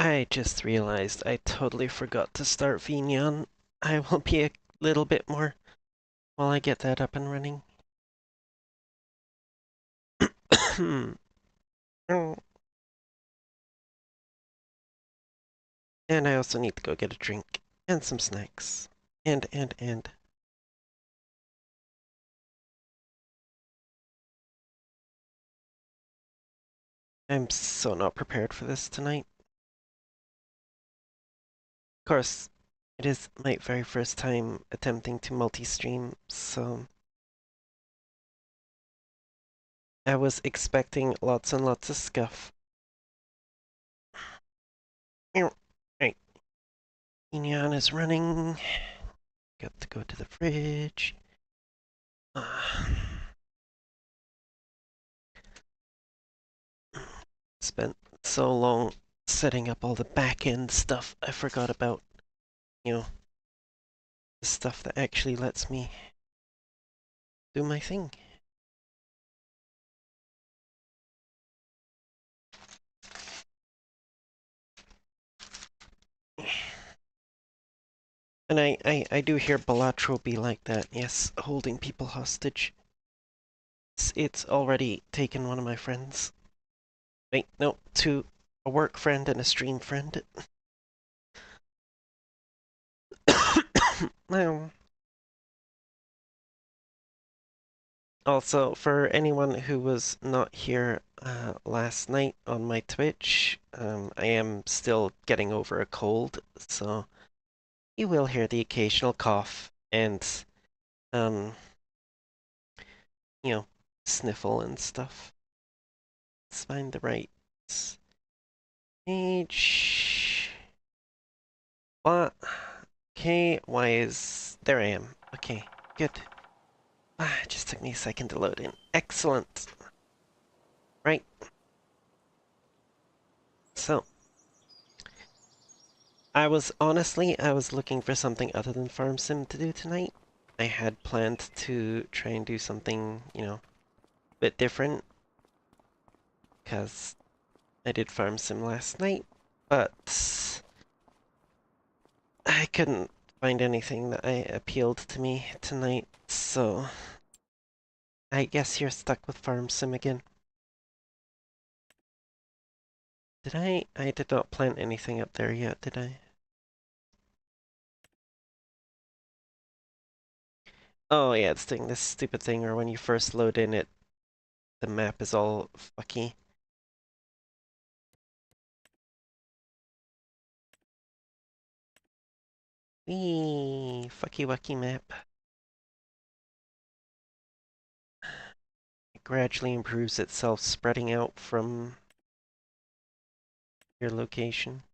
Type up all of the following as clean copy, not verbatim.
I just realized I totally forgot to start Vignon. I will be a little bit more while I get that up and running. And I also need to go get a drink and some snacks. And. I'm so not prepared for this tonight. Of course, it is my very first time attempting to multi-stream, so I was expecting lots and lots of scuff. Right, Neon is running. Got to go to the fridge. Spent so long setting up all the back end stuff, I forgot about, the stuff that actually lets me do my thing. And I do hear Balatro be like that, yes, holding people hostage. It's already taken one of my friends. Wait, no, two. A work friend and a stream friend. No. Also, for anyone who was not here last night on my Twitch, I am still getting over a cold, so you will hear the occasional cough and, um, you know, sniffle and stuff. Let's find the right page. What? Okay, why is... There I am. Okay, good. It just took me a second to load in. Excellent. Right. So, I was looking for something other than Farm Sim to do tonight. I had planned to try and do something, a bit different. Because I did Farm Sim last night, but I couldn't find anything that appealed to me tonight, so I guess you're stuck with Farm Sim again. Did I? I did not plant anything up there yet, did I? Oh yeah, it's doing this stupid thing where when you first load in it, the map is all fucky. Wee, fucky wucky map. It gradually improves itself, spreading out from your location.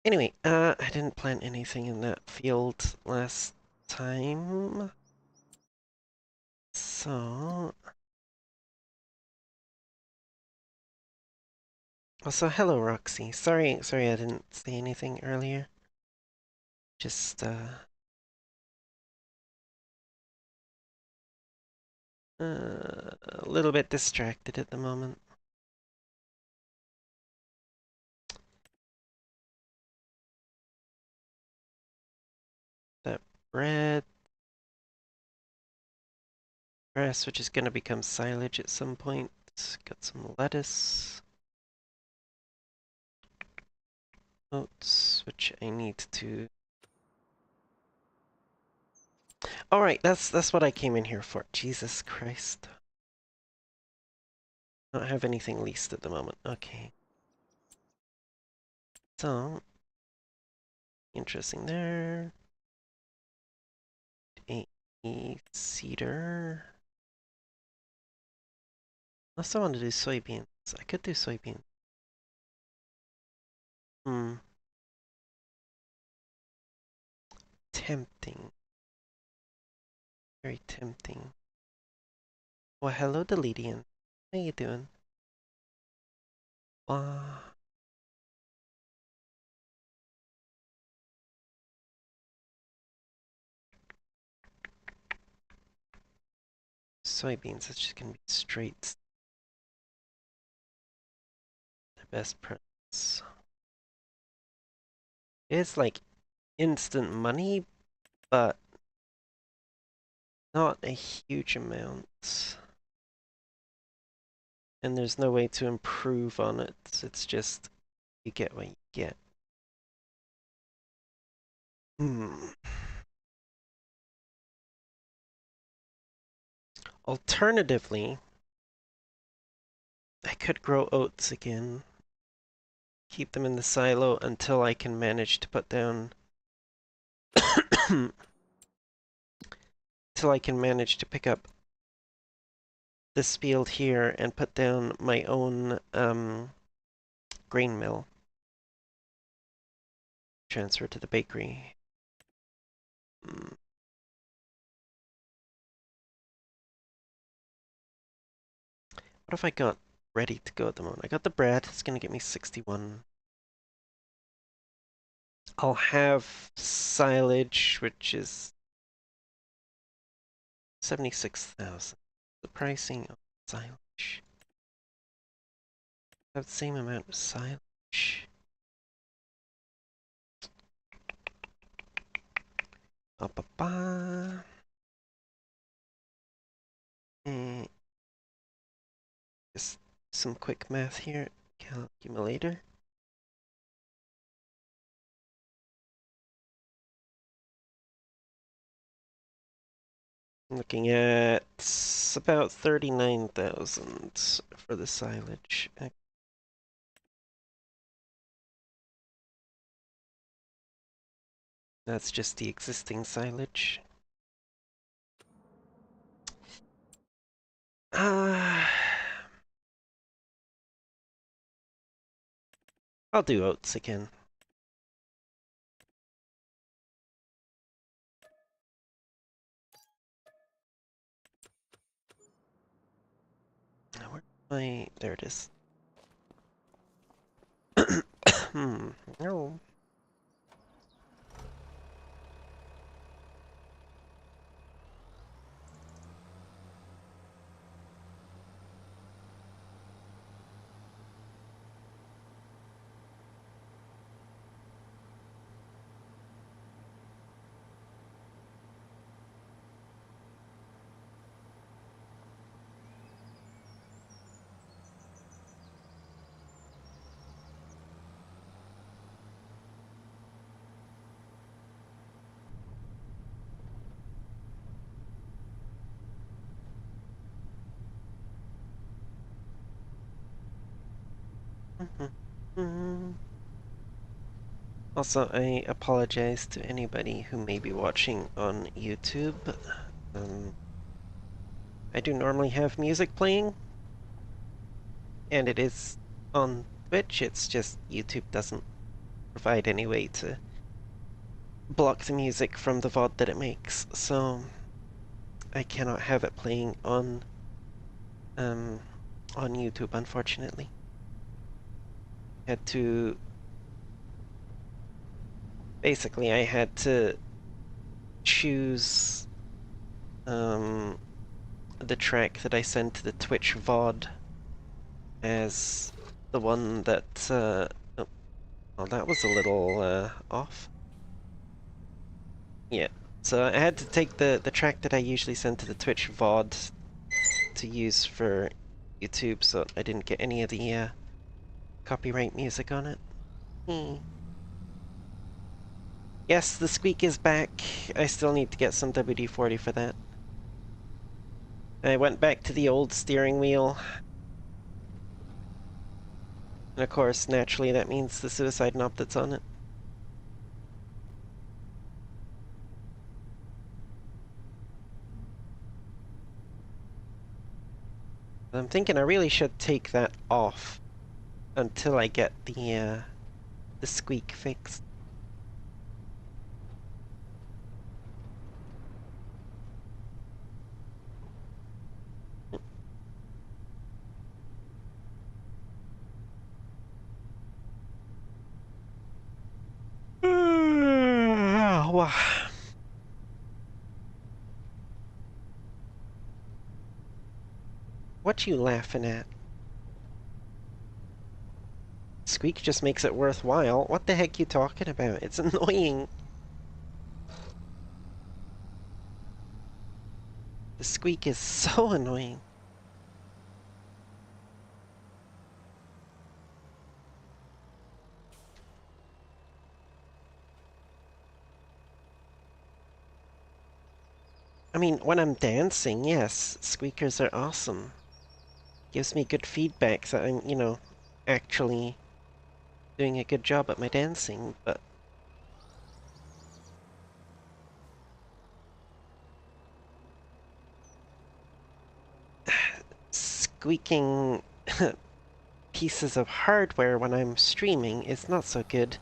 Anyway, I didn't plant anything in that field last time. So... Also, hello, Roxy. Sorry I didn't say anything earlier. Just, a little bit distracted at the moment. That bread. Grass, which is going to become silage at some point. Got some lettuce. Oats, which I need to... Alright, that's what I came in here for. Jesus Christ. I don't have anything leased at the moment. Okay. So, interesting there. A cedar. Unless I want to do soybeans. I could do soybeans. Hmm. Tempting. Very tempting. Well, hello, Deledian. How you doing? Uh, Soybeans, that's just gonna be straight. The best price. It's like instant money, but not a huge amount. And there's no way to improve on it. It's just you get what you get. Hmm. Alternatively, I could grow oats again. Keep them in the silo until I can manage to put down till I can manage to pick up this field here and put down my own grain mill. Transfer to the bakery. What have I got ready to go at the moment? I got the bread. It's going to get me 61. I'll have silage, which is 76,000. The pricing of silage. Have the same amount of silage. Ba ba ba. Just some quick math here. Calculator. Looking at about 39,000 for the silage. That's just the existing silage. I'll do oats again. Where am I? There it is. No. Also, I apologize to anybody who may be watching on YouTube. I do normally have music playing, and it is on Twitch. It's just YouTube doesn't provide any way to block the music from the VOD that it makes, so I cannot have it playing on YouTube, unfortunately. Had to basically I had to choose the track that I send to the Twitch VOD as the one that oh, well, that was a little off. Yeah. So I had to take the track that I usually send to the Twitch VOD to use for YouTube, so I didn't get any of the copyright music on it. Yes, the squeak is back. I still need to get some WD-40 for that. I went back to the old steering wheel. And of course, naturally, that means the suicide knob that's on it. I'm thinking I really should take that off until I get the squeak fixed. What you laughing at? squeak just makes it worthwhile. What the heck you talking about? It's annoying. The squeak is so annoying. I mean, when I'm dancing, yes, squeakers are awesome. Gives me good feedback that I'm, actually doing a good job at my dancing, but squeaking pieces of hardware when I'm streaming is not so good.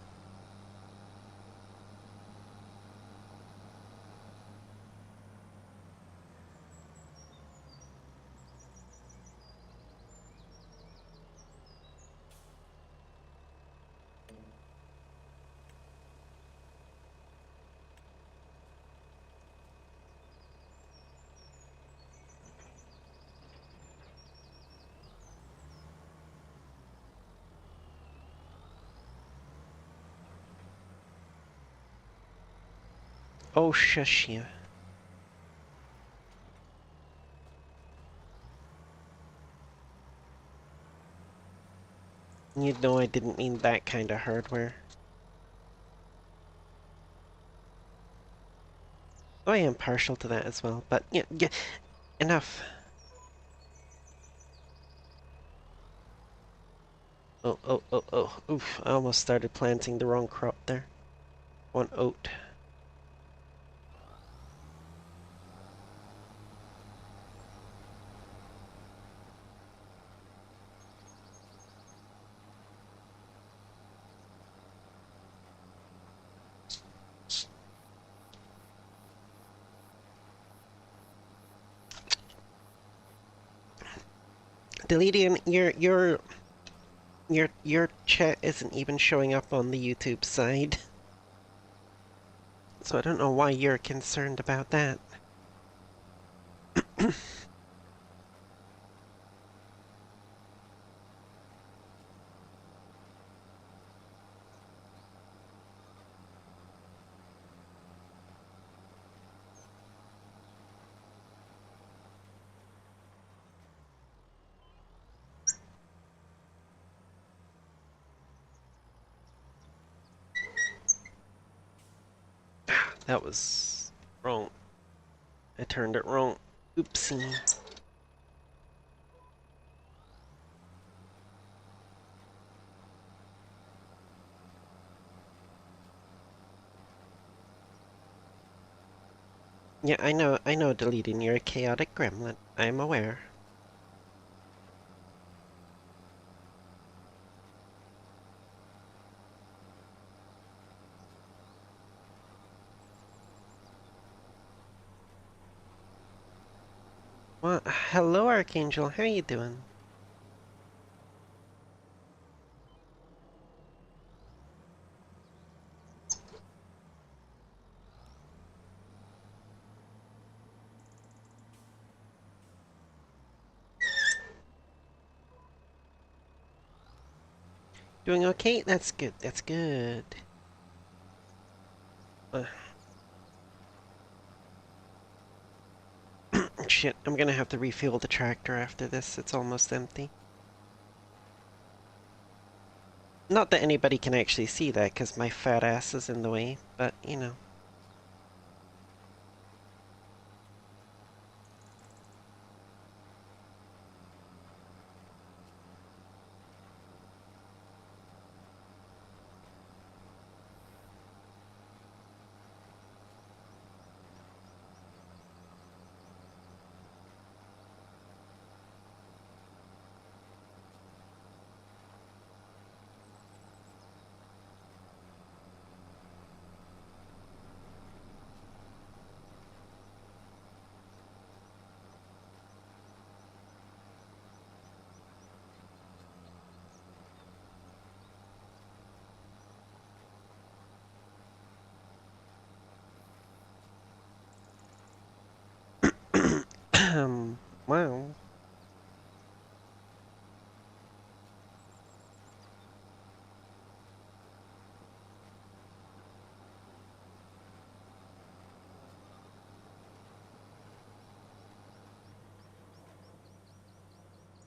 Oh, shush you. You know I didn't mean that kind of hardware. Oh, I am partial to that as well, but yeah, enough. Oh, oh, oh, oh, oof, I almost started planting the wrong crop there. One oat. Deleting your chat isn't even showing up on the YouTube side. So I don't know why you're concerned about that. That was wrong. I turned it wrong. Oopsie. Yeah, I know, deleting. You're a chaotic gremlin. I'm aware. Well, hello, Archangel. How you doing? Doing okay? That's good. That's good. Uh, shit, I'm gonna have to refuel the tractor after this. It's almost empty. Not that anybody can actually see that, because my fat ass is in the way, but, you know. Wow.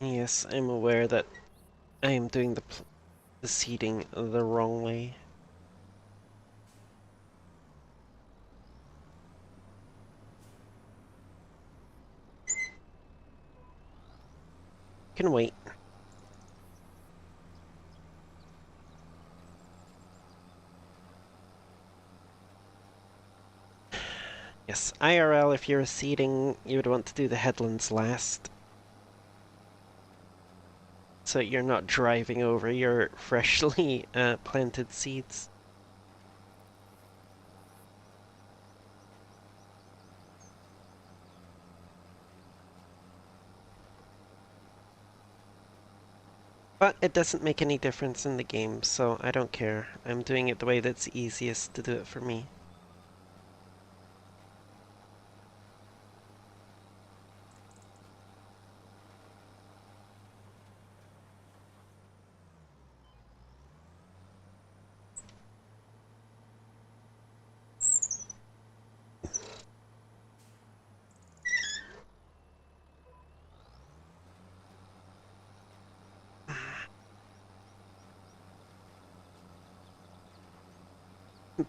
Yes, I'm aware that I am doing the seeding the wrong way. Can wait. Yes, IRL, if you're seeding, you would want to do the headlands last. So you're not driving over your freshly planted seeds. But it doesn't make any difference in the game, so I don't care. I'm doing it the way that's easiest to do it for me.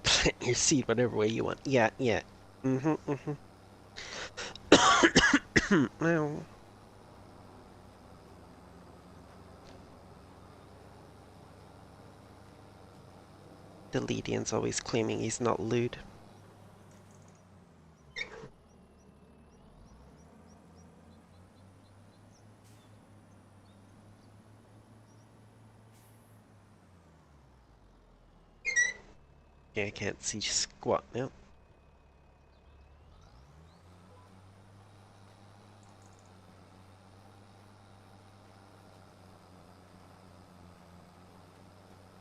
Plant your seed whatever way you want. Yeah, yeah. Mm-hmm. Well, the Lydian's always claiming he's not lewd. Yeah, I can't see squat now.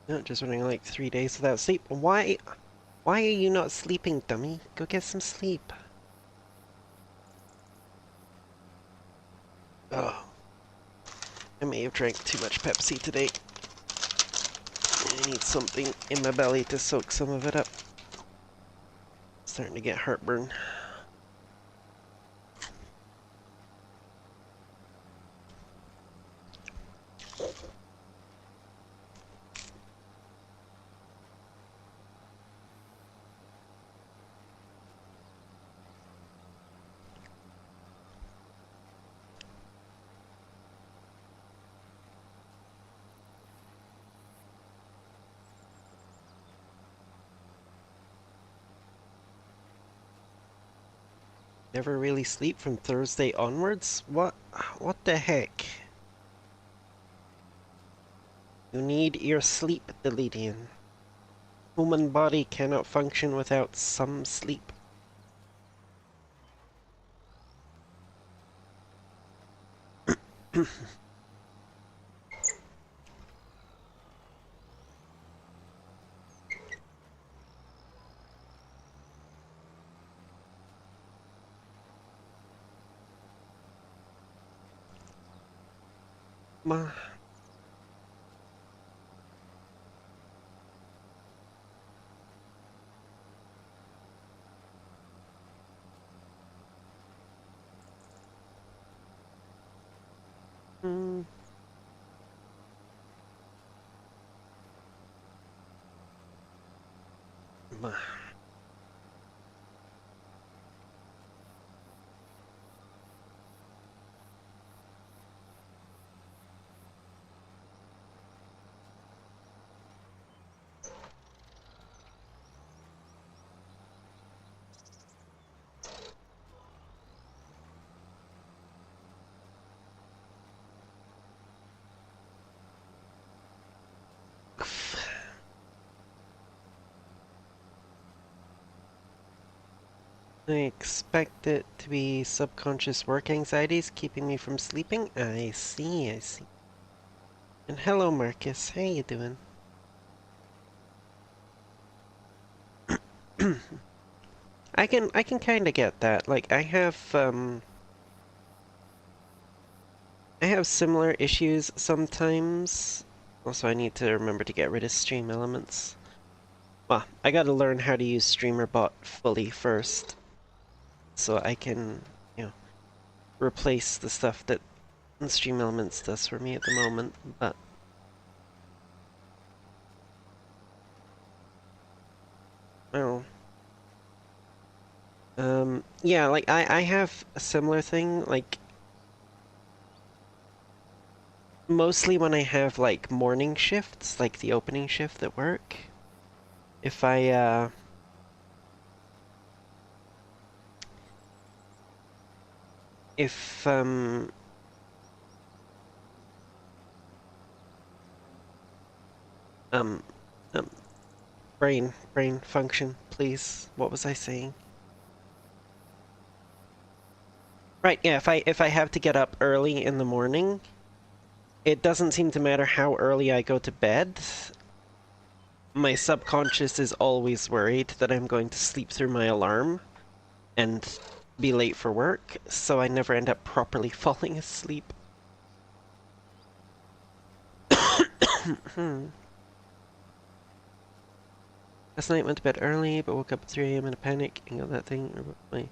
No, just running like 3 days without sleep. Why are you not sleeping, dummy? Go get some sleep. Oh, I may have drank too much Pepsi today. I need something in my belly to soak some of it up. Starting to get heartburn. Never really sleep from Thursday onwards? What the heck? You need your sleep, Delidian. Human body cannot function without some sleep. Ma. Mm, ma. I expect it to be subconscious work anxieties keeping me from sleeping. I see, I see. And hello, Marcus. How you doing? I can kind of get that. Like I have similar issues sometimes. Also, I need to remember to get rid of stream elements. Well, I gotta learn how to use StreamerBot fully first, so I can, you know, replace the stuff that Stream Elements does for me at the moment, but well, yeah, like I have a similar thing, like mostly when I have like morning shifts, like the opening shift at work. If I if um um brain function, please. What was I saying? Right, yeah, if I have to get up early in the morning, it doesn't seem to matter how early I go to bed. My subconscious is always worried that I'm going to sleep through my alarm and be late for work, so I never end up properly falling asleep. Last night went to bed early, but woke up at 3 a.m. in a panic and got that thing. My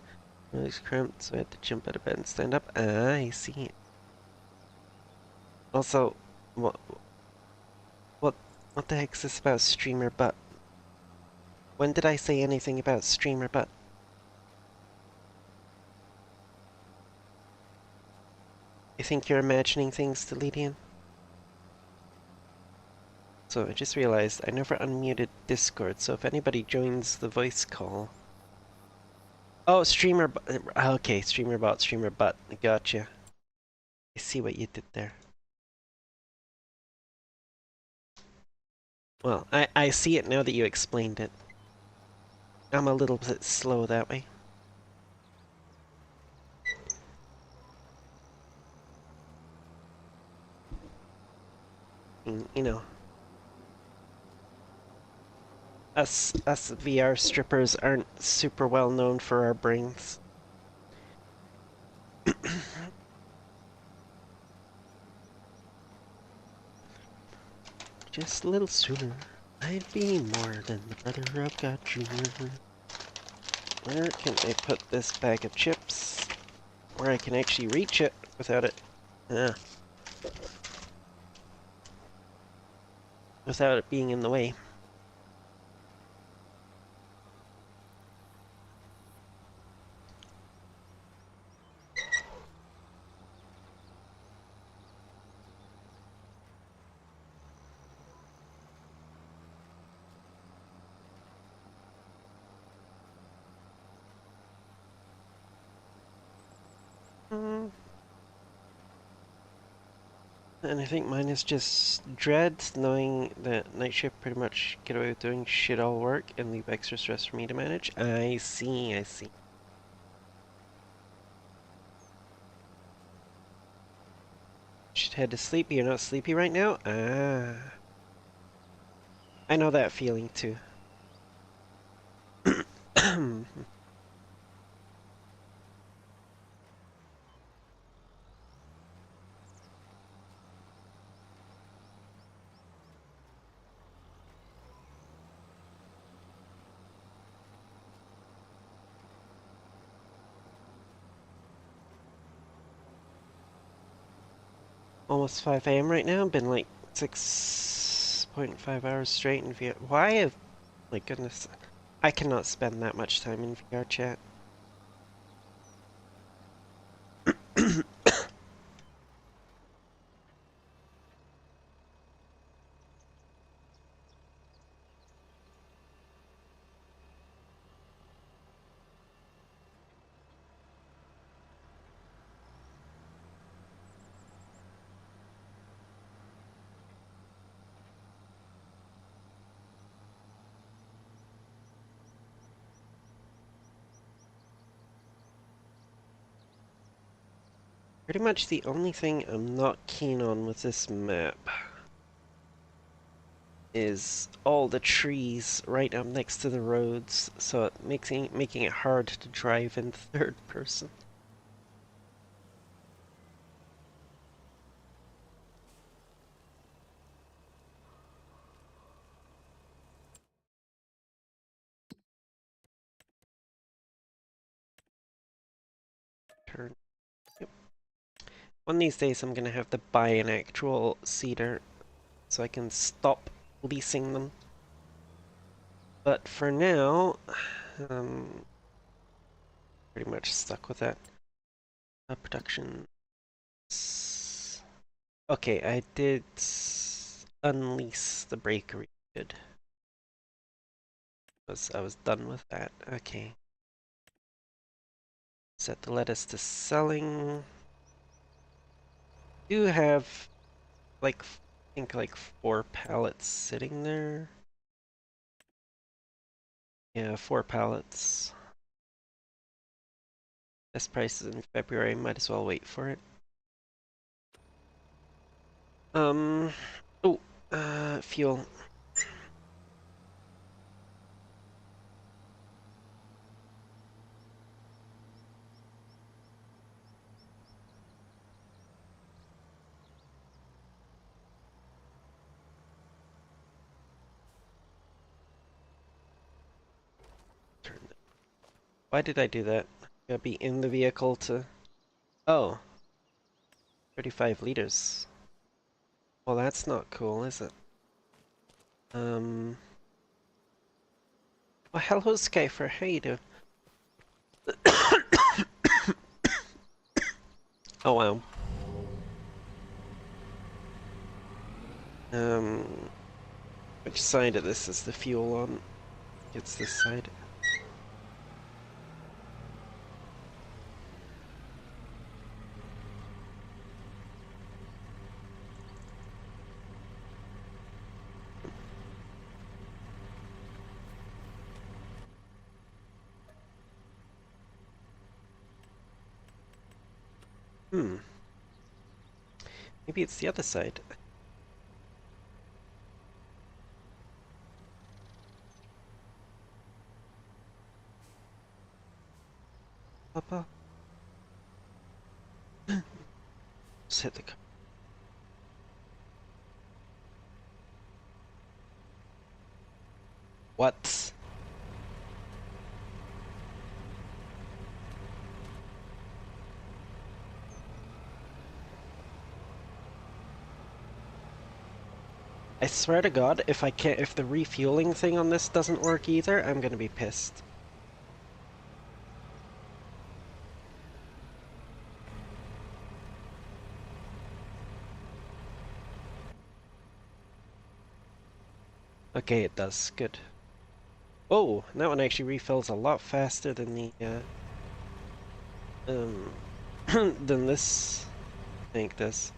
legs cramped, so I had to jump out of bed and stand up. Ah, I see. Also, what what what the heck's this about streamer butt? When did I say anything about streamer butt? You think you're imagining things, Deletion? So I just realized I never unmuted Discord, so if anybody joins the voice call... Oh, streamer... Okay, streamer butt. Gotcha. I see what you did there. Well, I see it now that you explained it. I'm a little bit slow that way. You know, us VR strippers aren't super well known for our brains. Just a little sooner, I'd be more than the brother of God Jr. Where can I put this bag of chips? Where I can actually reach it without it. Without it being in the way. Mm. And I think mine is just dread, knowing that night shift pretty much get away with doing shit all work and leave extra stress for me to manage. I see, I see. Should head to sleep. You're not sleepy right now? Ah. I know that feeling too. Almost 5 a.m. right now. Been like 6.5 hours straight in VR. Why have... My goodness. I cannot spend that much time in VR chat. Pretty much the only thing I'm not keen on with this map is all the trees right up next to the roads, so it making it hard to drive in third person. Turn. Yep. One of these days I'm gonna have to buy an actual cedar so I can stop leasing them. But for now, um, pretty much stuck with that. Production. Okay, I did unleash the breakery. Good. I was done with that. Okay. Set the lettuce to selling. Do have like I think like 4 pallets sitting there. Yeah, 4 pallets. Best prices in February. Might as well wait for it. Um. Oh. Fuel. Turn that. Why did I do that? Gotta be in the vehicle to. Oh. 35 liters. Well, that's not cool, is it? Well, hello, Skyfer. How you doing? Oh, wow. Um, which side of this is the fuel on? It's this side. Hmm. Maybe it's the other side. Papa. Just hit the car. What? I swear to God, if the refueling thing on this doesn't work either, I'm gonna be pissed. Okay, it does. Good. Oh, that one actually refills a lot faster than the, than this tank does.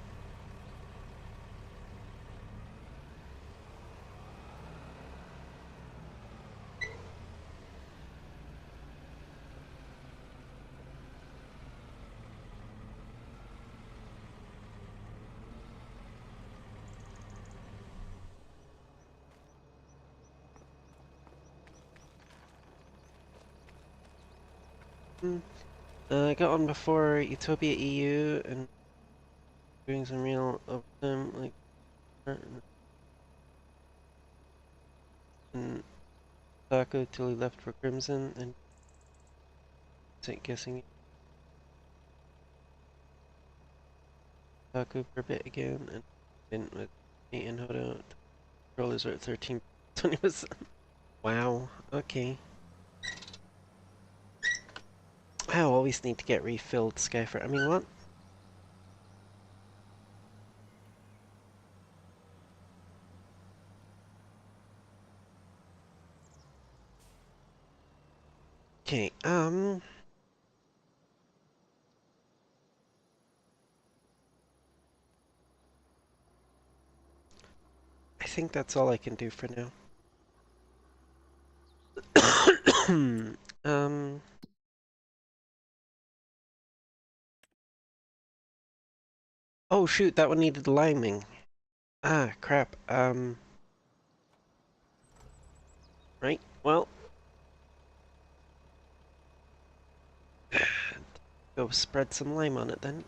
Hmm. I got on before Utopia EU and doing some real overtime, like, and Taco till he left for Crimson, and guessing Taco for a bit again, and didn't with me and Hodo. Controllers are at 13, 20%. Wow, okay. I always need to get refilled, Skyfer. I mean, what? Okay, I think that's all I can do for now. um, oh shoot, that one needed liming. Ah, crap, right, well, go spread some lime on it then.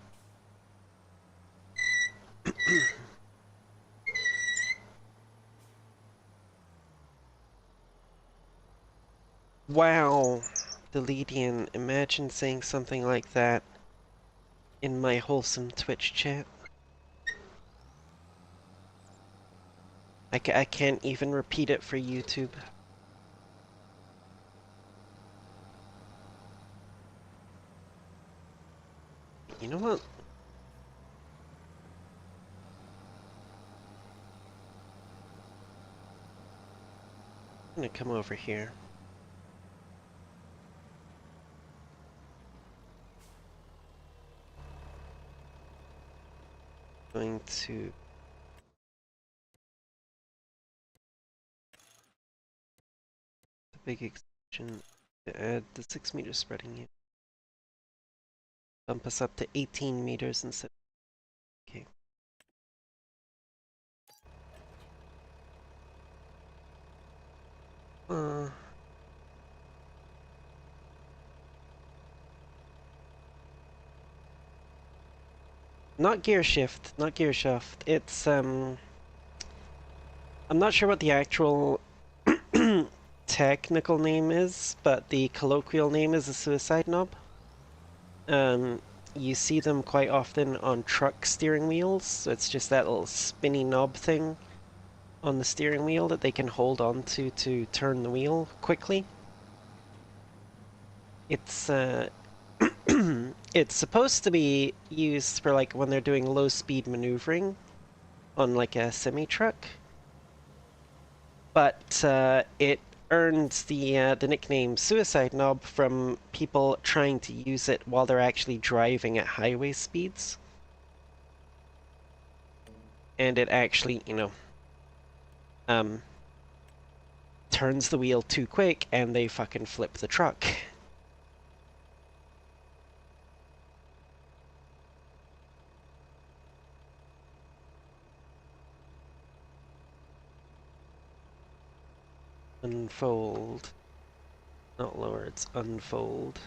Wow, Deledian, imagine saying something like that. in my wholesome Twitch chat. I can't even repeat it for YouTube. You know what? I'm gonna come over here. Going to the big extension to add the 6-meter spreading unit. Bump us up to 18 meters instead. Okay. Not gear shift, not gear shift. It's I'm not sure what the actual technical name is, but the colloquial name is a suicide knob. You see them quite often on truck steering wheels, so it's just that little spinny knob thing on the steering wheel that they can hold on to turn the wheel quickly. It's it's supposed to be used for like when they're doing low speed maneuvering on like a semi-truck, but it earned the nickname suicide knob from people trying to use it while they're actually driving at highway speeds. And it actually, turns the wheel too quick and they fucking flip the truck. Unfold. Not lower, it's unfold.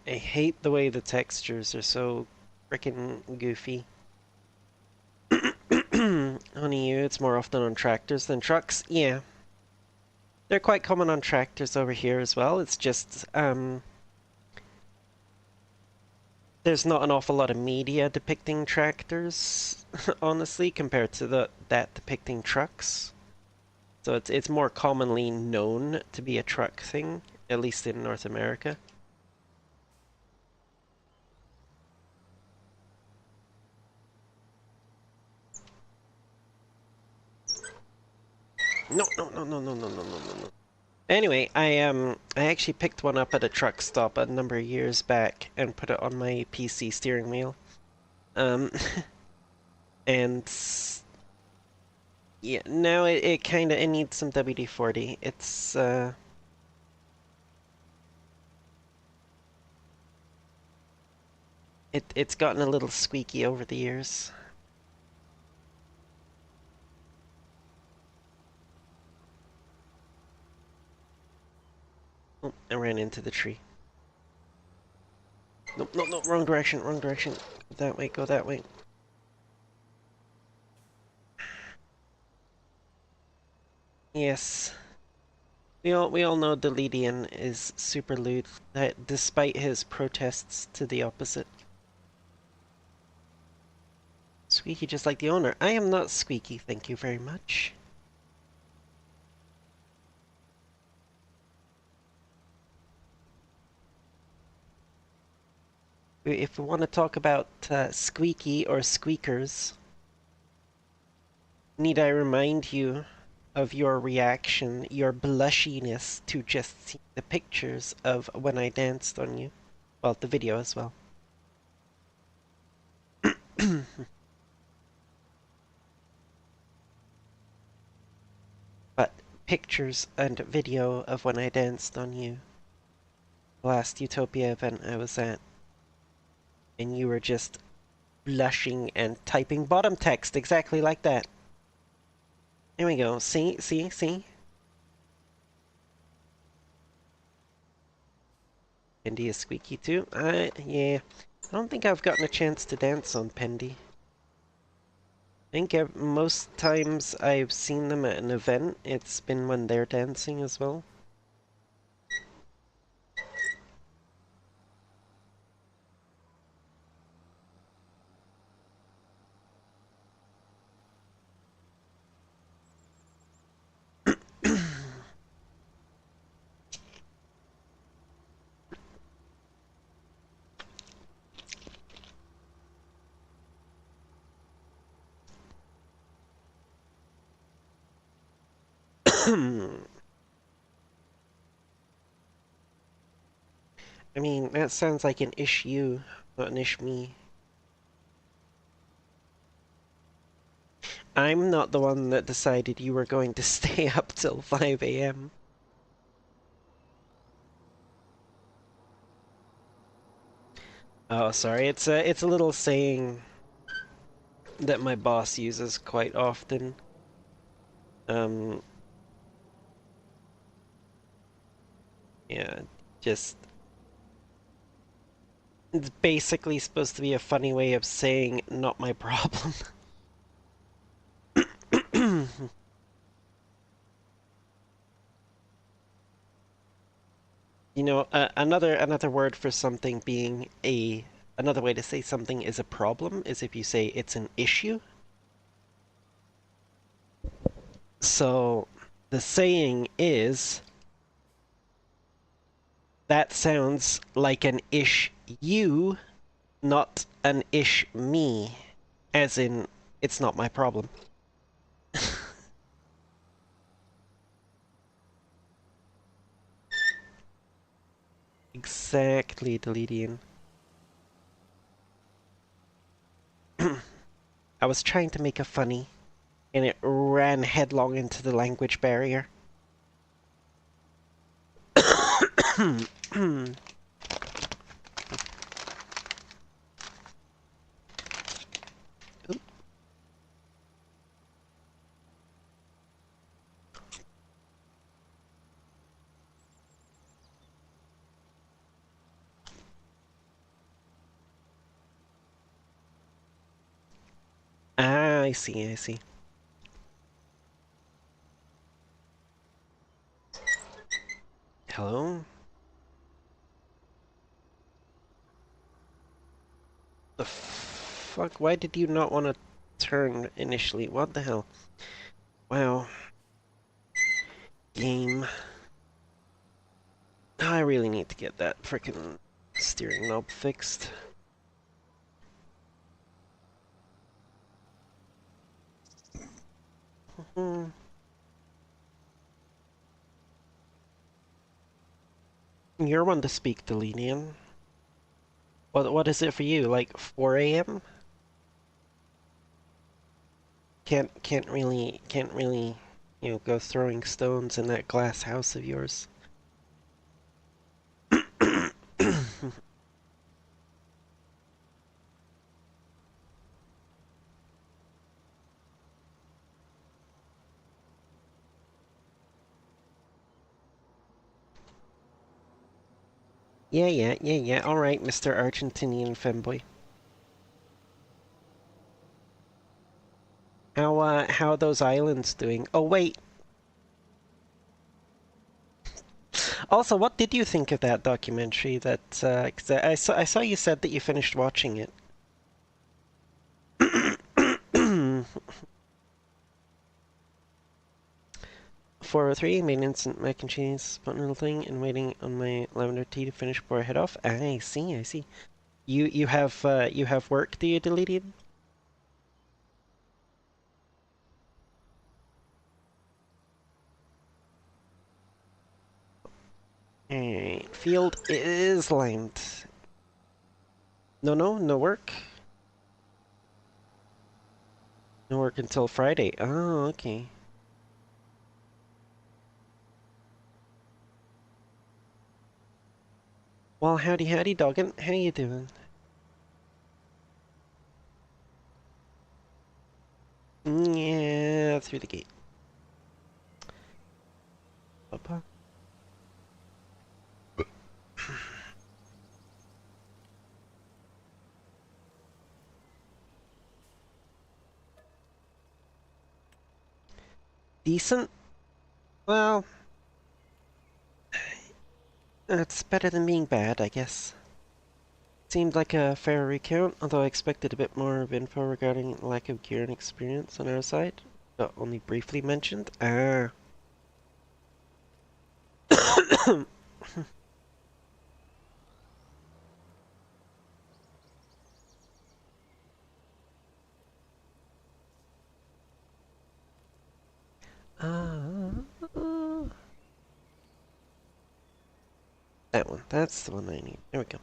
I hate the way the textures are so frickin' goofy. On EU, it's more often on tractors than trucks. Yeah. They're quite common on tractors over here as well. It's just, there's not an awful lot of media depicting tractors, honestly, compared to that depicting trucks. So it's more commonly known to be a truck thing, at least in North America. No, no, no, no, no, no, no, no, no. Anyway, I actually picked one up at a truck stop a number of years back and put it on my PC steering wheel. Um, and yeah, now it kind of it needs some WD-40. It's gotten a little squeaky over the years. Oh, I ran into the tree. No, no, no, wrong direction, wrong direction. Go that way, go that way. Yes. We all know Deledian is super lewd, despite his protests to the opposite. Squeaky just like the owner. I am not squeaky, thank you very much. If we want to talk about squeaky or squeakers, need I remind you of your reaction, your blushiness to just see the pictures of when I danced on you? Well, the video as well. But pictures and video of when I danced on you. The last Utopia event I was at. And you were just blushing and typing bottom text exactly like that. There we go. See, see, see? Indy is squeaky too. Yeah. I don't think I've gotten a chance to dance on Pendy. I think most times I've seen them at an event, it's been when they're dancing as well. I mean, that sounds like an issue, not an ish me. I'm not the one that decided you were going to stay up till 5 a.m. Oh, sorry. It's a little saying that my boss uses quite often. Um, yeah, just it's basically supposed to be a funny way of saying not my problem. You know, another word for something being another way to say something is a problem is if you say it's an issue. So the saying is that sounds like an ish you, not an ish me, as in it's not my problem. Exactly, Deletion. I was trying to make a funny, and it ran headlong into the language barrier. Ah, I see, I see. Hello? The fuck? Why did you not want to turn initially? What the hell? Wow. Game. I really need to get that frickin' steering knob fixed. Hmm. You're one to speak, Delenian. What is it for you? Like 4 a.m.? Can't really, go throwing stones in that glass house of yours. Yeah. All right, Mr. Argentinian femboy. How are those islands doing? Oh wait. Also, what did you think of that documentary? That 'cause I saw you said that you finished watching it. 403, made instant mac and cheese, put little thing, and waiting on my lavender tea to finish before I head off. I see. You have work, do you, Deleted? Alright, field is lined. No work. No work until Friday. Oh, okay. Well, howdy, doggin. How you doing? Yeah, through the gate. Papa. Decent? Well, it's better than being bad, I guess. Seemed like a fair recount, although I expected a bit more of info regarding lack of gear and experience on our side, but only briefly mentioned. Ah. Uh, that one. That's the one I need. There we go.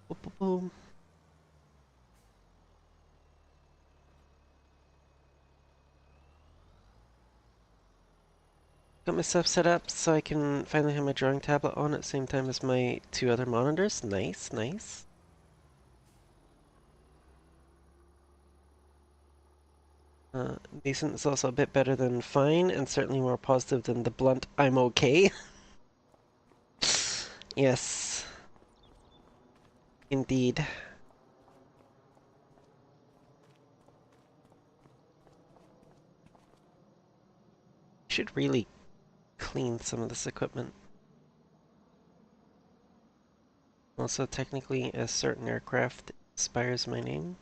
Boom, boom, boom. Got myself set up so I can finally have my drawing tablet on at the same time as my two other monitors. Nice, nice. Decent is also a bit better than fine, and certainly more positive than the blunt "I'm okay." Yes, indeed. Should really clean some of this equipment. Also, technically, a certain aircraft inspires my name.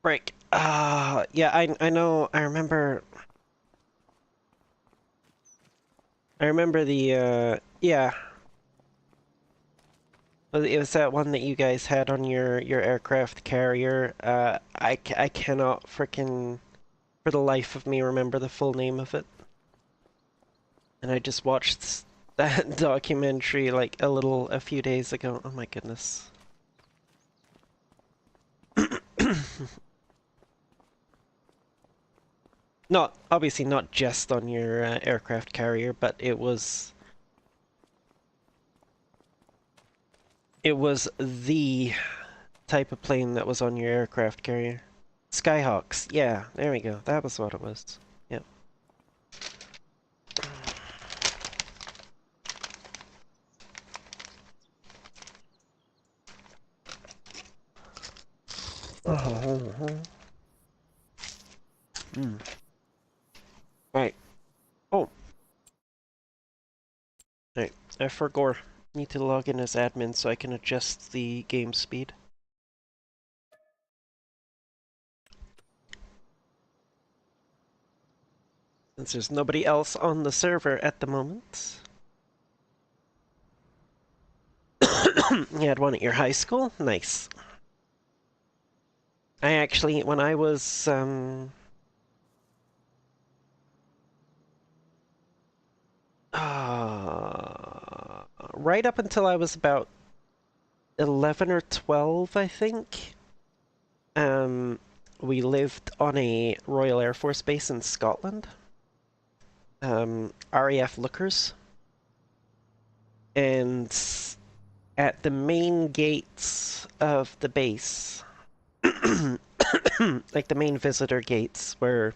Break. Yeah, I know. I remember the yeah. It was that one that you guys had on your aircraft carrier. I cannot frickin' for the life of me remember the full name of it. And I just watched that documentary like a few days ago. Oh my goodness. Not obviously not just on your aircraft carrier, but it was the type of plane that was on your aircraft carrier. Skyhawks. Yeah, there we go. That was what it was. Yep. Mm. Right. Oh, right. I forgot. Need to log in as admin so I can adjust the game speed. Since there's nobody else on the server at the moment. You had one at your high school? Nice. I actually, when I was, right up until I was about 11 or 12, I think, um, we lived on a Royal Air Force base in Scotland, RAF Lookers, and at the main gates of the base, like the main visitor gates where,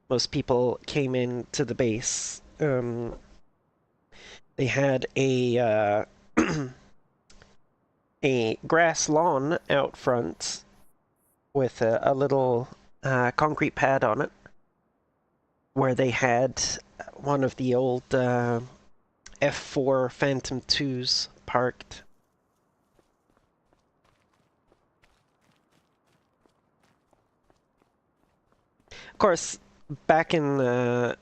most people came in to the base, they had a grass lawn out front with a little concrete pad on it where they had one of the old F4 Phantom 2s parked. Of course, back in uh,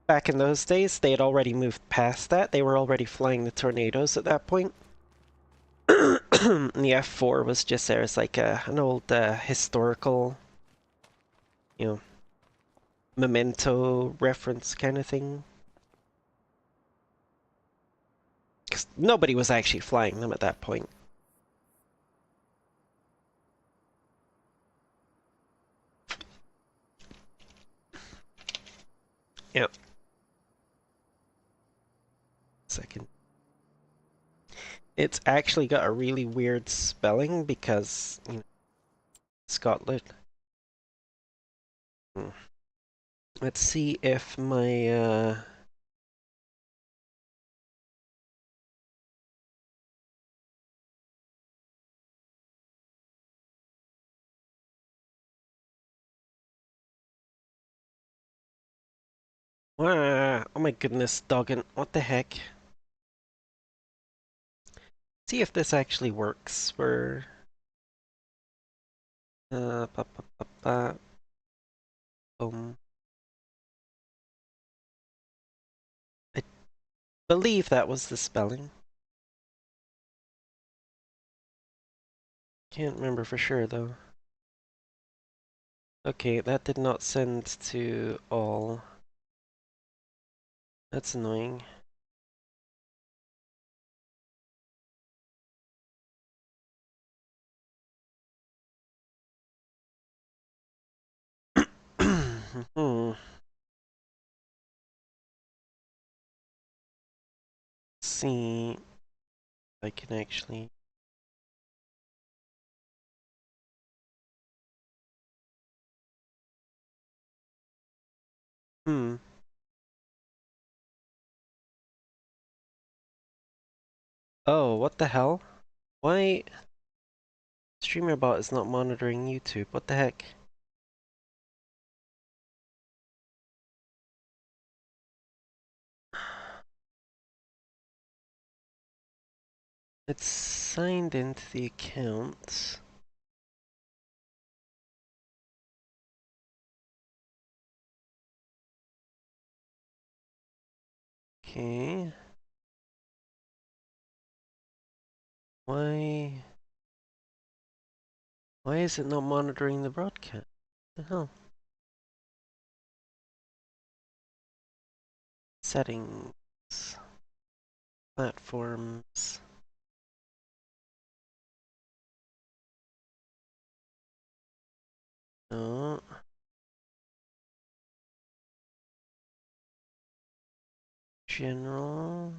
back in those days, they had already moved past that. They were already flying the Tornadoes at that point. The F4 was just there as like an old historical, you know, memento reference kind of thing. 'Cause nobody was actually flying them at that point. Yep. Second. It's actually got a really weird spelling because, Scotland. Hmm. Let's see if my oh my goodness, doggone, what the heck? See if this actually works for pa, pa, pa, pa, boom. I believe that was the spelling. Can't remember for sure though. Okay, that did not send to all. That's annoying. Hmm. See if I can actually. Hmm. Oh, what the hell? Why StreamerBot is not monitoring YouTube? What the heck? It's signed into the account. Okay. Why? Why is it not monitoring the broadcast? What the hell? Settings. Platforms. No. General.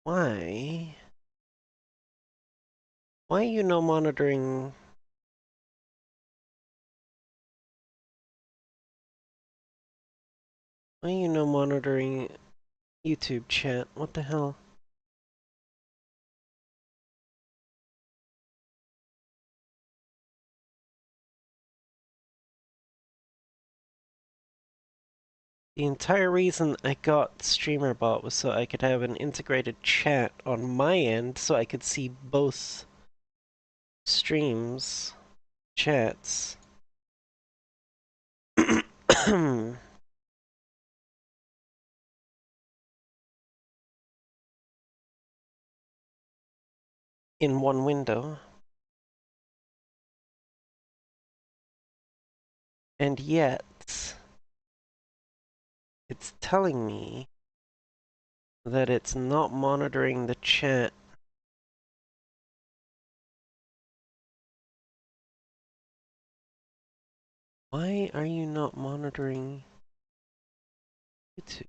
Why? Why are you not monitoring? Why are you not monitoring YouTube chat? What the hell? The entire reason I got StreamerBot was so I could have an integrated chat on my end so I could see both streams, chats. In one window. And yet, it's telling me that it's not monitoring the chat. Why are you not monitoring YouTube?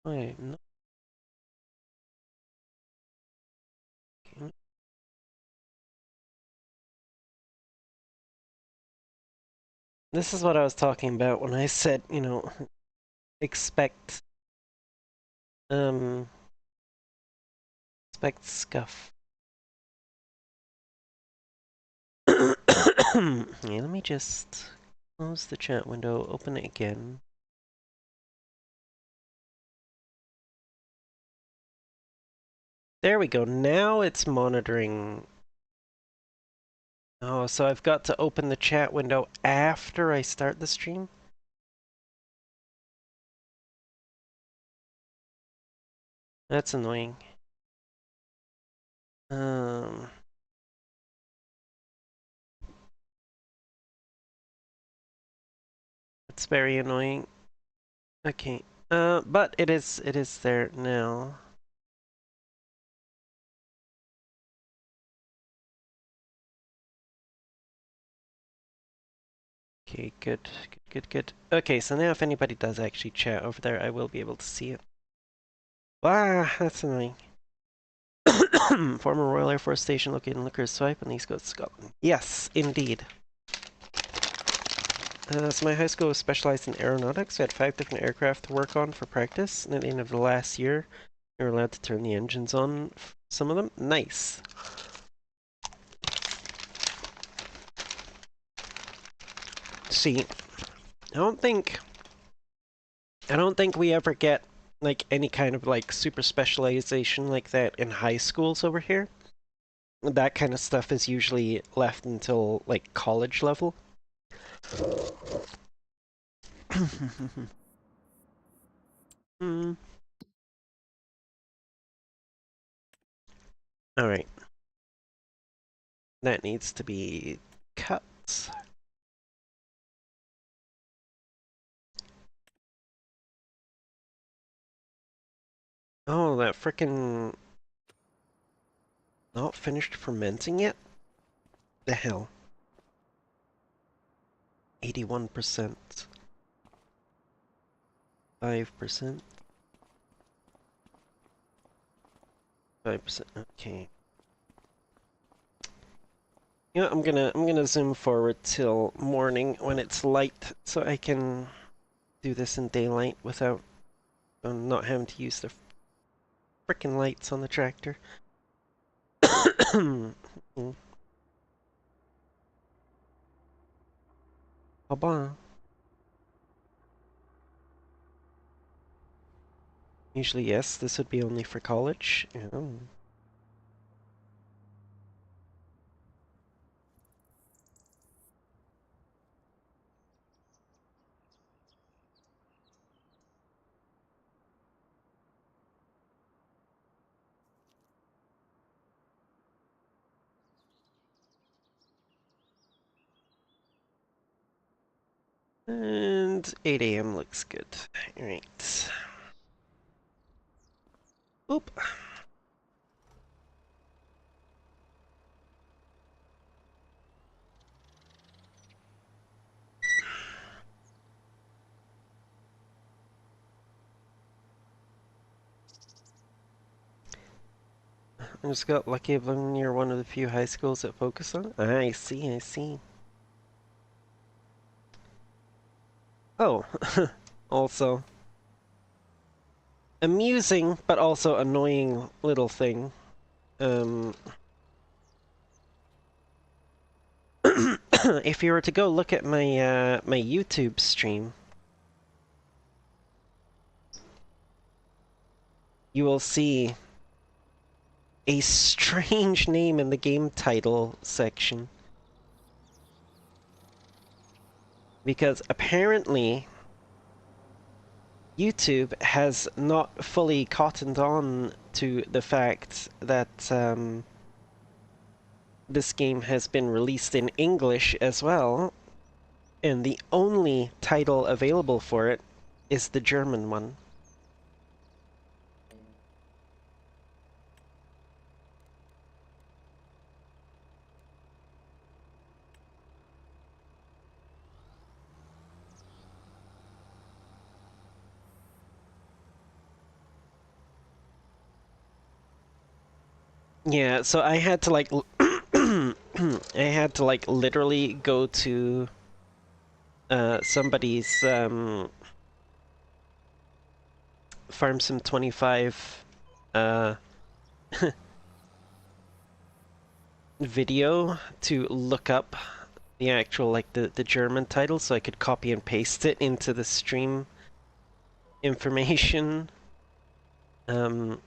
Why not? This is what I was talking about when I said, you know, expect, um, expect scuff. Yeah, let me just close the chat window, open it again. There we go. Now it's monitoring. Oh, so I've got to open the chat window after I start the stream? That's annoying. Um, it's very annoying. Okay. But it is there now. Okay, good, good, good, good. Okay, so now if anybody does actually chat over there, I will be able to see it. Ah, that's annoying. Former Royal Air Force Station located in Licorice Swipe on the East Coast of Scotland. Yes, indeed. So my high school was specialized in aeronautics. We had 5 different aircraft to work on for practice. And at the end of the last year, we were allowed to turn the engines on. Some of them, nice. See, I don't think we ever get like any kind of like super specialization like that in high schools over here. That kind of stuff is usually left until like college level. Hmm. All right. That needs to be cut. Oh, that frickin' not finished fermenting yet? The hell? 81%. 5%. 5%. Okay. You know, I'm gonna zoom forward till morning when it's light so I can do this in daylight without not having to use the frickin' lights on the tractor. Bye-bye. Usually, yes, this would be only for college. Oh. And 8 a.m. looks good. Alright. Oop. I just got lucky of living near one of the few high schools that focus on it. I see, I see. Oh, also amusing but also annoying little thing. Um, if you were to go look at my YouTube stream, you will see a strange name in the game title section. Because apparently YouTube has not fully cottoned on to the fact that this game has been released in English as well, and the only title available for it is the German one. Yeah, so I had to like I had to like literally go to somebody's Farm Sim 25 uh video to look up the actual like the German title so I could copy and paste it into the stream information. Um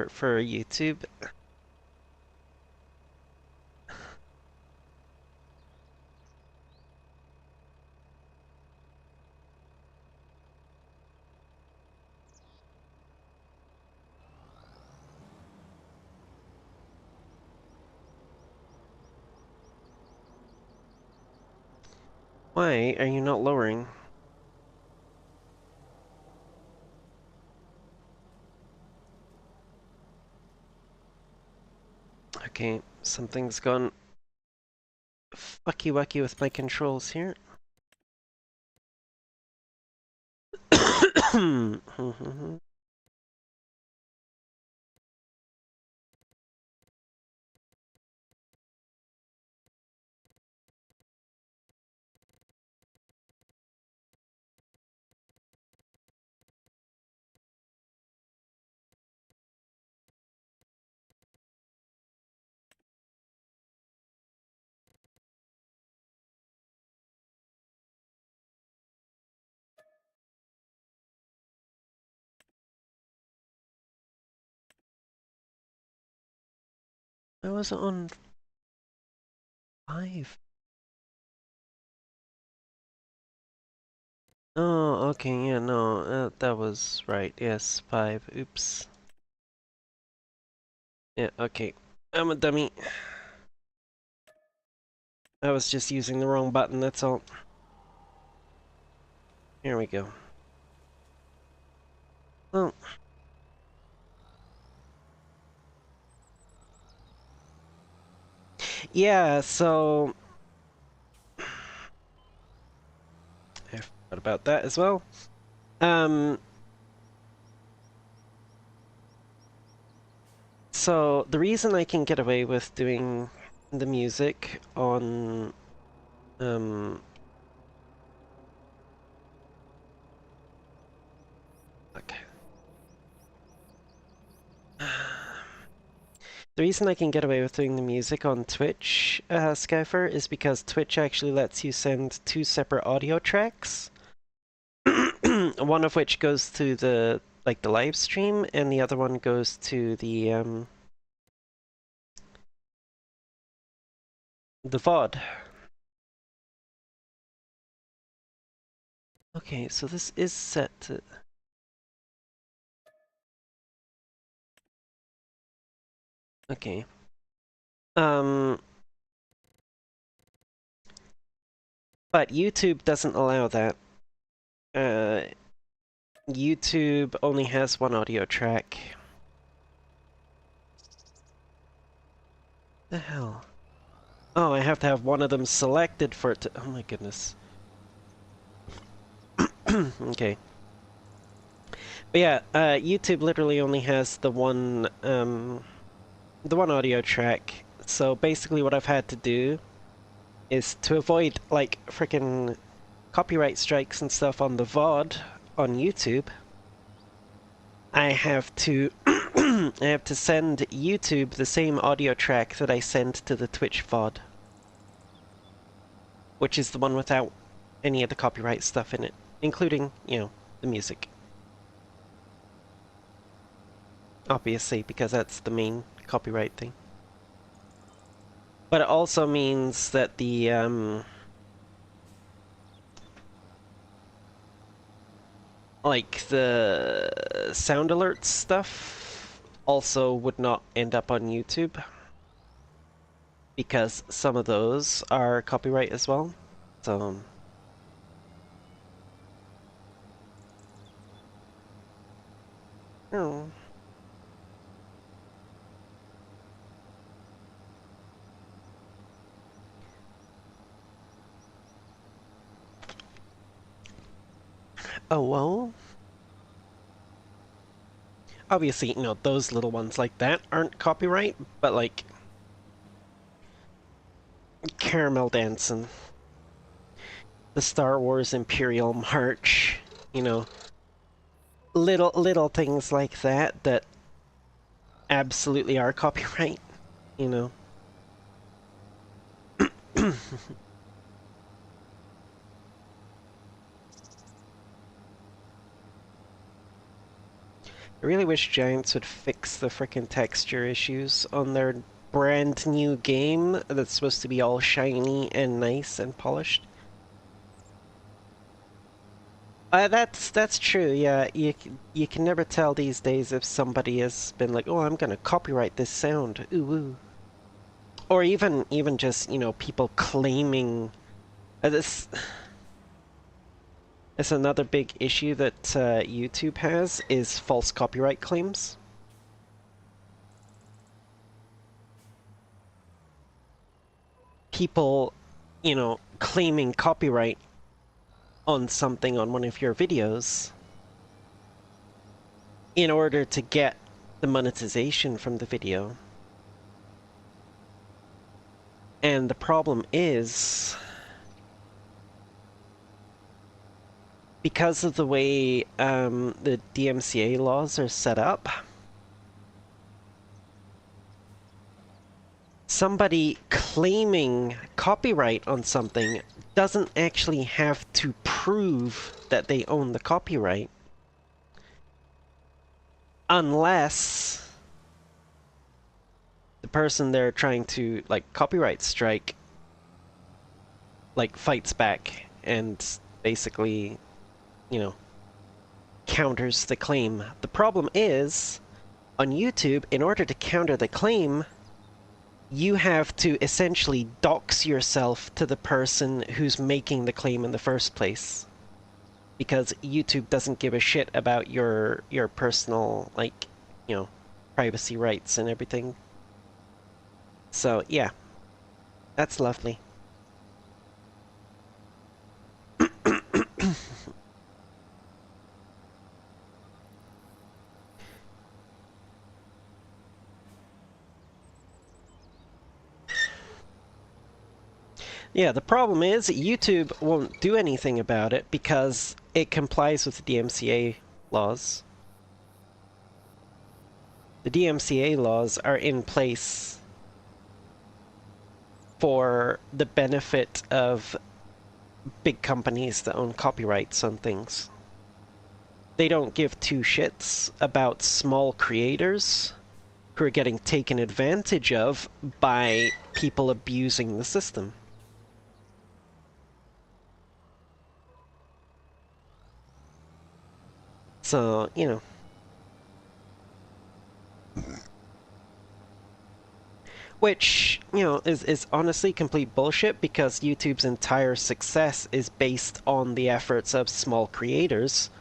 for YouTube. Why are you not lowering? Okay, something's gone fucky wucky with my controls here. I was on 5. Oh, okay, yeah, no, that was right. Yes, 5. Oops. Yeah, okay. I'm a dummy. I was just using the wrong button, that's all. Here we go. Oh. Yeah, so I forgot about that as well. So the reason I can get away with doing the music on um okay. The reason I can get away with doing the music on Twitch, Skyfer, is because Twitch actually lets you send 2 separate audio tracks. One of which goes to the live stream, and the other one goes to the VOD. Okay, so this is set to... Okay. But YouTube doesn't allow that. YouTube only has 1 audio track. The hell? Oh, I have to have one of them selected for it to... Oh my goodness. Okay. But yeah, YouTube literally only has the one audio track. So basically what I've had to do is to avoid, like, frickin' copyright strikes and stuff on the VOD on YouTube, I have to I have to send YouTube the same audio track that I send to the Twitch VOD, which is the one without any of the copyright stuff in it, including, you know, the music. Obviously, because that's the main copyright thing. But it also means that the like the sound alerts stuff also would not end up on YouTube, because some of those are copyright as well. So oh. Oh well. Obviously, you know, those little ones like that aren't copyright, but like Caramel Dancing, the Star Wars Imperial March, you know, little things like that that absolutely are copyright, you know. I really wish Giants would fix the frickin' texture issues on their brand new game that's supposed to be all shiny and nice and polished. That's true. Yeah, you can never tell these days if somebody has been like, "Oh, I'm gonna copyright this sound." Ooh, ooh. Or even just, you know, people claiming this. It's another big issue that YouTube has, is false copyright claims. people, claiming copyright on something on one of your videos in order to get the monetization from the video. And the problem is, because of the way the DMCA laws are set up, somebody claiming copyright on something doesn't actually have to prove that they own the copyright unless the person they're trying to, like, copyright strike, like, fights back and basically, counters the claim. The problem is, on YouTube, in order to counter the claim, you have to essentially dox yourself to the person who's making the claim in the first place. Because YouTube doesn't give a shit about your personal, like, privacy rights and everything. So, yeah. That's lovely. Yeah, the problem is YouTube won't do anything about it because it complies with the DMCA laws. The DMCA laws are in place for the benefit of big companies that own copyrights on things. They don't give two shits about small creators who are getting taken advantage of by people abusing the system. So, which, is honestly complete bullshit because YouTube's entire success is based on the efforts of small creators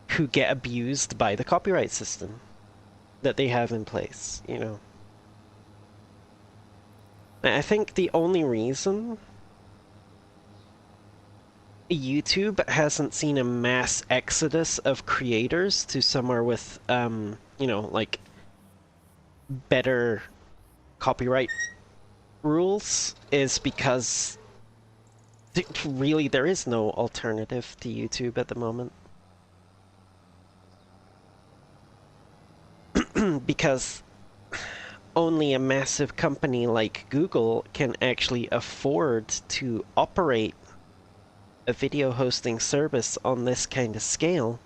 who get abused by the copyright system that they have in place, I think the only reason YouTube hasn't seen a mass exodus of creators to somewhere with, like, better copyright rules is because really there is no alternative to YouTube at the moment. Because only a massive company like Google can actually afford to operate a video hosting service on this kind of scale.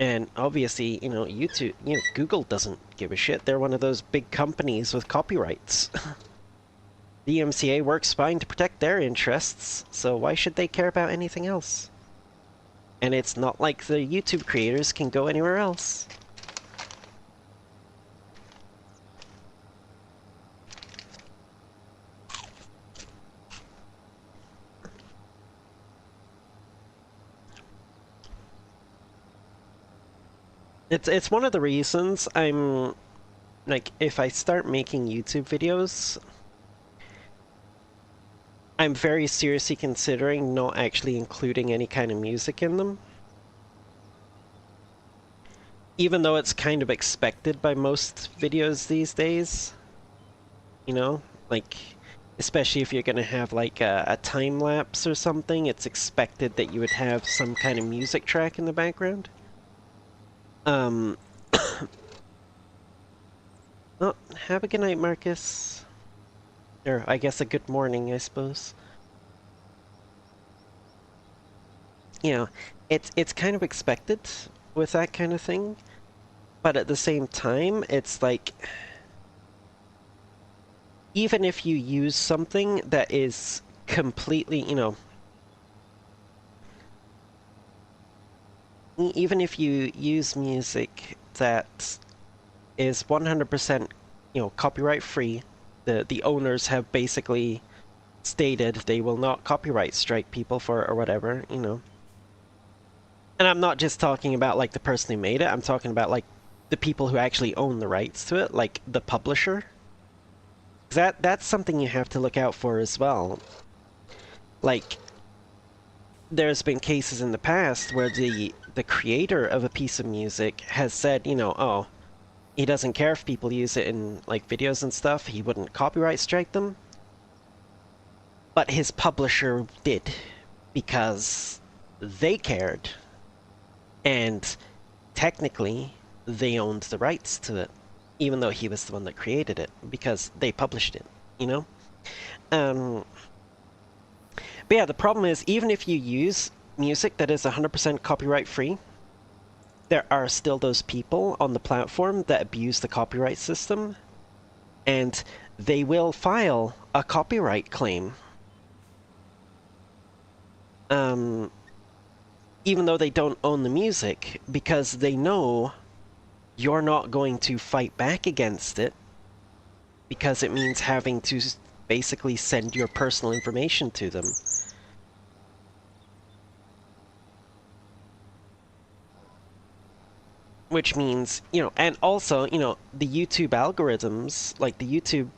And obviously, YouTube, Google doesn't give a shit. They're one of those big companies with copyrights. The DMCA works fine to protect their interests, so why should they care about anything else? And it's not like the YouTube creators can go anywhere else. It's one of the reasons I'm, like, if I start making YouTube videos, I'm very seriously considering not actually including any kind of music in them. Even though it's kind of expected by most videos these days. Like, especially if you're gonna have, like, a time-lapse or something, it's expected that you would have some kind of music track in the background. Oh, have a good night, Marcus. Or, I guess a good morning, I suppose. It's kind of expected with that kind of thing, but at the same time, it's like, even if you use something that is completely, even if you use music that is 100%, copyright free, the owners have basically stated they will not copyright strike people for it or whatever, And I'm not just talking about, like, the person who made it, I'm talking about, like, the people who actually own the rights to it, like the publisher. That's something you have to look out for as well. Like, there's been cases in the past where the creator of a piece of music has said, oh, he doesn't care if people use it in like videos and stuff, he wouldn't copyright strike them. But his publisher did because they cared, and technically they owned the rights to it, even though he was the one that created it because they published it, you know? Um, but yeah, the problem is even if you use music that is 100% copyright free, there are still those people on the platform that abuse the copyright system, and they will file a copyright claim. Even though they don't own the music, because they know you're not going to fight back against it, because it means having to basically send your personal information to them. Which means, and also, the YouTube algorithms, like the YouTube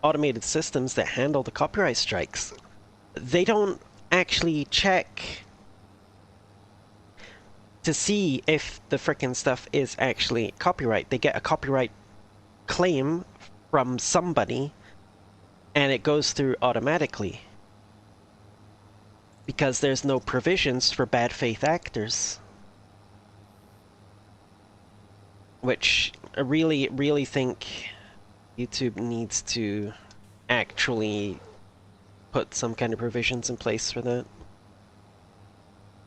automated systems that handle the copyright strikes, they don't actually check to see if the frickin' stuff is actually copyright. They get a copyright claim from somebody, and it goes through automatically. Because there's no provisions for bad faith actors. Which I really, really think YouTube needs to actually put some kind of provisions in place for that.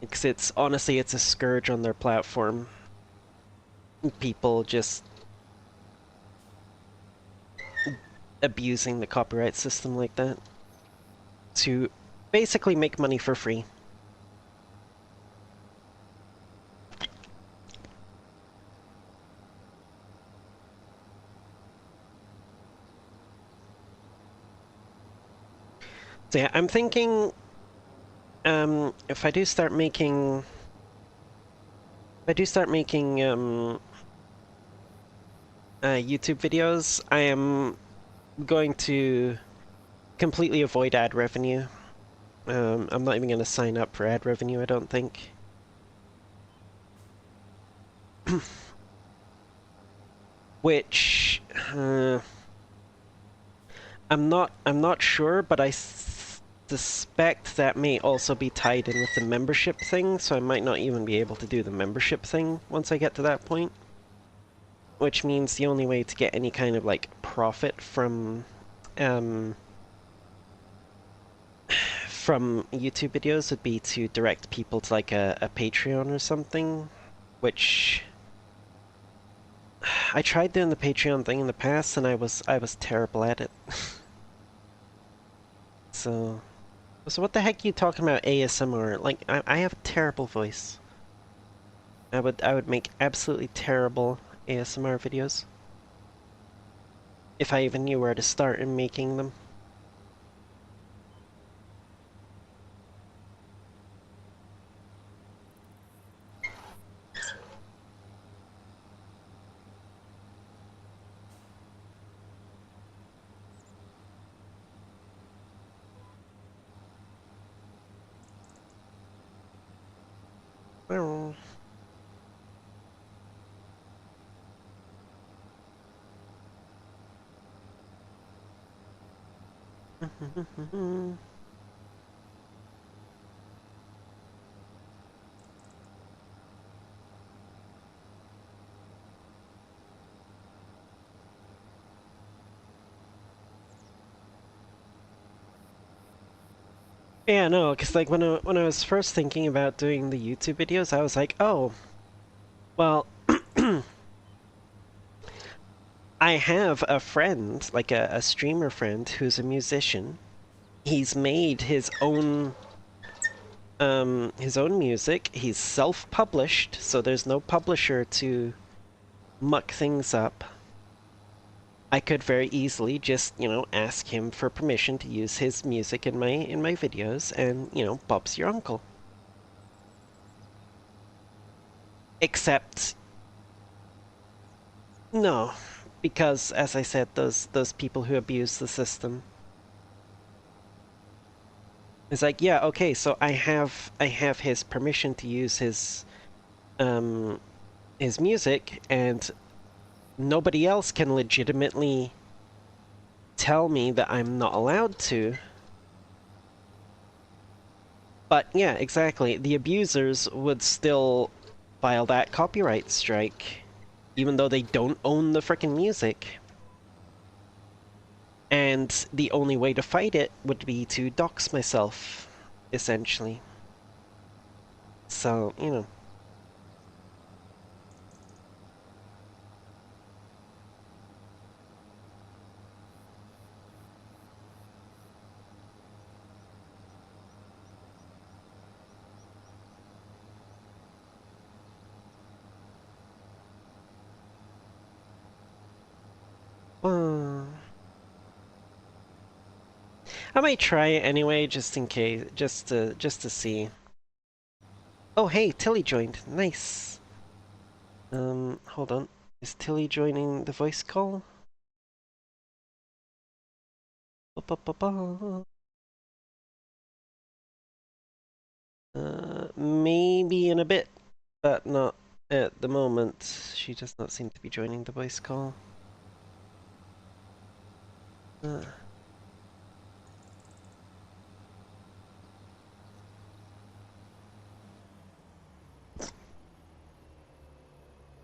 Because honestly, it's a scourge on their platform. People just abusing the copyright system like that to basically make money for free. So yeah, I'm thinking if I do start making YouTube videos, I am going to completely avoid ad revenue. I'm not even going to sign up for ad revenue, I don't think. Which I'm not sure, but I suspect that may also be tied in with the membership thing, so I might not even be able to do the membership thing once I get to that point. Which means the only way to get any kind of like profit from YouTube videos would be to direct people to like a Patreon or something, which I tried doing the Patreon thing in the past and I was terrible at it. So what the heck are you talking about ASMR? Like I have a terrible voice. I would make absolutely terrible ASMR videos if I even knew where to start in making them. Well, yeah, no, because like when I was first thinking about doing the YouTube videos, I was like, oh, well, I have a friend, like a streamer friend, who's a musician. He's made his own music. He's self-published, so there's no publisher to muck things up. I could very easily just, ask him for permission to use his music in my videos, and, Bob's your uncle. Except, no, because, as I said, those people who abuse the system. It's like, yeah, okay, so I have his permission to use um his music, and nobody else can legitimately tell me that I'm not allowed to. But yeah, exactly. The abusers would still file that copyright strike, even though they don't own the frickin' music. And the only way to fight it would be to dox myself, essentially. So, you know. Uh, I might try it anyway, just in case, just to see. Oh, hey, Tilly joined. Nice. Hold on. Is Tilly joining the voice call? Ba, ba, ba, ba. Maybe in a bit, but not at the moment. She does not seem to be joining the voice call. Uh,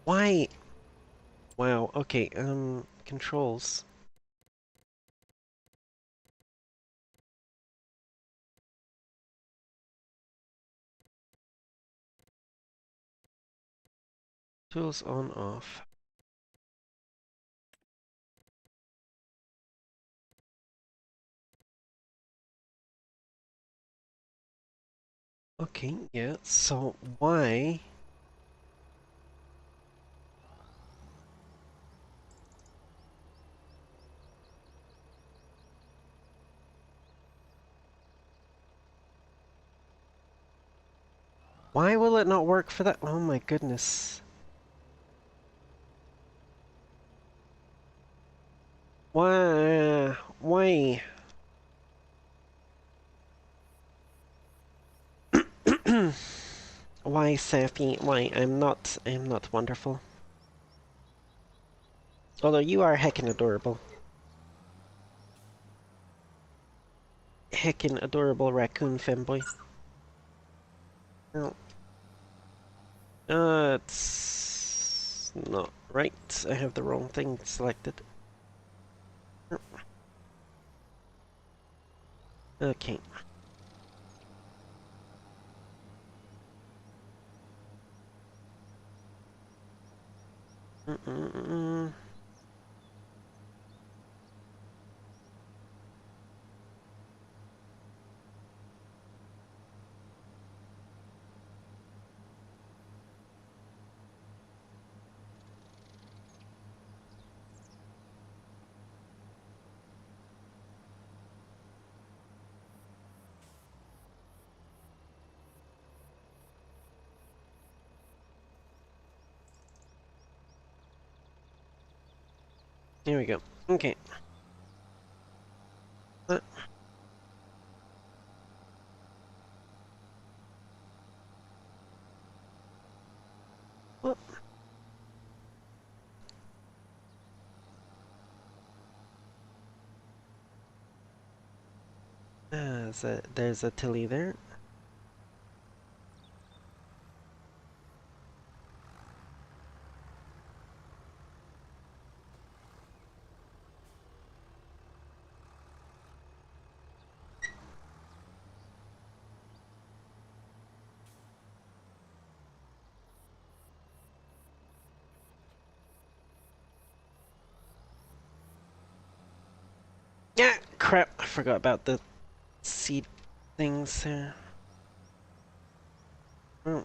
why? Wow, okay, controls. Tools on off. Okay, yeah, so why? Why will it not work for that? Oh my goodness. Why? Why? Why, Sappy? Why? I'm not wonderful. Although you are heckin' adorable. Heckin' adorable raccoon femboy. Oh. It's not right. I have the wrong thing selected. Okay. Mm-mm-mm. Here we go. Okay. Uh, what? There's a Tilly there. Yeah, crap. I forgot about the seed things there. Oh.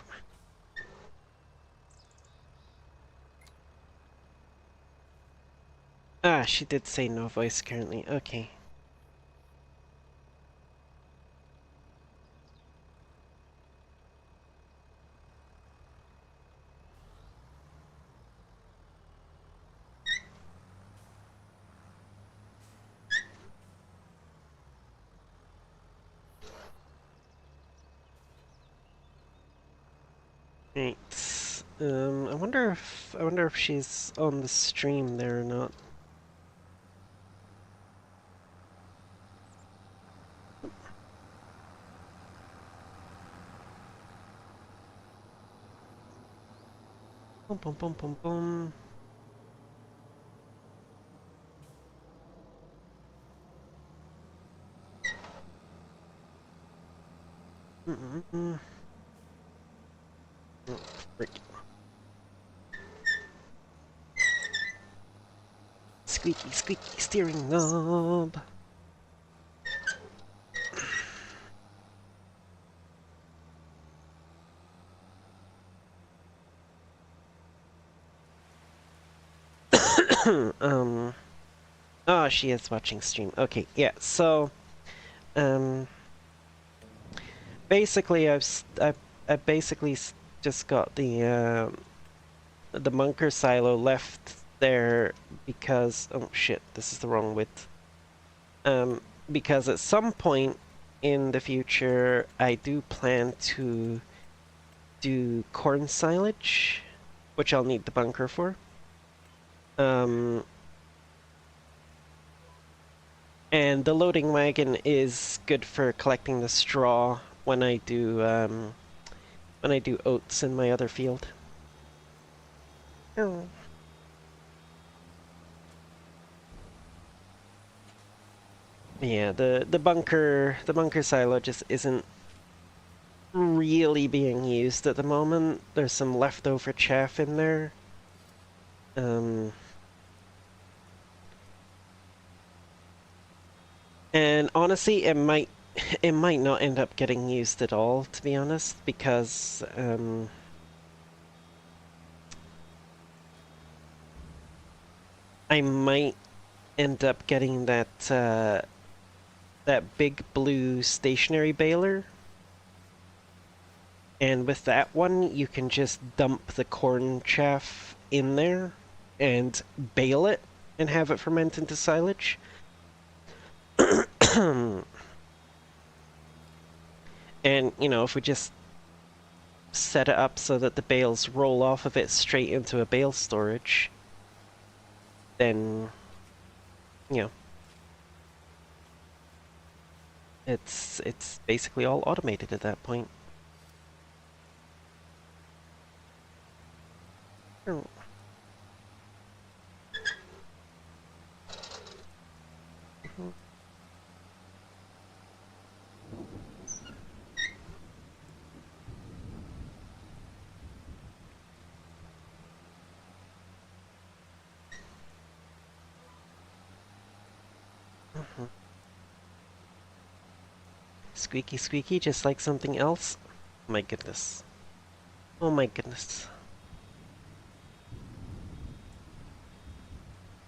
Ah, she did say no voice currently. Okay. Right. I wonder if she's on the stream there or not. Boom, boom, boom, boom, boom. Mm-mm-mm. Oh, frick. Squeaky, squeaky steering knob. um. Oh, she is watching stream. Okay, yeah. So, um, basically, I've basically just got the bunker silo left there because oh shit, this is the wrong width. Because at some point in the future, I do plan to do corn silage, which I'll need the bunker for. Um, and the loading wagon is good for collecting the straw when I do oats in my other field. Oh. Yeah, the bunker silo just isn't really being used at the moment. There's some leftover chaff in there. Um, and honestly, it might not end up getting used at all, to be honest, because I might end up getting that big blue stationary baler. And with that one, you can just dump the corn chaff in there and bale it and have it ferment into silage. And, if we just set it up so that the bales roll off of it straight into a bale storage, then, you know, it's basically all automated at that point. Oh. Mhm. Squeaky, squeaky, just like something else. My goodness. Oh my goodness.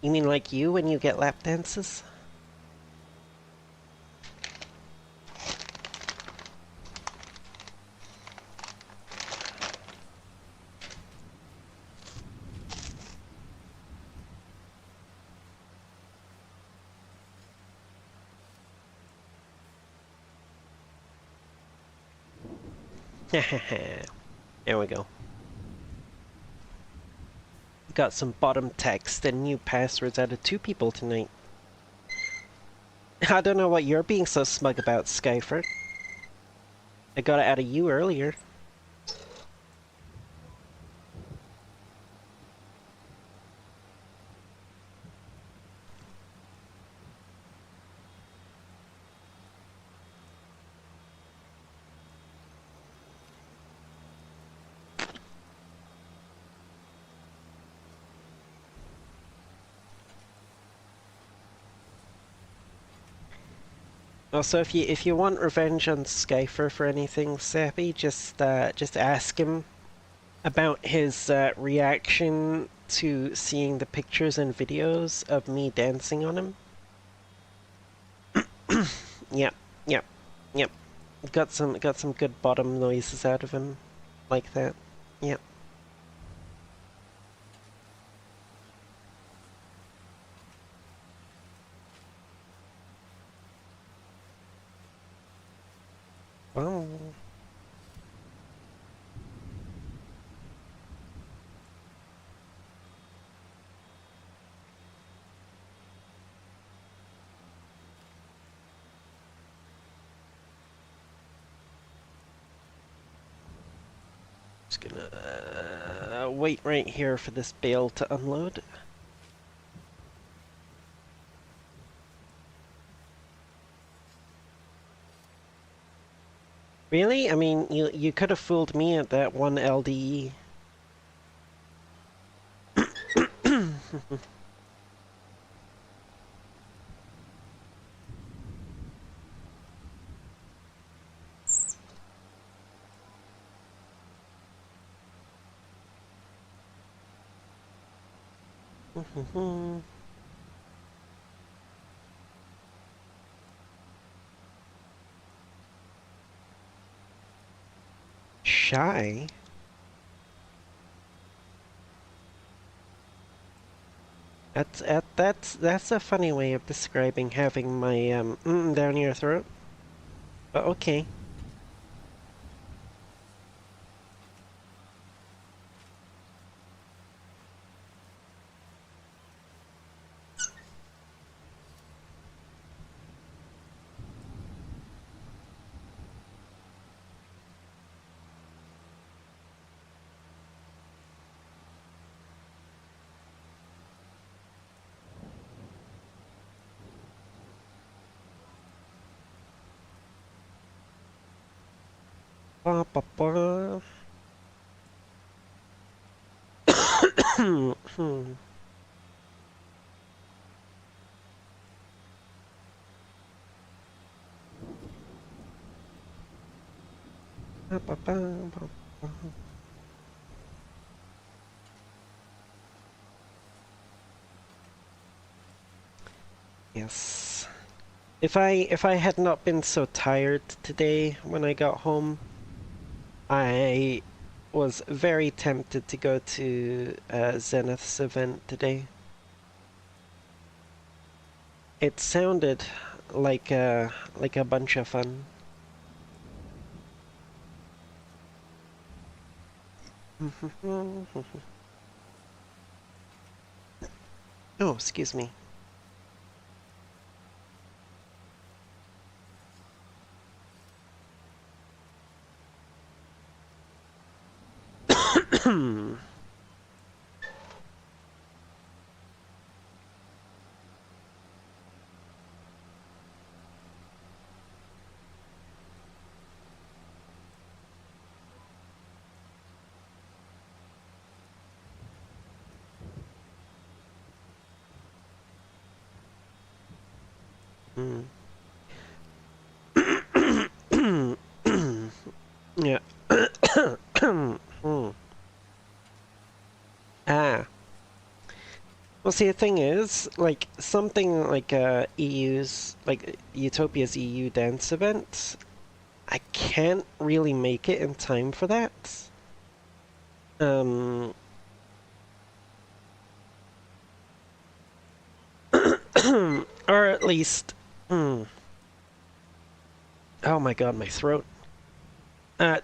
You mean like you when you get lap dances? There we go. Got some bottom text and new passwords out of 2 people tonight. I don't know what you're being so smug about, Skyfer. I got it out of you earlier. Also, if you want revenge on Skyfer for anything, Sappy, just ask him about his reaction to seeing the pictures and videos of me dancing on him. Yep, yep, yep. Got some good bottom noises out of him, like that. Yep. Well. Just gonna wait right here for this bale to unload. Really? I mean, you could have fooled me at that one LDE. Shy? That's a funny way of describing having my down your throat. But okay. Ba, ba, ba. Ba, ba, ba, ba, ba. Yes. If I had not been so tired today when I got home, I was very tempted to go to Zenith's event today. It sounded like a bunch of fun. Oh, excuse me. Yeah. Ah. Well, see, the thing is, like, something like EU's, like, Utopia's EU dance event, I can't really make it in time for that. Um, or at least, oh my god, my throat.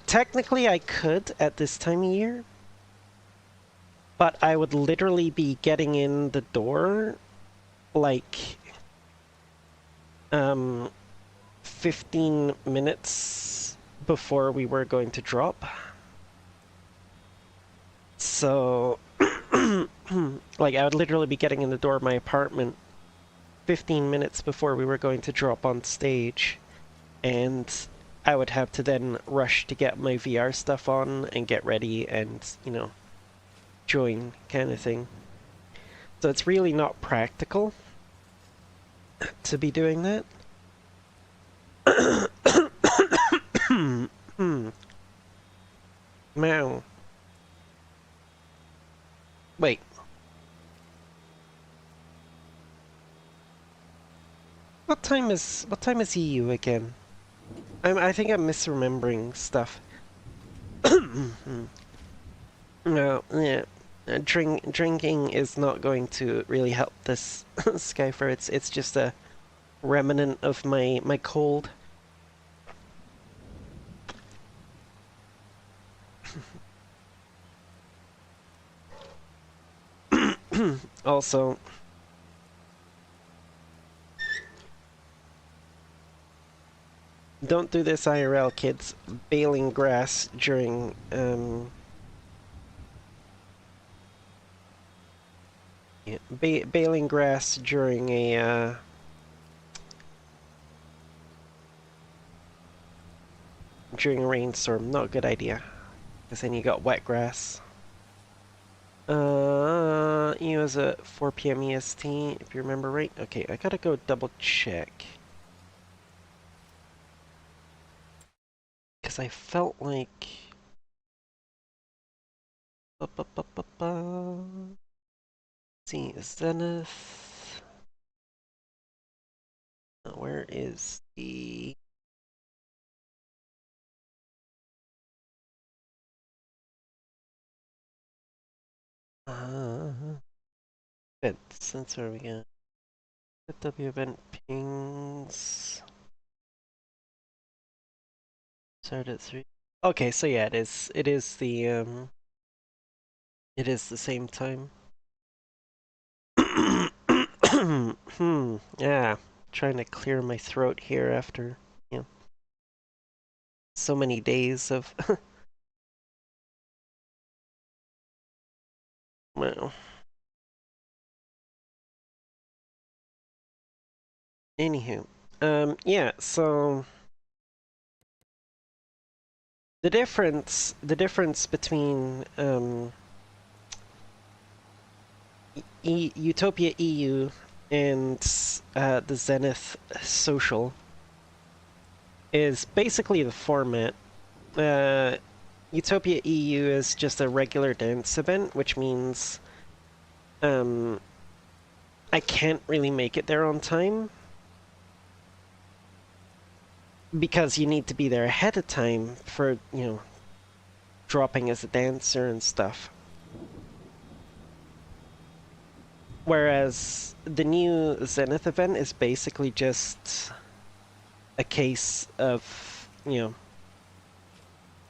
Technically I could at this time of year, but I would literally be getting in the door, like, 15 minutes before we were going to drop. So, like, I would literally be getting in the door of my apartment 15 minutes before we were going to drop on stage, and I would have to then rush to get my VR stuff on and get ready and, you know, join kind of thing. So it's really not practical to be doing that. Meow. Wait. What time is EU again? I think I'm misremembering stuff. No, yeah. Drinking is not going to really help this Skyfer. It's just a remnant of my cold. Also, don't do this IRL, kids. Baling grass during Yeah, baling grass during a rainstorm, not a good idea. Because then you got wet grass. It was at 4 p.m. EST, if you remember right. Okay, I gotta go double check. Because I felt like... See, Zenith... Where is the... Events, where are we going? W event pings... Start at 3. Okay, so yeah, it is the same time. Yeah. Trying to clear my throat here after, you know, so many days of well. Anywho. Yeah, so the difference between Utopia EU and the Zenith Social is basically the format. Uh, Utopia EU is just a regular dance event, which means um, I can't really make it there on time because you need to be there ahead of time for, dropping as a dancer and stuff. Whereas the new Zenith event is basically just a case of,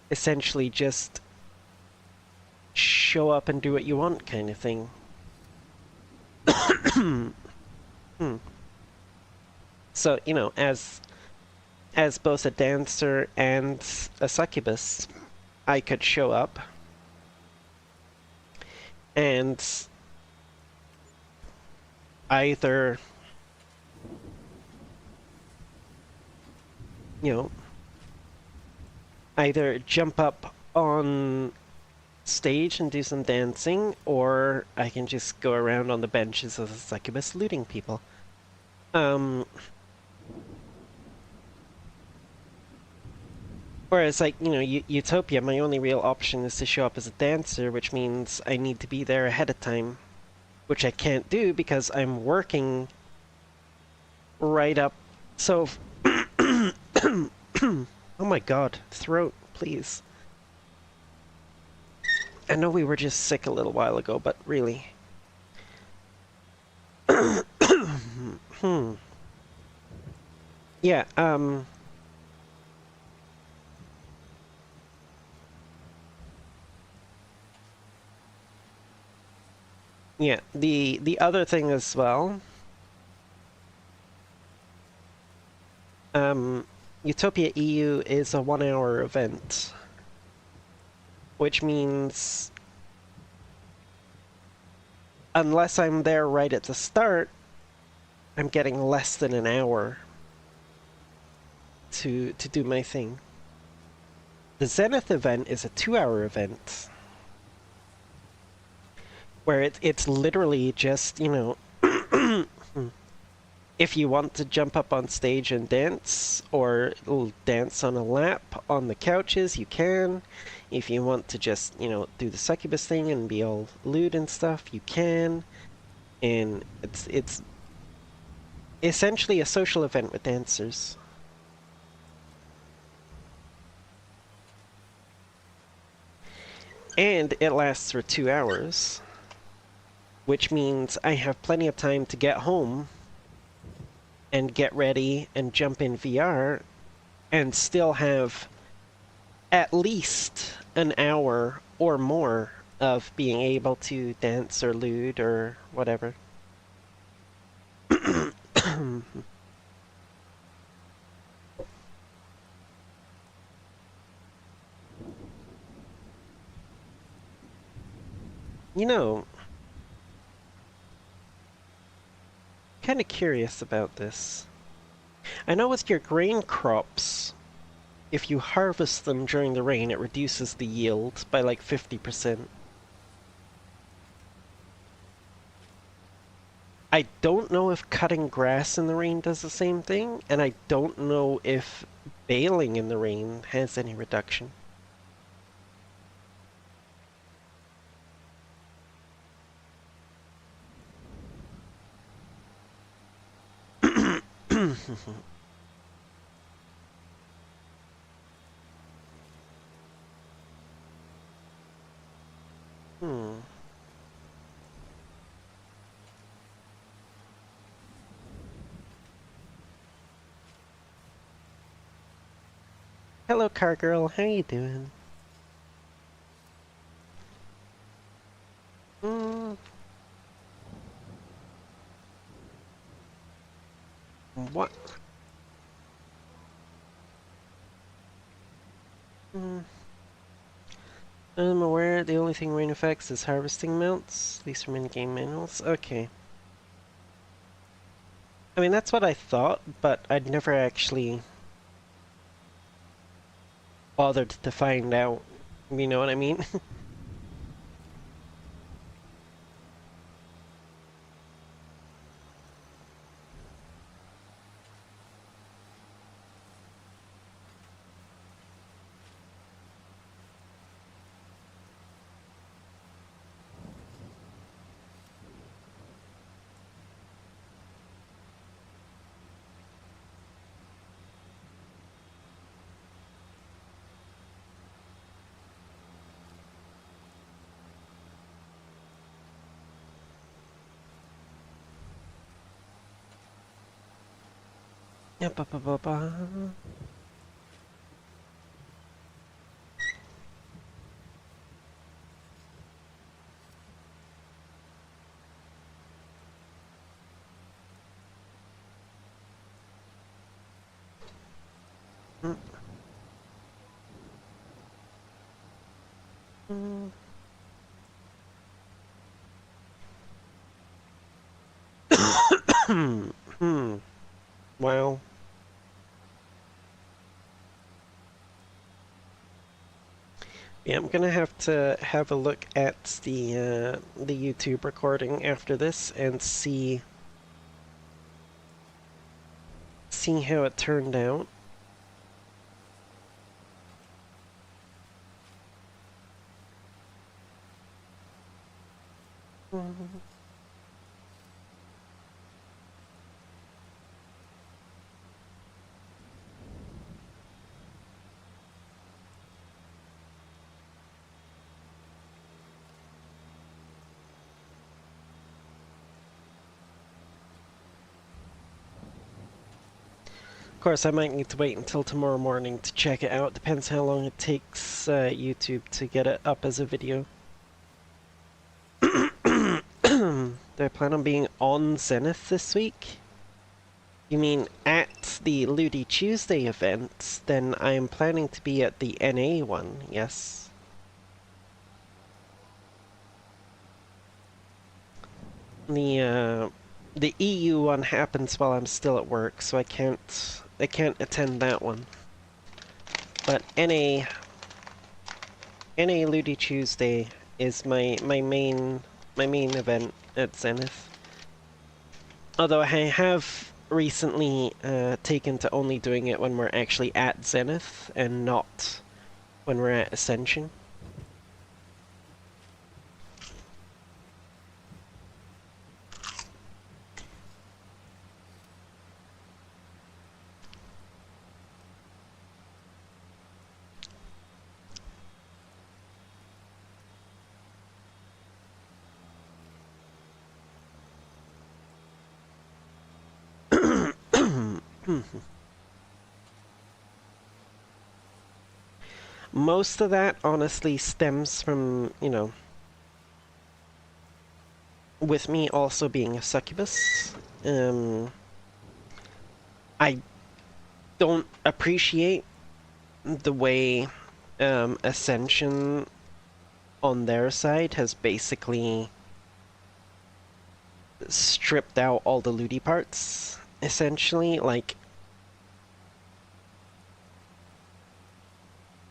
essentially just show up and do what you want kind of thing. So, as both a dancer and a succubus, I could show up and either, either jump up on stage and do some dancing, or I can just go around on the benches as a succubus looting people. Whereas, like, Utopia, my only real option is to show up as a dancer, which means I need to be there ahead of time, which I can't do because I'm working right up. So, oh my god, throat, please. I know we were just sick a little while ago, but really. Yeah, yeah, the other thing as well, Utopia EU is a 1-hour event, which means unless I'm there right at the start, I'm getting less than an hour to do my thing. The Zenith event is a 2-hour event where it's literally just, if you want to jump up on stage and dance or dance on a lap on the couches, you can. If you want to just, do the succubus thing and be all lewd and stuff, you can. And it's essentially a social event with dancers. And it lasts for 2 hours, which means I have plenty of time to get home and get ready and jump in VR and still have at least an hour or more of being able to dance or lewd or whatever. You know, kind of curious about this. I know with your grain crops, if you harvest them during the rain, it reduces the yield by like 50%. I don't know if cutting grass in the rain does the same thing, and I don't know if baling in the rain has any reduction. Hmm. Hello, car girl. How you doing? Hmm. What? Hmm. I'm aware the only thing rain affects is harvesting amounts, at least from in-game manuals. Okay. I mean, that's what I thought, but I'd never actually bothered to find out. You know what I mean? Yeah, ba ba ba ba. Mm, mm. Hmm. Well, yeah, I'm gonna have to have a look at the YouTube recording after this and see how it turned out. Mm. Of course, I might need to wait until tomorrow morning to check it out. Depends how long it takes YouTube to get it up as a video. Do I plan on being on Zenith this week? You mean at the Ludi Tuesday event? Then I am planning to be at the NA one, yes. The EU one happens while I'm still at work, so I can't attend that one. But NA Ludi Tuesday is my main event at Zenith. Although I have recently taken to only doing it when we're actually at Zenith and not when we're at Ascension. Most of that honestly stems from, with me also being a succubus. I don't appreciate the way Ascension on their side has basically stripped out all the looty parts, essentially. Like,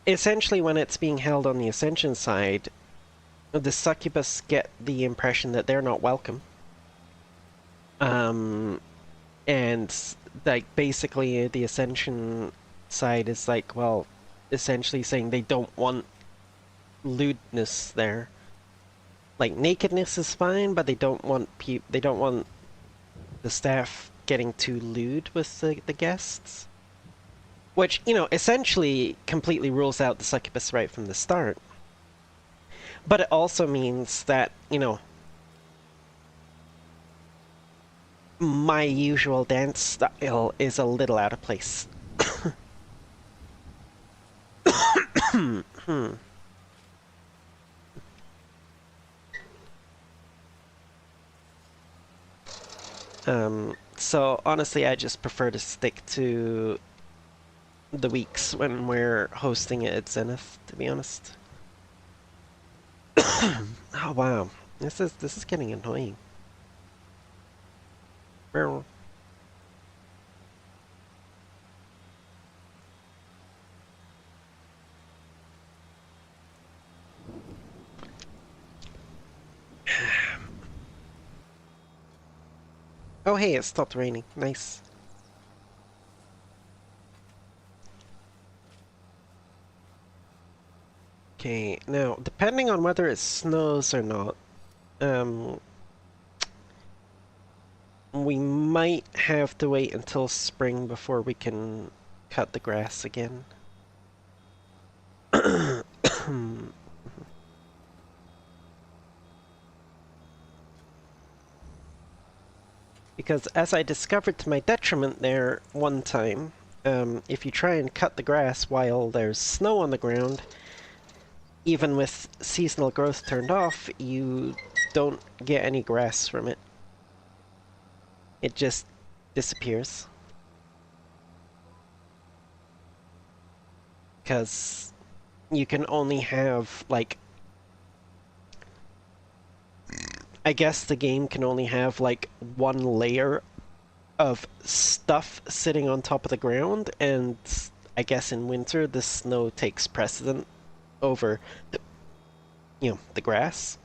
essentially when it's being held on the Ascension side, the succubus get the impression that they're not welcome. Um, and like basically the Ascension side is like, well, essentially saying they don't want lewdness there. Like nakedness is fine, but they don't want the staff getting too lewd with the guests. Which, you know, essentially completely rules out the succubus right from the start. But it also means that, you know, my usual dance style is a little out of place. So honestly, I just prefer to stick to the weeks when we're hosting it at Zenith, to be honest. Oh wow, this is getting annoying. Oh hey, it stopped raining. Nice. Okay, now depending on whether it snows or not, um, we might have to wait until spring before we can cut the grass again. Because as I discovered to my detriment there one time, if you try and cut the grass while there's snow on the ground, even with seasonal growth turned off, you don't get any grass from it. It just disappears. Because you can only have, like, I guess the game can only have, like, one layer of stuff sitting on top of the ground, and I guess in winter the snow takes precedent over, the grass.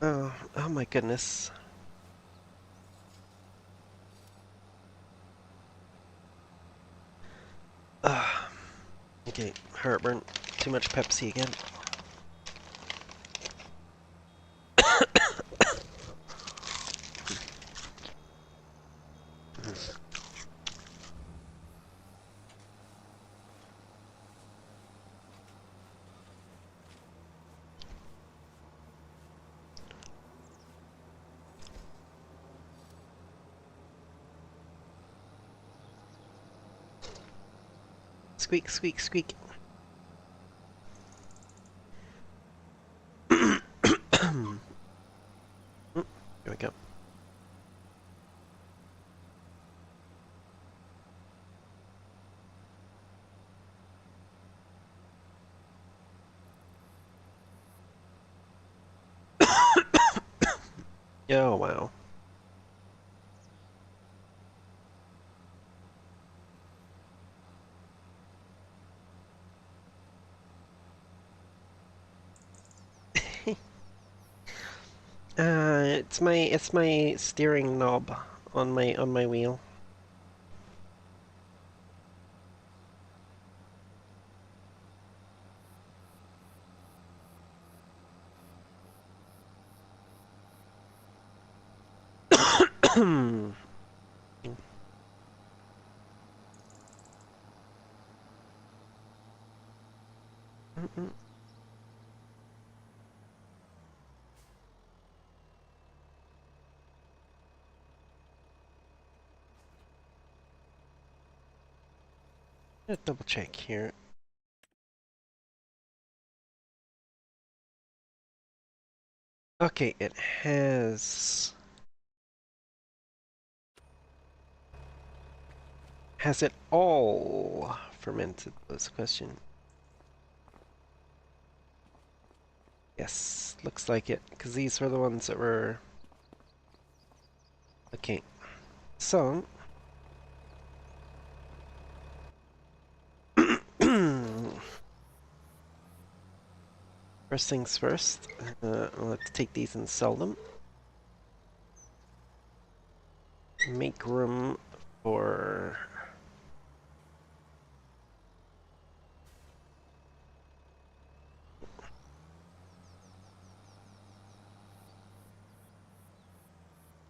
Oh my goodness. Okay, heartburn. Too much Pepsi again. Squeak, squeak, squeak. Here we go. Oh wow. It's my steering knob on my wheel. Let's double check here. Okay, it has it all fermented was the question. Yes, looks like it, because these were the ones that were... Okay, so... First things first, let's take these and sell them. Make room for...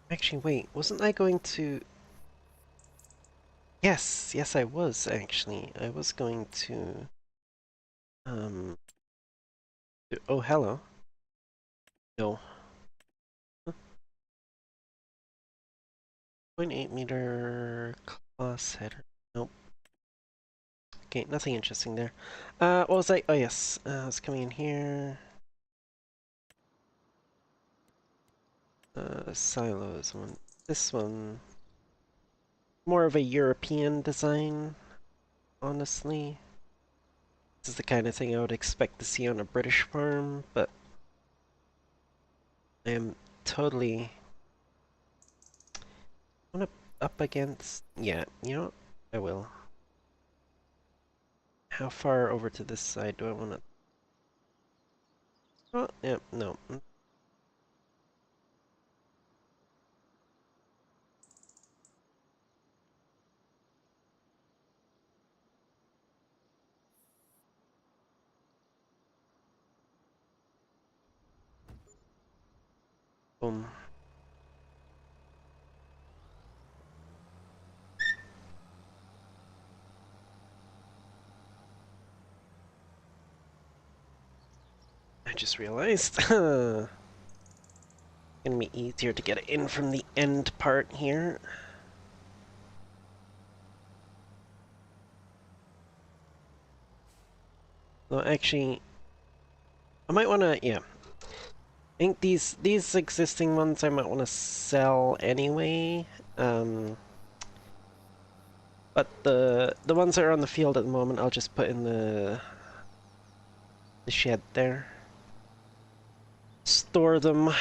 Actually, wait, wasn't I going to... Yes, I was, actually. I was going to... Oh, hello. No. 0.8 meter class header. Nope. Okay, nothing interesting there. What was I? Oh, yes. I was coming in here. Silos one. This one. More of a European design, honestly. This is the kind of thing I would expect to see on a British farm, but I am totally... wanna up against... Yeah, you know what? I will. How far over to this side do I want to... Oh, yeah, no. Boom. I just realized. Gonna be easier to get it in from the end part here. Well, actually, I might want to, yeah. I think these existing ones I might want to sell anyway. But the ones that are on the field at the moment, I'll just put in the shed there. Store them,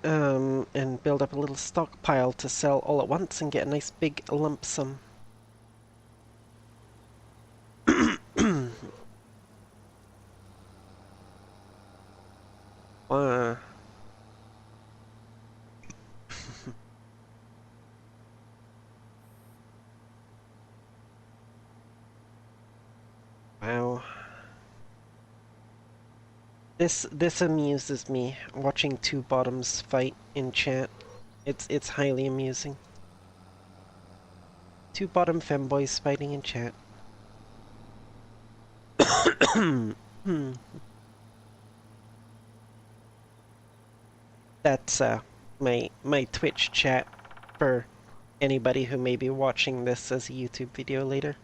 and build up a little stockpile to sell all at once and get a nice big lump sum. uh, wow. This amuses me, watching two bottoms fight in chat. It's highly amusing. Two bottom femboys fighting in chat. That's my Twitch chat for anybody who may be watching this as a YouTube video later.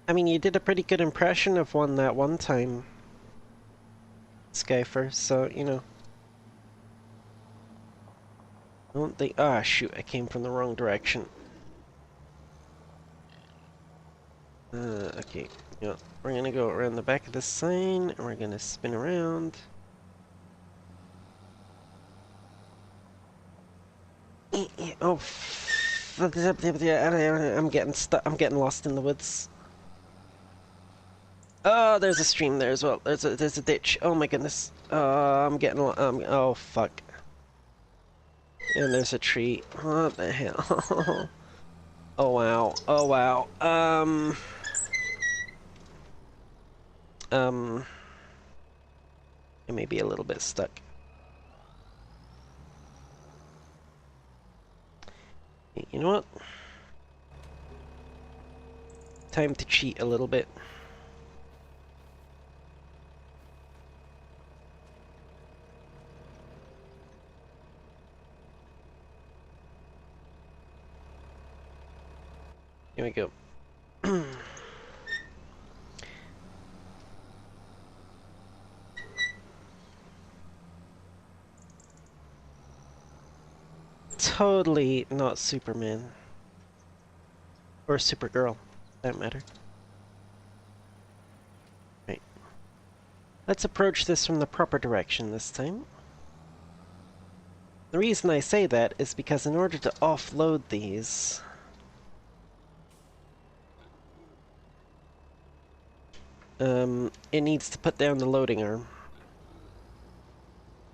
I mean, you did a pretty good impression of one that one time, Skyfer, so, you know. I don't think... Ah, shoot, I came from the wrong direction. Okay. Yeah, we're gonna go around the back of this sign, and we're gonna spin around. Oh, I'm getting stuck. I'm getting lost in the woods. Oh, there's a stream there as well. There's a ditch. Oh my goodness. I'm getting. Oh fuck. And there's a tree. What the hell? Oh wow. Oh wow. I may be a little bit stuck. You know what? Time to cheat a little bit. Here we go. totally not Superman. Or Supergirl, for that matter. Right. Let's approach this from the proper direction this time. The reason I say that is because in order to offload these, it needs to put down the loading arm.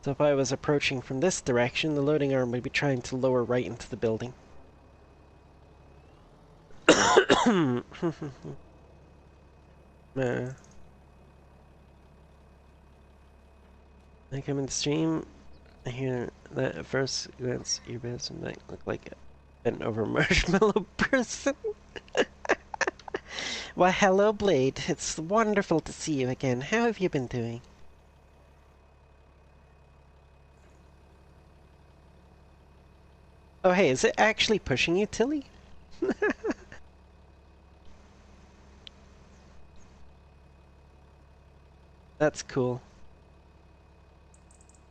So if I was approaching from this direction, the loading arm would be trying to lower right into the building. I come in the stream, I hear that at first glance your best might look like an over marshmallow person. Well, hello, Blade. It's wonderful to see you again. How have you been doing? Oh, hey, is it actually pushing you, Tilly? That's cool.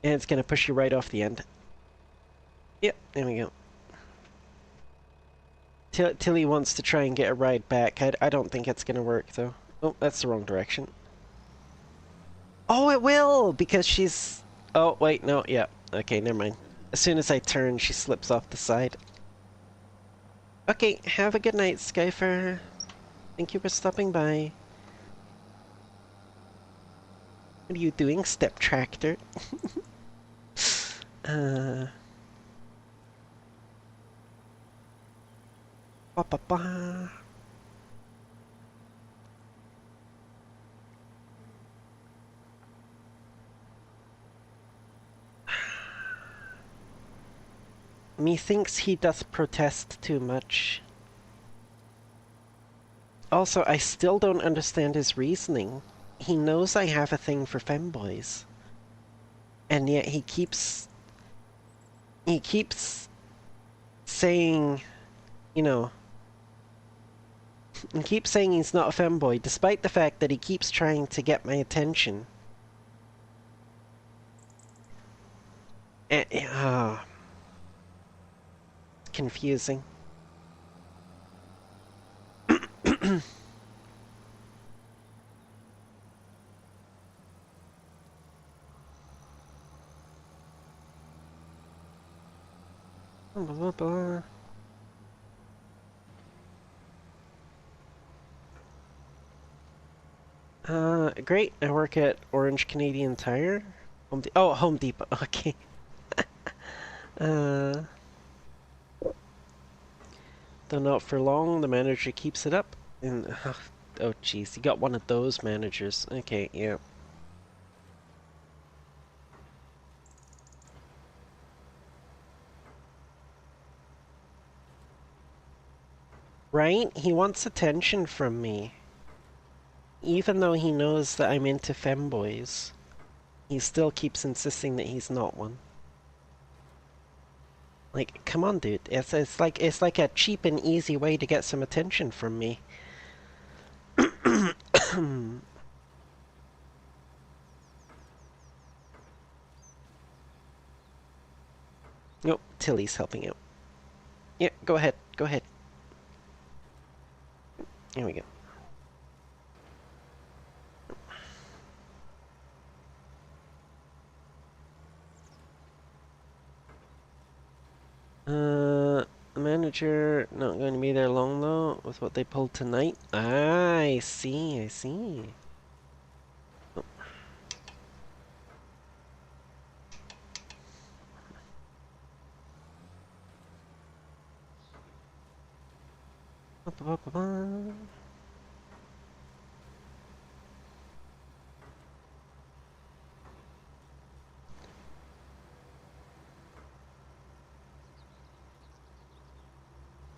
And it's gonna push you right off the end. Yep, there we go. Tilly wants to try and get a ride back. I don't think it's gonna work, though. Oh, that's the wrong direction. Oh, it will! Because she's... Oh, wait, no, yeah. Okay, never mind. As soon as I turn, she slips off the side. Okay, have a good night, Skyfarer. Thank you for stopping by. What are you doing, Step Tractor? Ba-ba-ba. Methinks he doth protest too much. Also, I still don't understand his reasoning. He knows I have a thing for femboys. And yet he keeps saying, you know, he keeps saying he's not a femboy, despite the fact that he keeps trying to get my attention. Confusing. Great. I work at Orange Canadian Tire. Home Depot. Okay. Though not for long, the manager keeps it up. And oh, jeez, you got one of those managers. Okay, yeah. Right? He wants attention from me. Even though he knows that I'm into femboys, he still keeps insisting that he's not one. Like, come on, dude. It's like a cheap and easy way to get some attention from me. Nope, Tilly's helping out. Yeah, go ahead. Go ahead. Here we go. The manager not going to be there long though, with what they pulled tonight. Ah, I see, I see. Oh.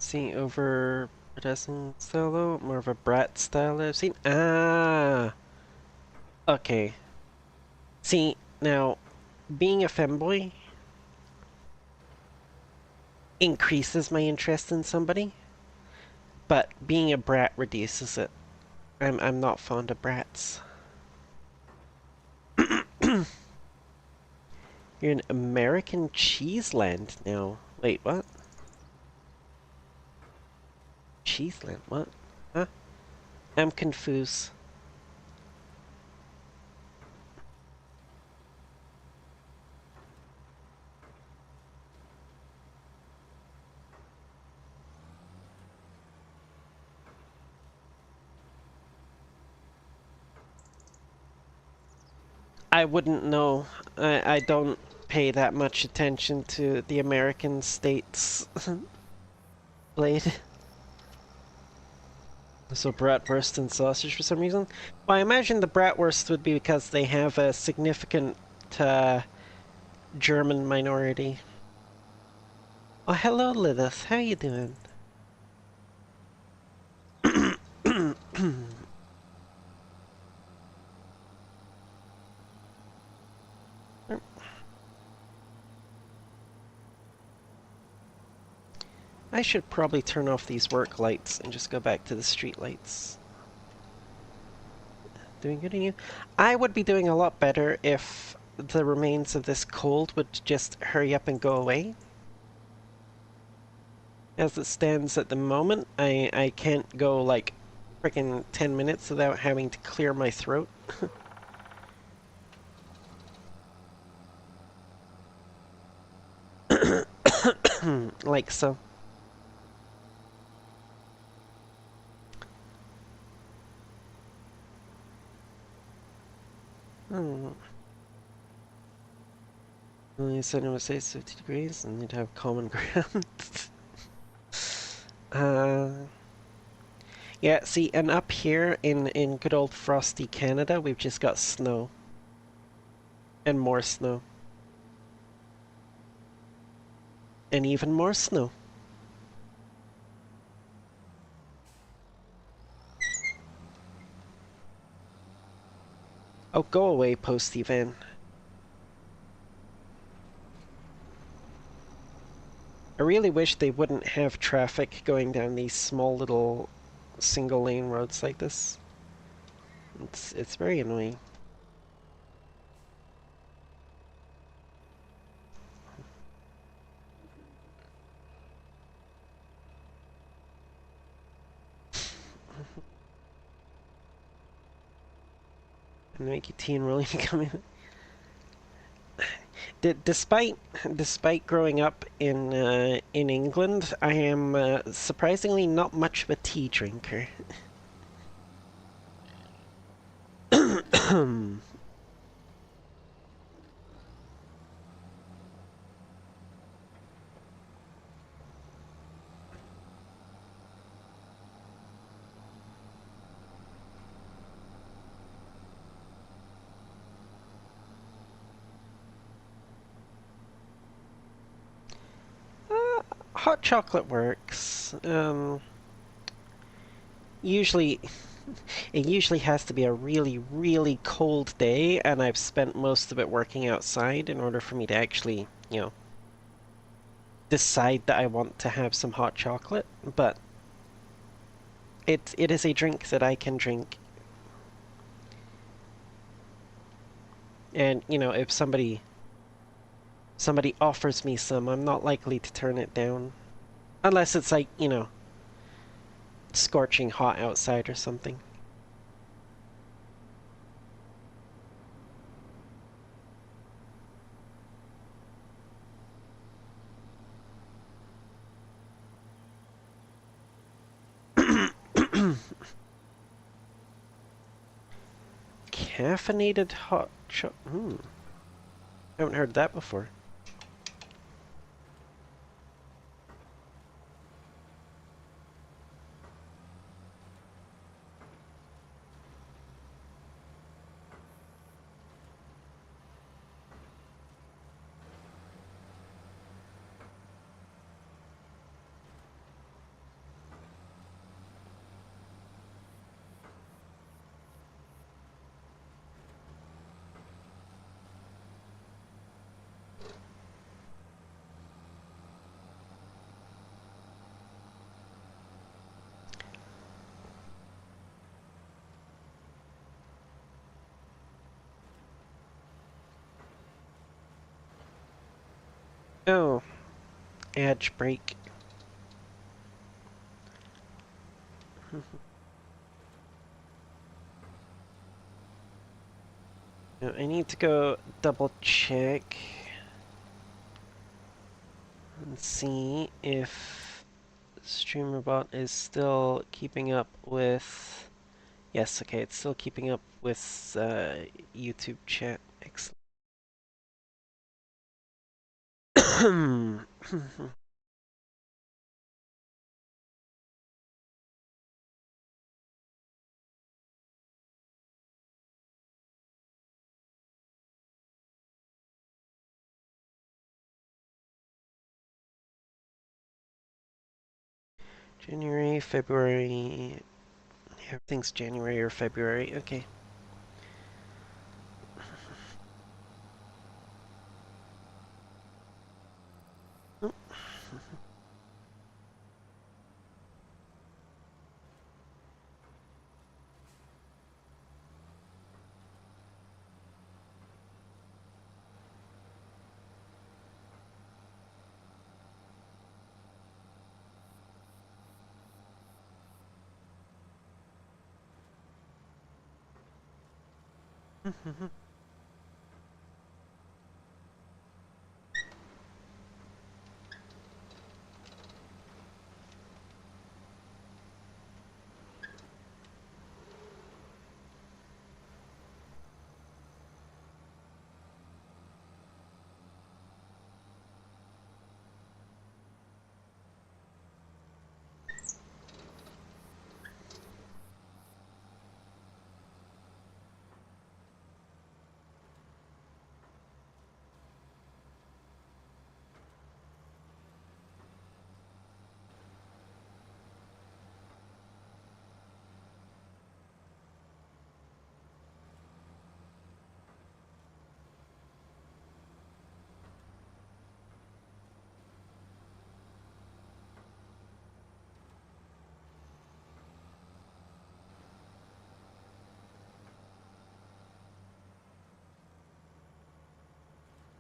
See, over pedestrian style though, more of a brat style I've seen. Ah, okay. See, now, being a femboy increases my interest in somebody, but being a brat reduces it. I'm not fond of brats. You're in American Cheeseland now. Wait, what? Cheeseland, what? Huh? I'm confused. I wouldn't know. I don't pay that much attention to the American states blade. So bratwurst and sausage for some reason? Well, I imagine the bratwurst would be because they have a significant uh, German minority. Oh, hello, Lilith. How you doing? I should probably turn off these work lights and just go back to the street lights. Doing good in you? I would be doing a lot better if the remains of this cold would just hurry up and go away. As it stands at the moment, I can't go like freaking 10 minutes without having to clear my throat. Like so. Hmm. Well, you said it was 50 degrees and you'd have common ground. uh, yeah, see, and up here in good old frosty Canada, we've just got snow. And more snow. And even more snow. Oh, go away, Posty Van. I really wish they wouldn't have traffic going down these small little single lane roads like this. It's very annoying. And make you teen really becoming. Despite growing up in England, I am surprisingly not much of a tea drinker. Hot chocolate works. Usually, it usually has to be a really, really cold day, and I've spent most of it working outside in order for me to actually, decide that I want to have some hot chocolate. But it is a drink that I can drink. And, if somebody offers me some, I'm not likely to turn it down. Unless it's like, scorching hot outside or something. Caffeinated hot chocolate. Haven't heard that before. Oh, edge break. Now, I need to go double check and see if StreamerBot is still keeping up with... Yes, okay, it's still keeping up with YouTube chat. Excellent. January, February... Everything's January or February, okay.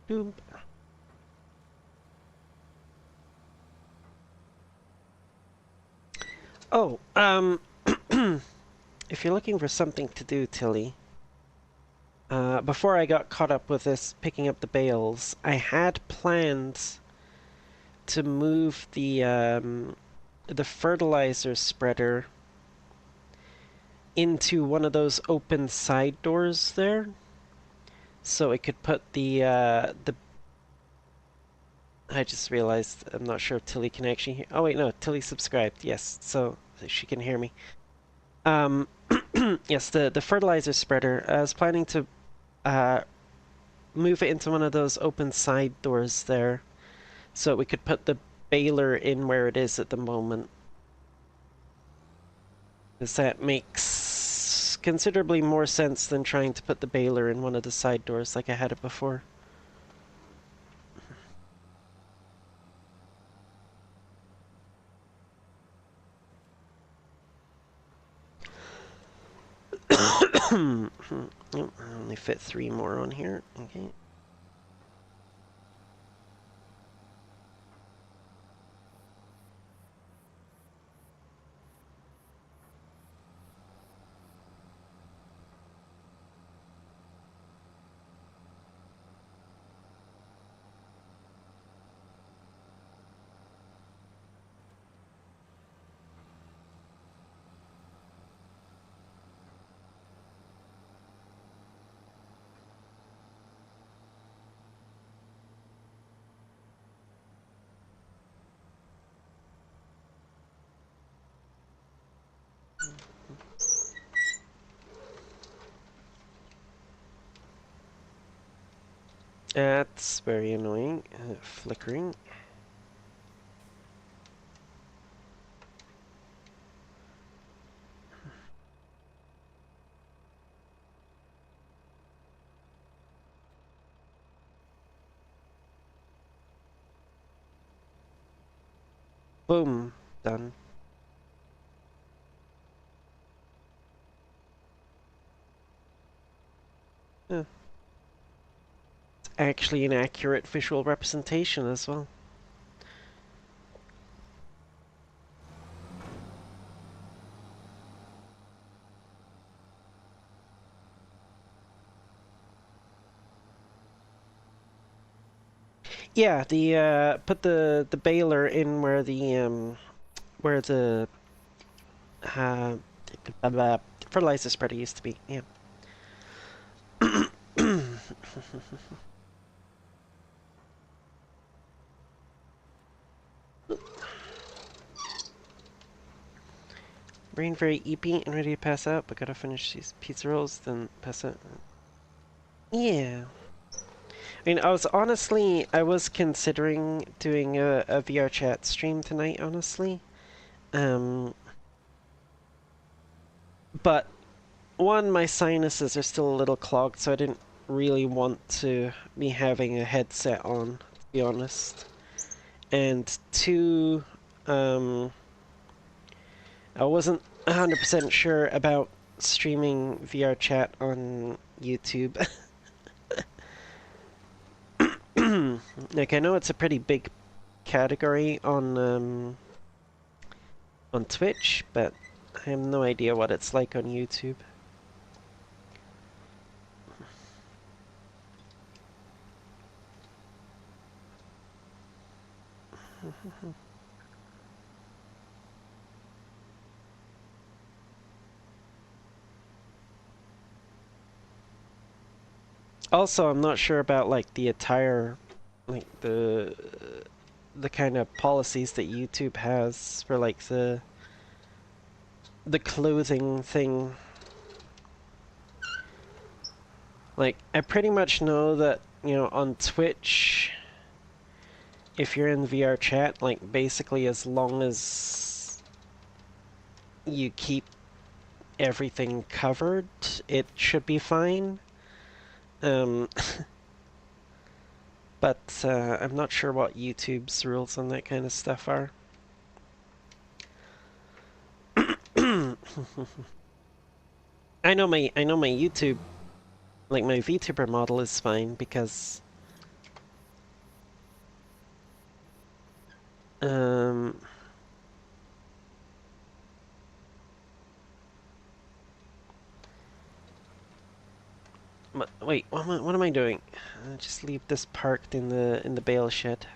Boom. Oh, if you're looking for something to do, Tilly, before I got caught up with this picking up the bales, I had planned to move the fertilizer spreader into one of those open side doors there, so it could put the. I just realized I'm not sure if Tilly can actually hear. Oh wait, no, Tilly subscribed. Yes, so she can hear me. Um, yes, the fertilizer spreader. I was planning to uh move it into one of those open side doors there, so we could put the baler in where it is at the moment. Because that makes considerably more sense than trying to put the baler in one of the side doors like I had it before. I only fit 3 more on here. Okay. That's very annoying. Flickering. Boom. Done. Yeah. It's actually an accurate visual representation as well. Yeah, the put the baler in where the uh fertilizer spreader used to be. Yeah. Brain very eepy and ready to pass out, but gotta finish these pizza rolls, then pass out. Yeah. I mean, I was considering doing a VR chat stream tonight, honestly. Um, but one, my sinuses are still a little clogged, so I didn't really want to be having a headset on, to be honest. And two, um, I wasn't 100% sure about streaming VR chat on YouTube. Like, I know it's a pretty big category on Twitch, but I have no idea what it's like on YouTube. Also, I'm not sure about like the attire, like the kind of policies that YouTube has for like the clothing thing. Like, I pretty much know that, you know, on Twitch, if you're in VR chat, like basically as long as you keep everything covered, it should be fine. Um, but I'm not sure what YouTube's rules on that kind of stuff are. I know my YouTube, like my VTuber model is fine because um wait, what am I doing? Just leave this parked in the bale shed.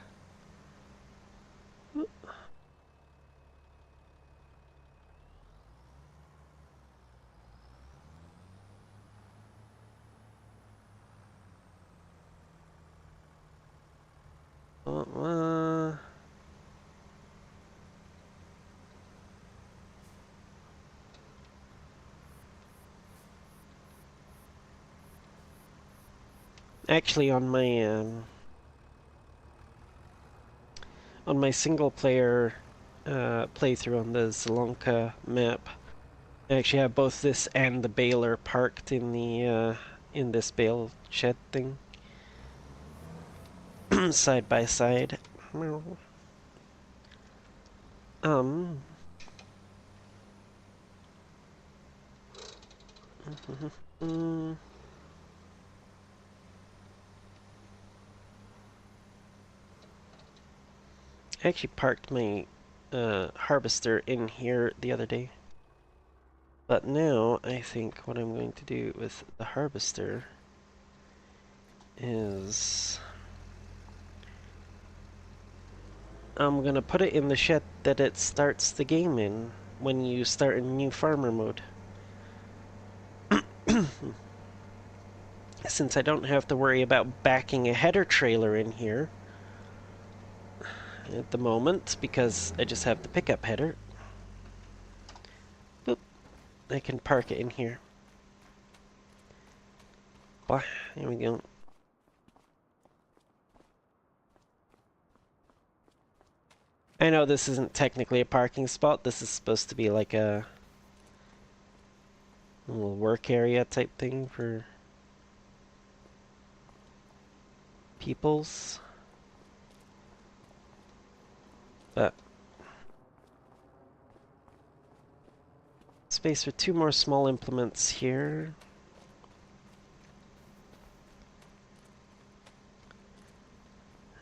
Uh, Actually, on my single player playthrough on the Zelonka map, I actually have both this and the baler parked in this bale shed thing, side by side. Um. mm, I actually parked my harvester in here the other day. But now I think what I'm going to do with the harvester is I'm gonna put it in the shed that it starts the game in when you start in new farmer mode. Since I don't have to worry about backing a header trailer in here at the moment because I just have the pickup header. Boop. I can park it in here. Blah. There we go. I know this isn't technically a parking spot. This is supposed to be like a little work area type thing for peoples. But space for two more small implements here.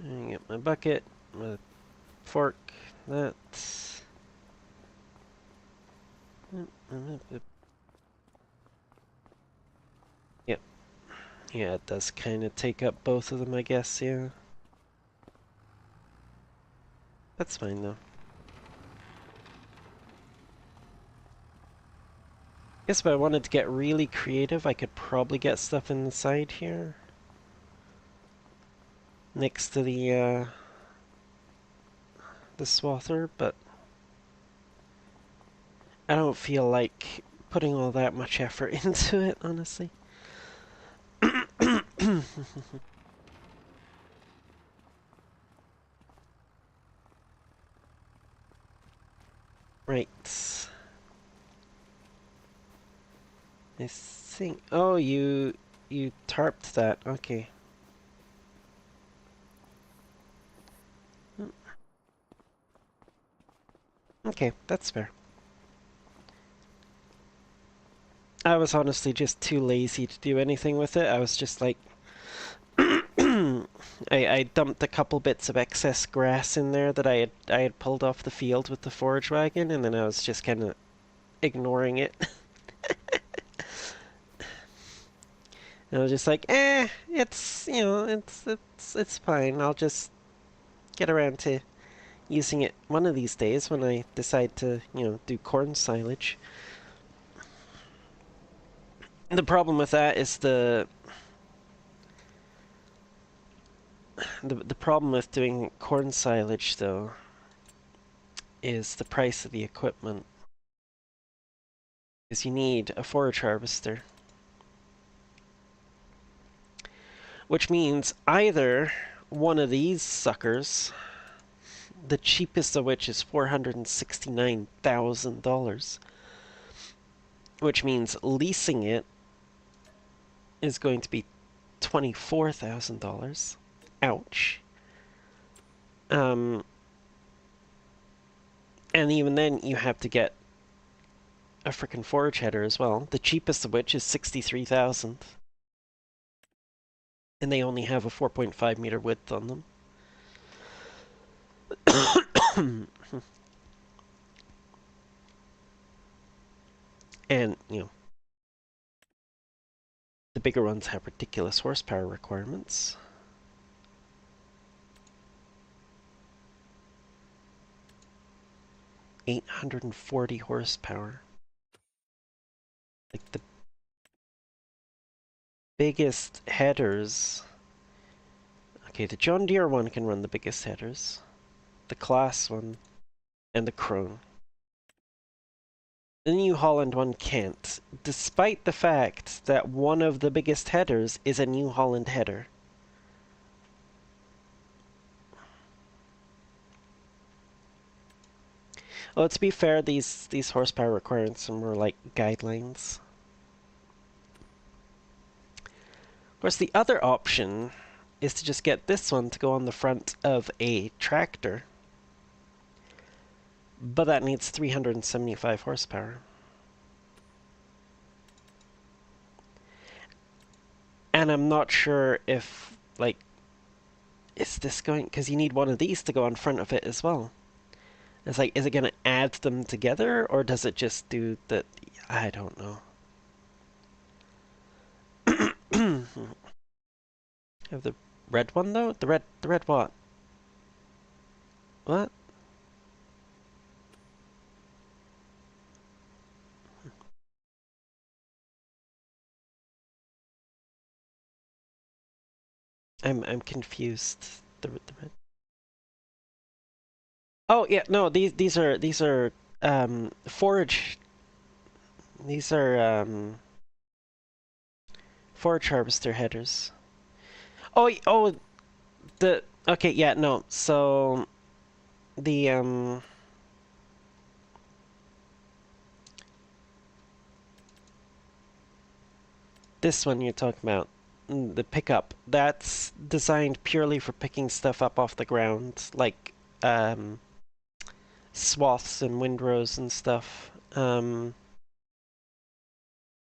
I get my bucket, my fork, that. Yep. Yeah, it does kind of take up both of them, I guess, yeah. That's fine though. Guess if I wanted to get really creative, I could probably get stuff in the side here. Next to the swather, but I don't feel like putting all that much effort into it, honestly. Right. I think... Oh, you tarped that. Okay. Okay, that's fair. I was honestly just too lazy to do anything with it. I was just like... I dumped a couple bits of excess grass in there that I had pulled off the field with the forage wagon, and then I was just kind of ignoring it. I was just like, it's, it's fine. I'll just get around to using it one of these days when I decide to, do corn silage. The problem with that is the problem with doing corn silage though is the price of the equipment. Is you need a forage harvester. Which means either one of these suckers, the cheapest of which is $469,000, which means leasing it is going to be $24,000. Ouch. And even then, you have to get a freaking forage header as well. The cheapest of which is 63,000, and they only have a 4.5 meter width on them. And the bigger ones have ridiculous horsepower requirements. 840 horsepower. Like the biggest headers. Okay, the John Deere one can run the biggest headers. The Class one and the Krone. The New Holland one can't, despite the fact that one of the biggest headers is a New Holland header. Well, to be fair, these horsepower requirements are more like guidelines. Of course, the other option is to just get this one to go on the front of a tractor. But that needs 375 horsepower. And I'm not sure if, like, is this going... Because you need one of these to go in front of it as well. It's like, is it going to add them together, or does it just do that? I don't know. Have the red one though? The red what? What? I'm confused. The red. Oh yeah, no, these are forage. These are forage harvester headers. Oh, the okay, yeah, no. So the this one you're talking about, the pickup, that's designed purely for picking stuff up off the ground, like swaths and windrows and stuff.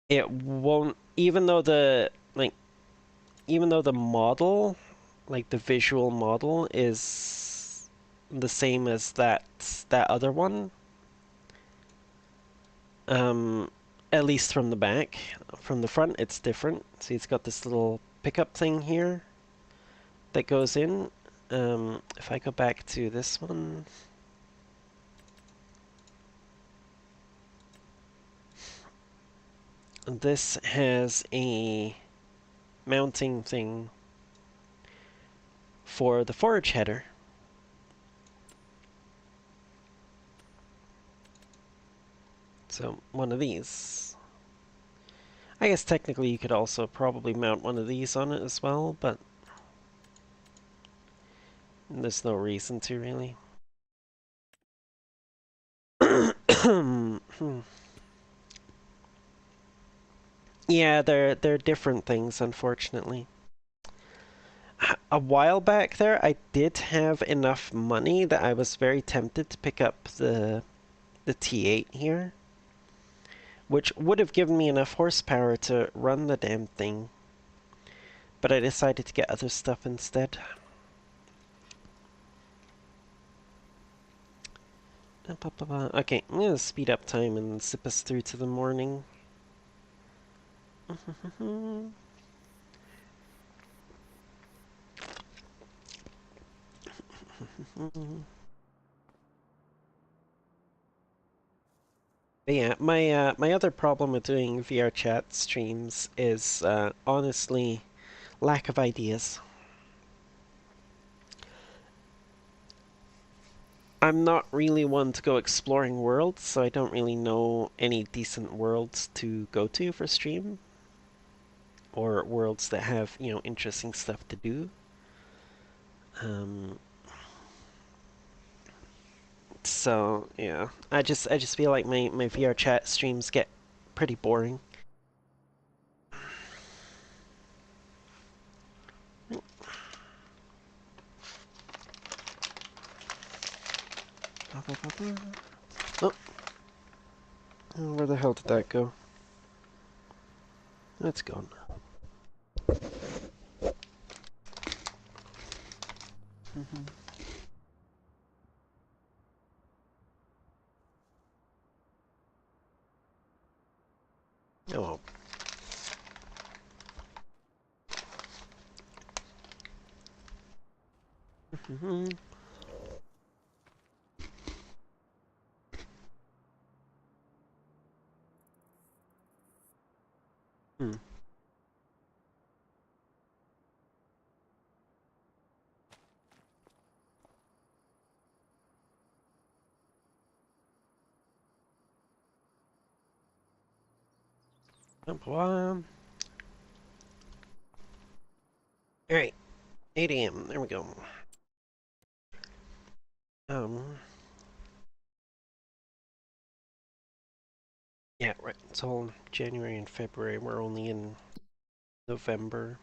It won't, even though the model, like the visual model, is the same as that other one. At least from the back. From the front, it's different. See, it's got this little pickup thing here that goes in. If I go back to this one, this has a mounting thing for the forage header. So one of these. I guess technically you could also probably mount one of these on it as well, but there's no reason to really. Yeah, they're different things, unfortunately. A while back there, I did have enough money that I was very tempted to pick up the T8 here, which would have given me enough horsepower to run the damn thing. But I decided to get other stuff instead. Okay, I'm gonna speed up time and zip us through to the morning. But yeah, my other problem with doing VR chat streams is honestly lack of ideas. I'm not really one to go exploring worlds, so I don't really know any decent worlds to go to for stream, or worlds that have, you know, interesting stuff to do. Um, so yeah, I just feel like my VR chat streams get pretty boring. Oh, where the hell did that go? It's gone. Oh well. Hmm. All right, 8 a.m. There we go. Um, yeah, right. It's all January and February. We're only in November.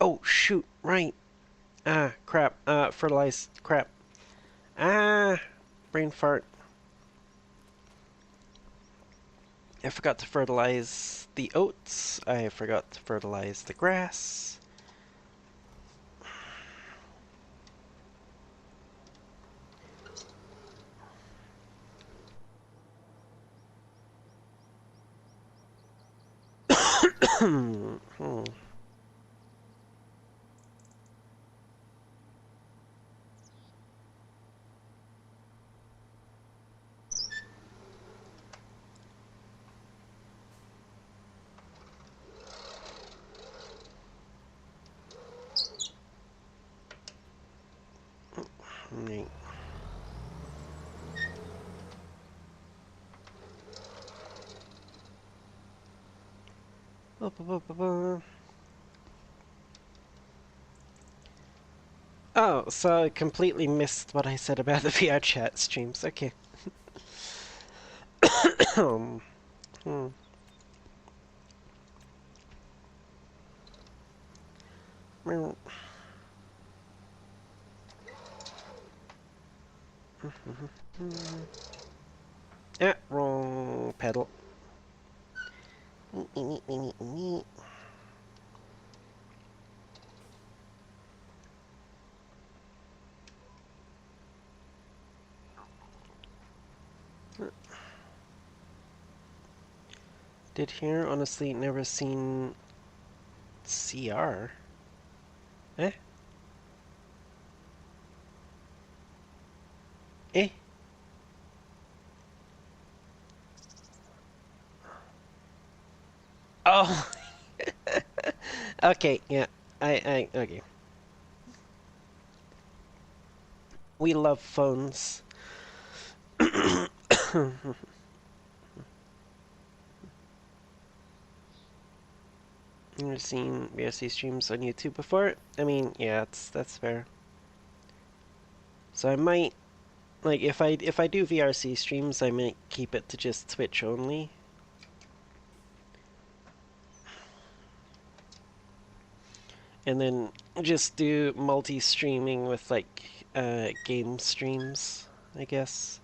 Oh shoot! Right. Ah, crap. Fertilize. Crap. Ah, brain fart. I forgot to fertilize the oats. I forgot to fertilize the grass. Hmm. Right. Oh, so I completely missed what I said about the VR chat streams. Okay. Hmm. Ah, wrong pedal. Did here, honestly, never seen CR? Eh? Eh? Oh! Okay, yeah. Okay. We love phones. You've seen VOC streams on YouTube before? I mean, yeah, that's fair. So I might like if I do VRC streams, I might keep it to just Twitch only. And then just do multi-streaming with like game streams, I guess.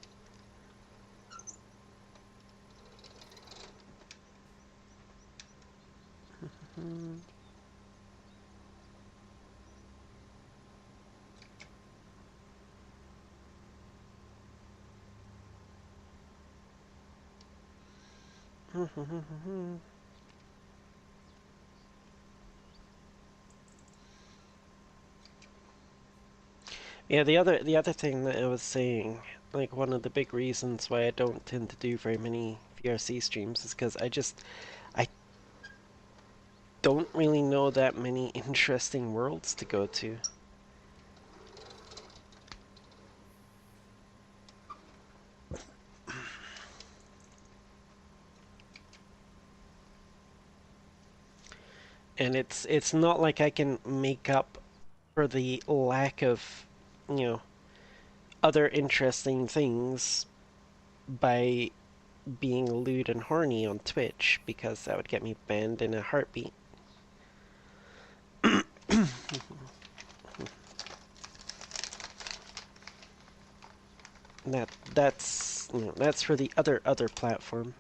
Yeah, the other thing that I was saying, like one of the big reasons why I don't tend to do very many VRC streams is because I don't really know that many interesting worlds to go to. And it's not like I can make up for the lack of, you know, other interesting things by being lewd and horny on Twitch, because that would get me banned in a heartbeat. That's that's for the other platform.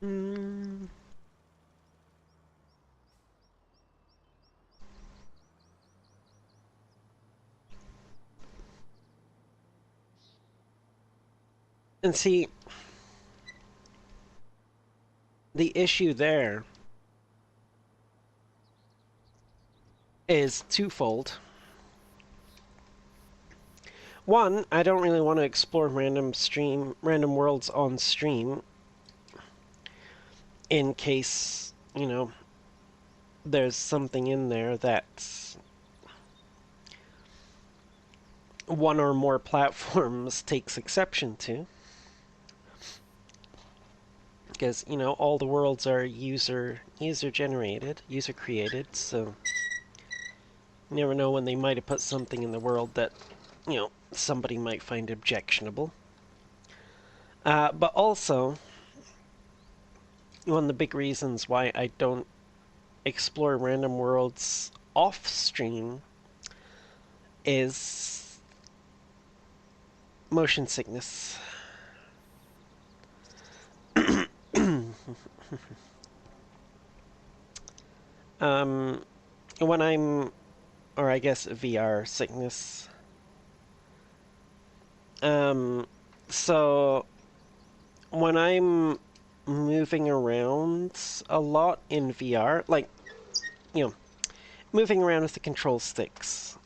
Mm. And see, the issue there is twofold. One, I don't really want to explore random worlds on stream in case, there's something in there that one or more platforms takes exception to. Because, all the worlds are user generated, user created, so you never know when they might have put something in the world that, somebody might find objectionable. But also, one of the big reasons why I don't explore random worlds off stream is motion sickness. um, when I'm, or I guess VR sickness. Um, so when I'm moving around a lot in VR, like, moving around with the control sticks,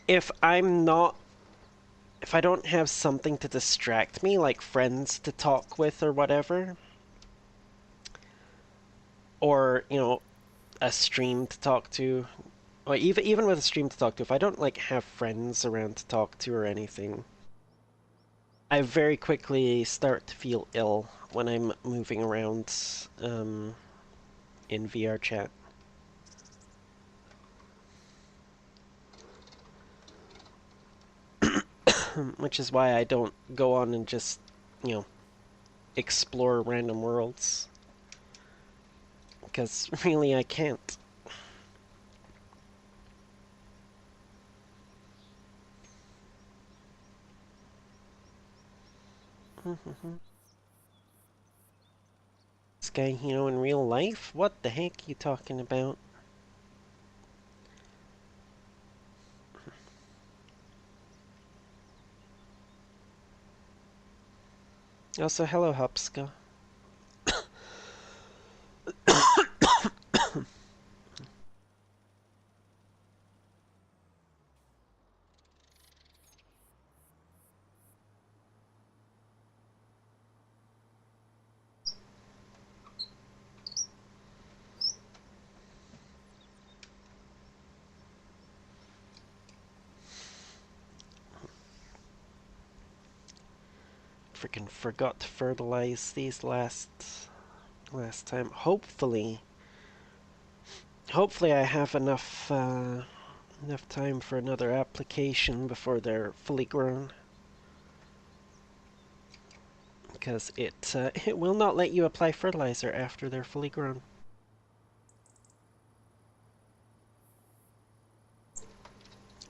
if I'm not if I don't have something to distract me, like friends to talk with or whatever, or, a stream to talk to, or even with a stream to talk to, if I don't like have friends around to talk to or anything, I very quickly start to feel ill when I'm moving around in VR chat. Which is why I don't go on and just, explore random worlds. Because really I can't. This guy, in real life? What the heck are you talking about? Also, hello, Hopska. Freaking forgot to fertilize these last time. Hopefully I have enough time for another application before they're fully grown. Because it will not let you apply fertilizer after they're fully grown.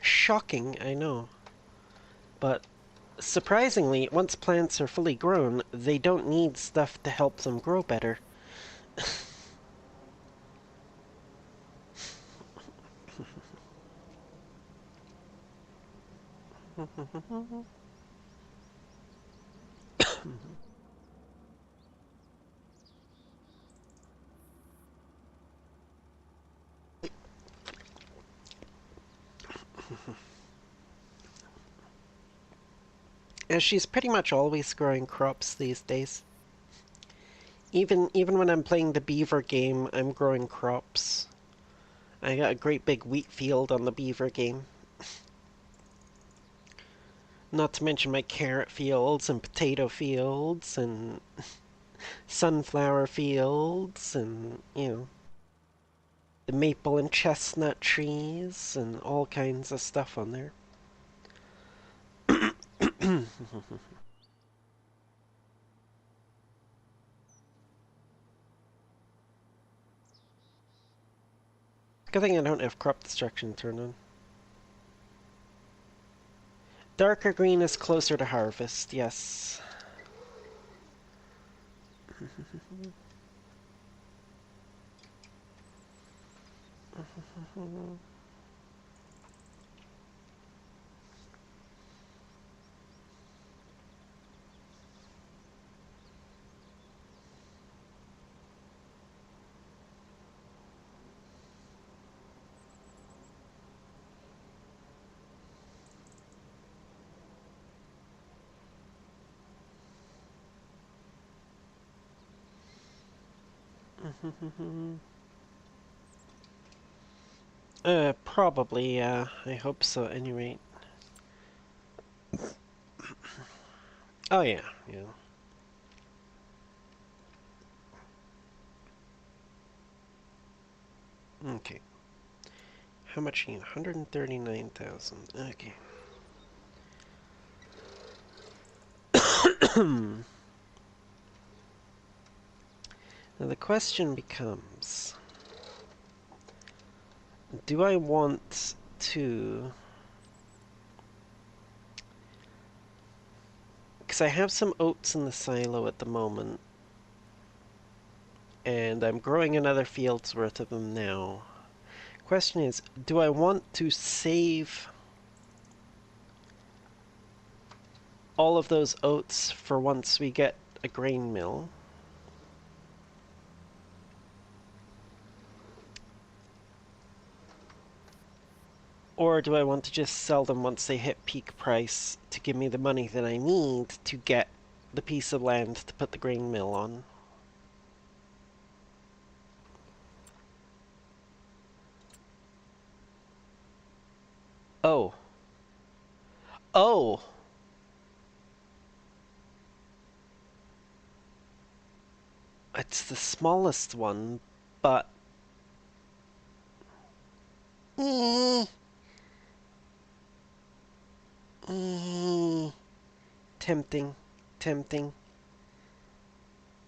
Shocking, I know. But surprisingly, once plants are fully grown, they don't need stuff to help them grow better. And she's pretty much always growing crops these days. Even when I'm playing the beaver game, I'm growing crops. I got a great big wheat field on the beaver game. Not to mention my carrot fields and potato fields and sunflower fields and, the maple and chestnut trees and all kinds of stuff on there. Good thing I don't have crop destruction turned on. Darker green is closer to harvest, yes. Probably, yeah. I hope so, at any rate. Oh, yeah, yeah. Okay. How much you need? 139,000. Okay. Now the question becomes, do I want to... Because I have some oats in the silo at the moment, and I'm growing another field's worth of them now. Question is, do I want to save all of those oats for once we get a grain mill? Or do I want to just sell them once they hit peak price to give me the money that I need to get the piece of land to put the grain mill on? Oh. Oh! It's the smallest one, but... Tempting. Tempting.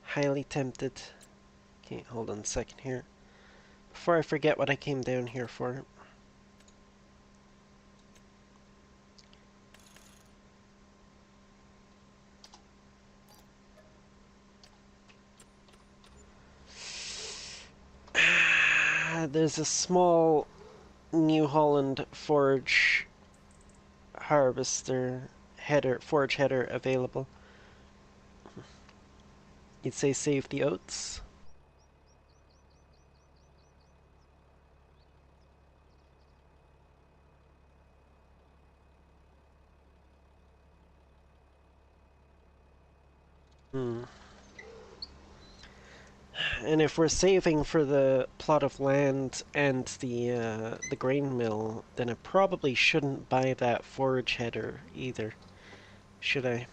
Highly tempted. Okay, hold on a second here. Before I forget what I came down here for. There's a small New Holland forge harvester header, forge header available. You'd say save the oats? Hmm. And if we're saving for the plot of land and the grain mill, then I probably shouldn't buy that forage header either, should I?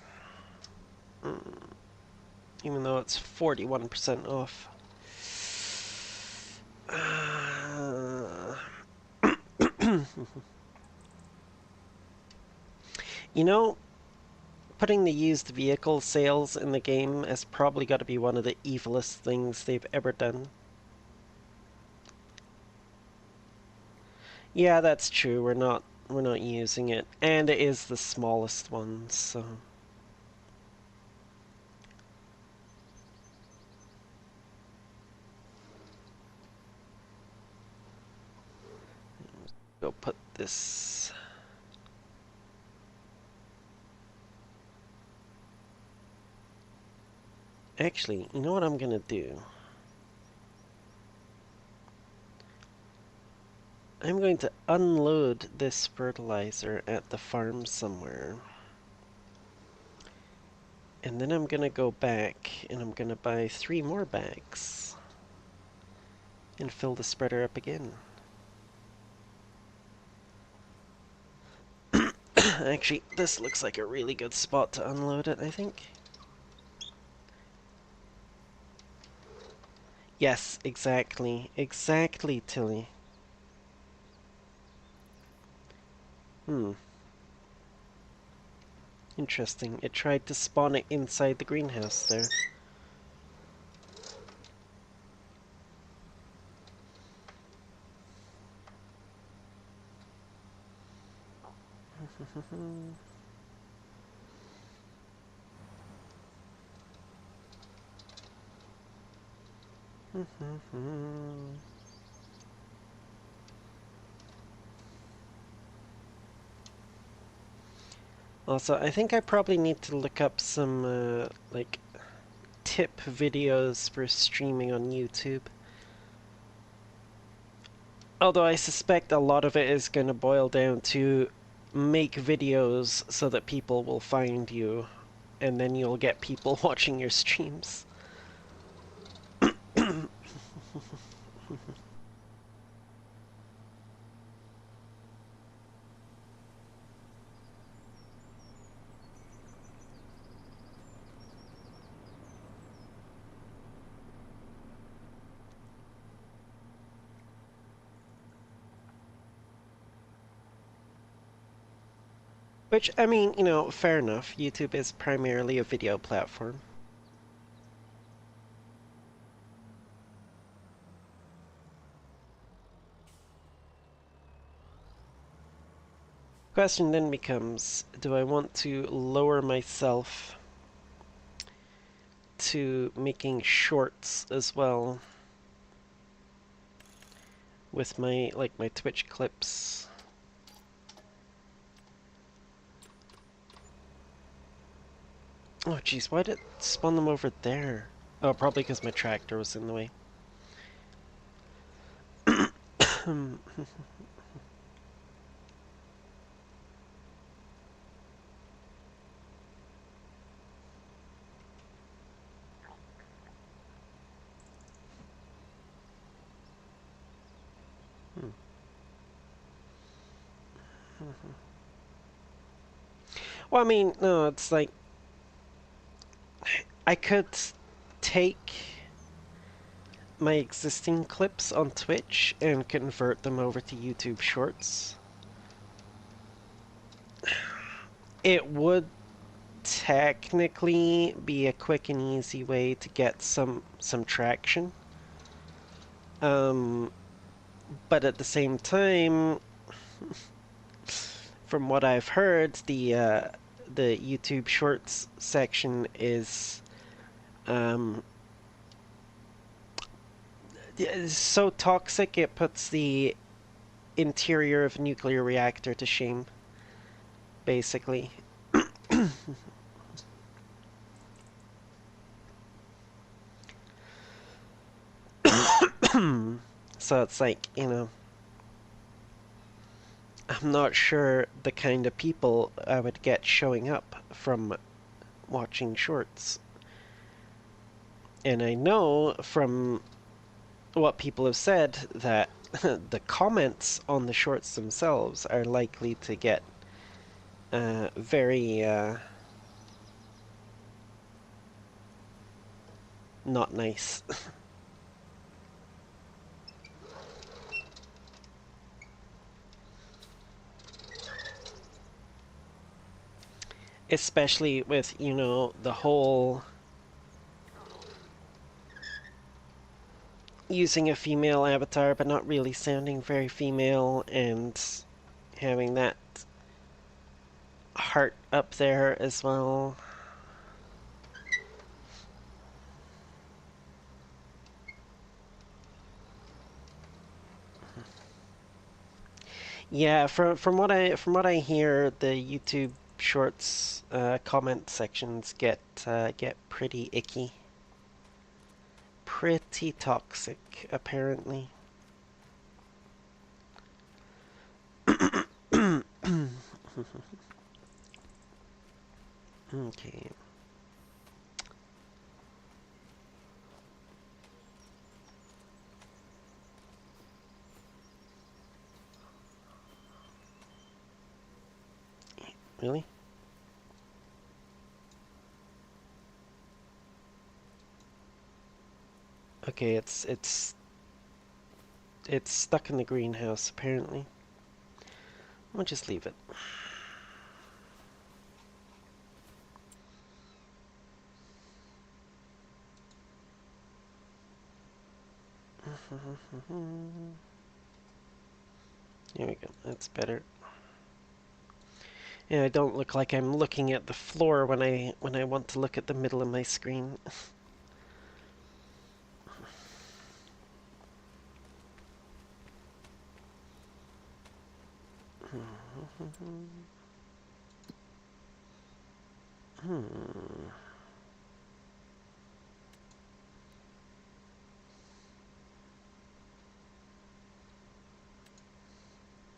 Mm, even though it's 41% off. You know, putting the used vehicle sales in the game has probably got to be one of the evilest things they've ever done. Yeah, that's true. We're not using it, and it is the smallest one, so go put this. Actually, you know what I'm gonna do? I'm going to unload this fertilizer at the farm somewhere. And then I'm gonna go back and I'm gonna buy 3 more bags and fill the spreader up again. Actually, this looks like a really good spot to unload it, I think. Yes, exactly. Exactly, Tilly. Hmm. Interesting. It tried to spawn it inside the greenhouse there. Also, I think I probably need to look up some, like, tip videos for streaming on YouTube. Although I suspect a lot of it is going to boil down to make videos so that people will find you, and then you'll get people watching your streams. Which, I mean, you know, fair enough. YouTube is primarily a video platform. Question then becomes, do I want to lower myself to making shorts as well with my, like, my Twitch clips? Oh jeez, why did it spawn them over there? Oh, probably because my tractor was in the way. Well, I mean, no, it's like I could take my existing clips on Twitch and convert them over to YouTube Shorts. It would technically be a quick and easy way to get some traction. But at the same time, from what I've heard, the YouTube Shorts section is so toxic it puts the interior of a nuclear reactor to shame, basically. So it's like, I'm not sure the kind of people I would get showing up from watching shorts. And I know from what people have said that the comments on the shorts themselves are likely to get very not nice. Especially with, the whole using a female avatar but not really sounding very female and having that heart up there as well. Yeah, from what I hear, the YouTube Shorts comment sections get pretty icky, pretty toxic, apparently. Okay. Really? Okay, it's stuck in the greenhouse apparently. We'll just leave it. There we go. That's better. Yeah, I don't look like I'm looking at the floor when I want to look at the middle of my screen.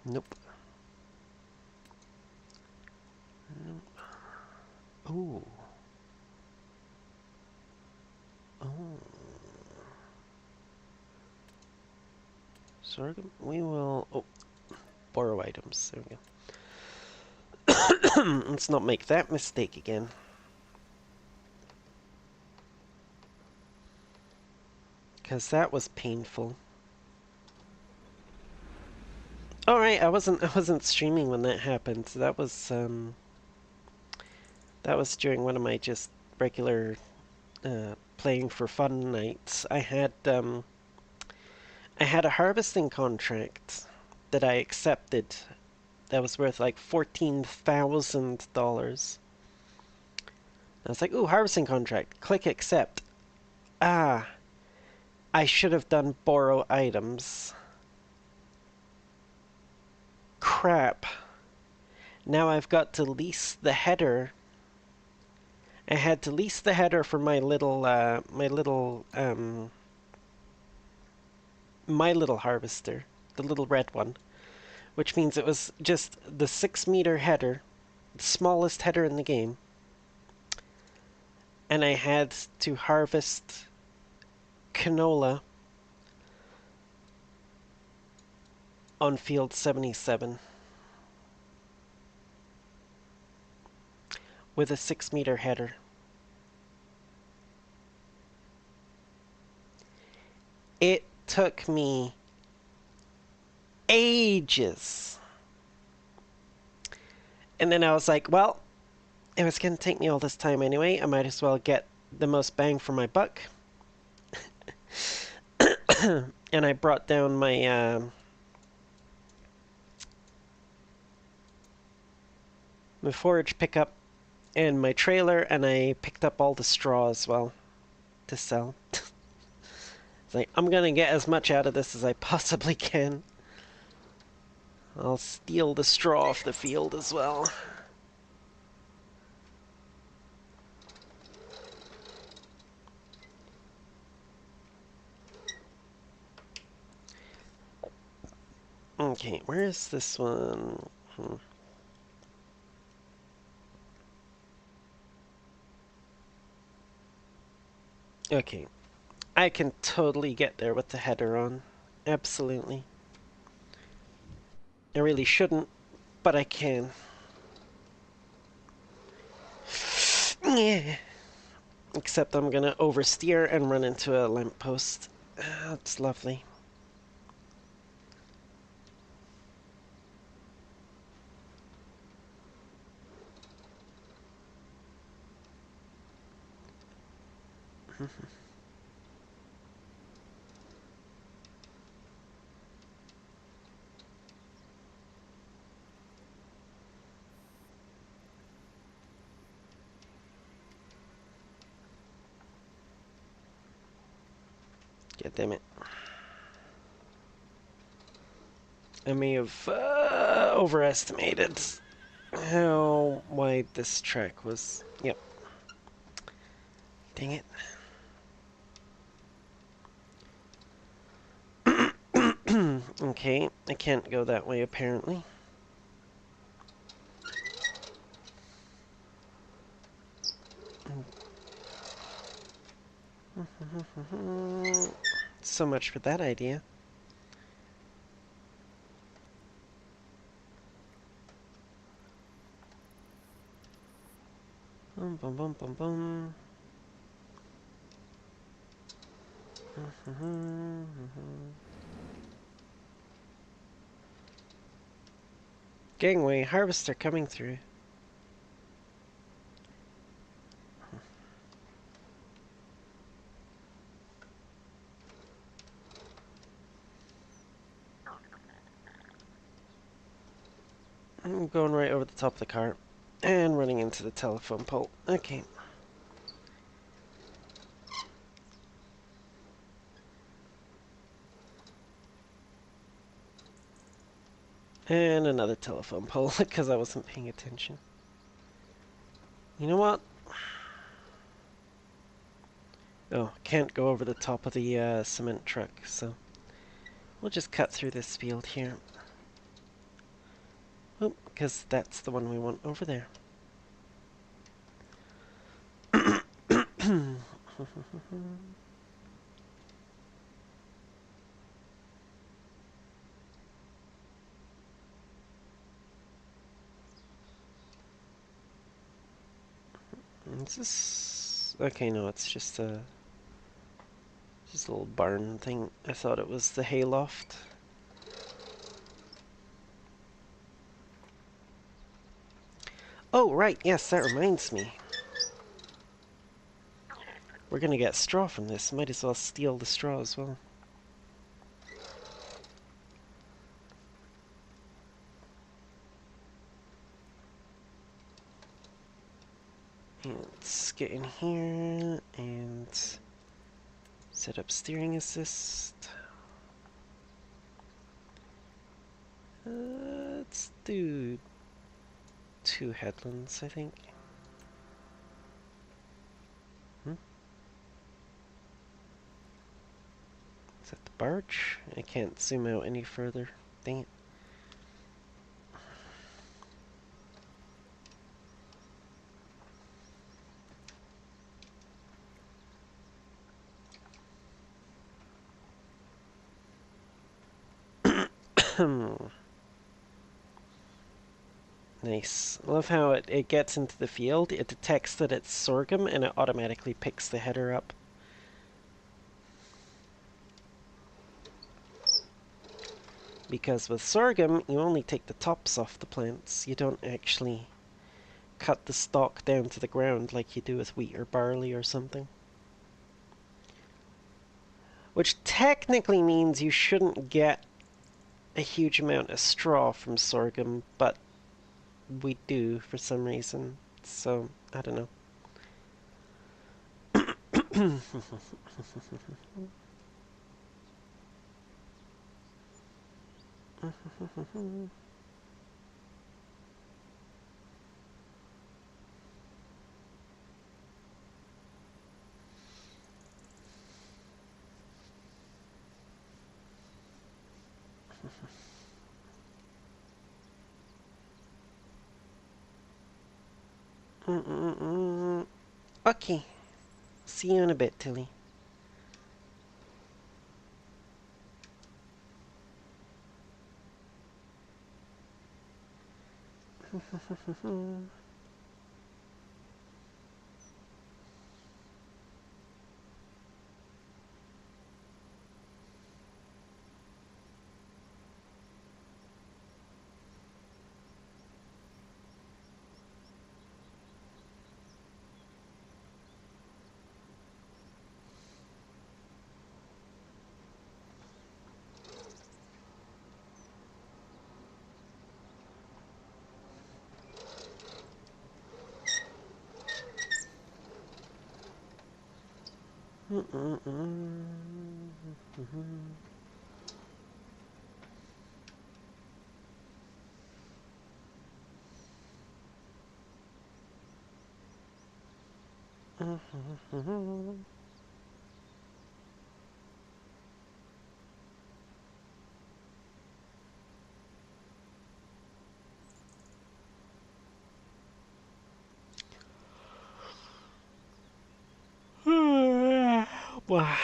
Nope. Nope. Oh. Oh. Sorghum. We will. Oh, borrow items. There we go. Let's not make that mistake again. Because that was painful. All right, I wasn't streaming when that happened. That was during one of my just regular playing for fun nights. I had a harvesting contract that I accepted that was worth like $14,000. I was like, ooh, harvesting contract. Click accept. Ah, I should have done borrow items. Crap. Now I've got to lease the header. I had to lease the header for my little harvester, the little red one, which means it was just the 6 meter header, the smallest header in the game, and I had to harvest canola on field 77 with a 6 meter header. It took me ages. And then I was like, well, if it's going to take me all this time anyway, I might as well get the most bang for my buck. And I brought down my forage pickup and my trailer, and I picked up all the straw as well to sell. It's like, I'm gonna get as much out of this as I possibly can. I'll steal the straw off the field as well. Okay, where is this one? Okay, I can totally get there with the header on. Absolutely. I really shouldn't, but I can. Yeah. Except I'm gonna oversteer and run into a lamppost. That's lovely. God damn it. I may have overestimated how wide this track was. Yep. Dang it. Okay, I can't go that way apparently. So much for that idea. Bum bum bum bum bum. Gangway, harvester coming through. I'm going right over the top of the car and running into the telephone pole. Okay. And another telephone pole because I wasn't paying attention. You know what? Oh, can't go over the top of the cement truck, so we'll just cut through this field here. Oh, because that's the one we want over there. Is this... Okay, no, it's just a little barn thing. I thought it was the hayloft. Oh, right, yes, that reminds me. We're gonna get straw from this. Might as well steal the straw as well. Let's get in here and set up steering assist. Let's do 2 headlands, I think. Is that the barge? I can't zoom out any further. Dang it. Nice. I love how it gets into the field, it detects that it's sorghum, and it automatically picks the header up. Because with sorghum, you only take the tops off the plants. You don't actually cut the stalk down to the ground like you do with wheat or barley or something. Which technically means you shouldn't get a huge amount of straw from sorghum, but we do for some reason. So, I don't know. Okay, see you in a bit, Tilly. Wow. Wow.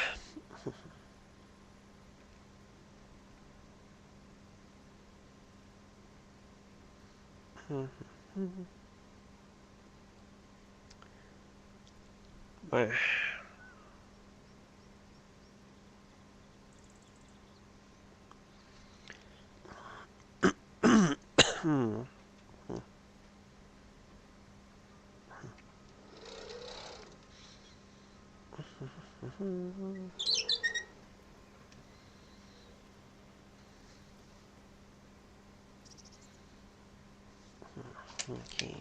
Okay.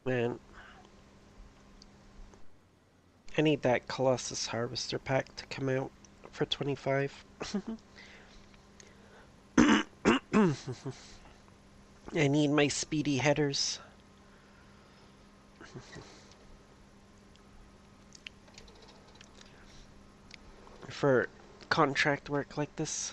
Man, I need that Colossus Harvester pack to come out for 25. I need my speedy headers for contract work like this.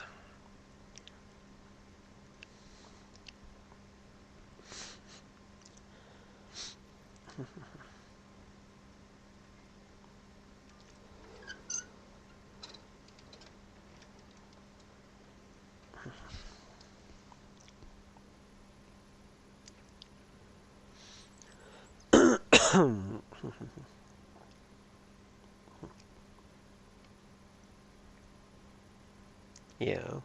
Yeah.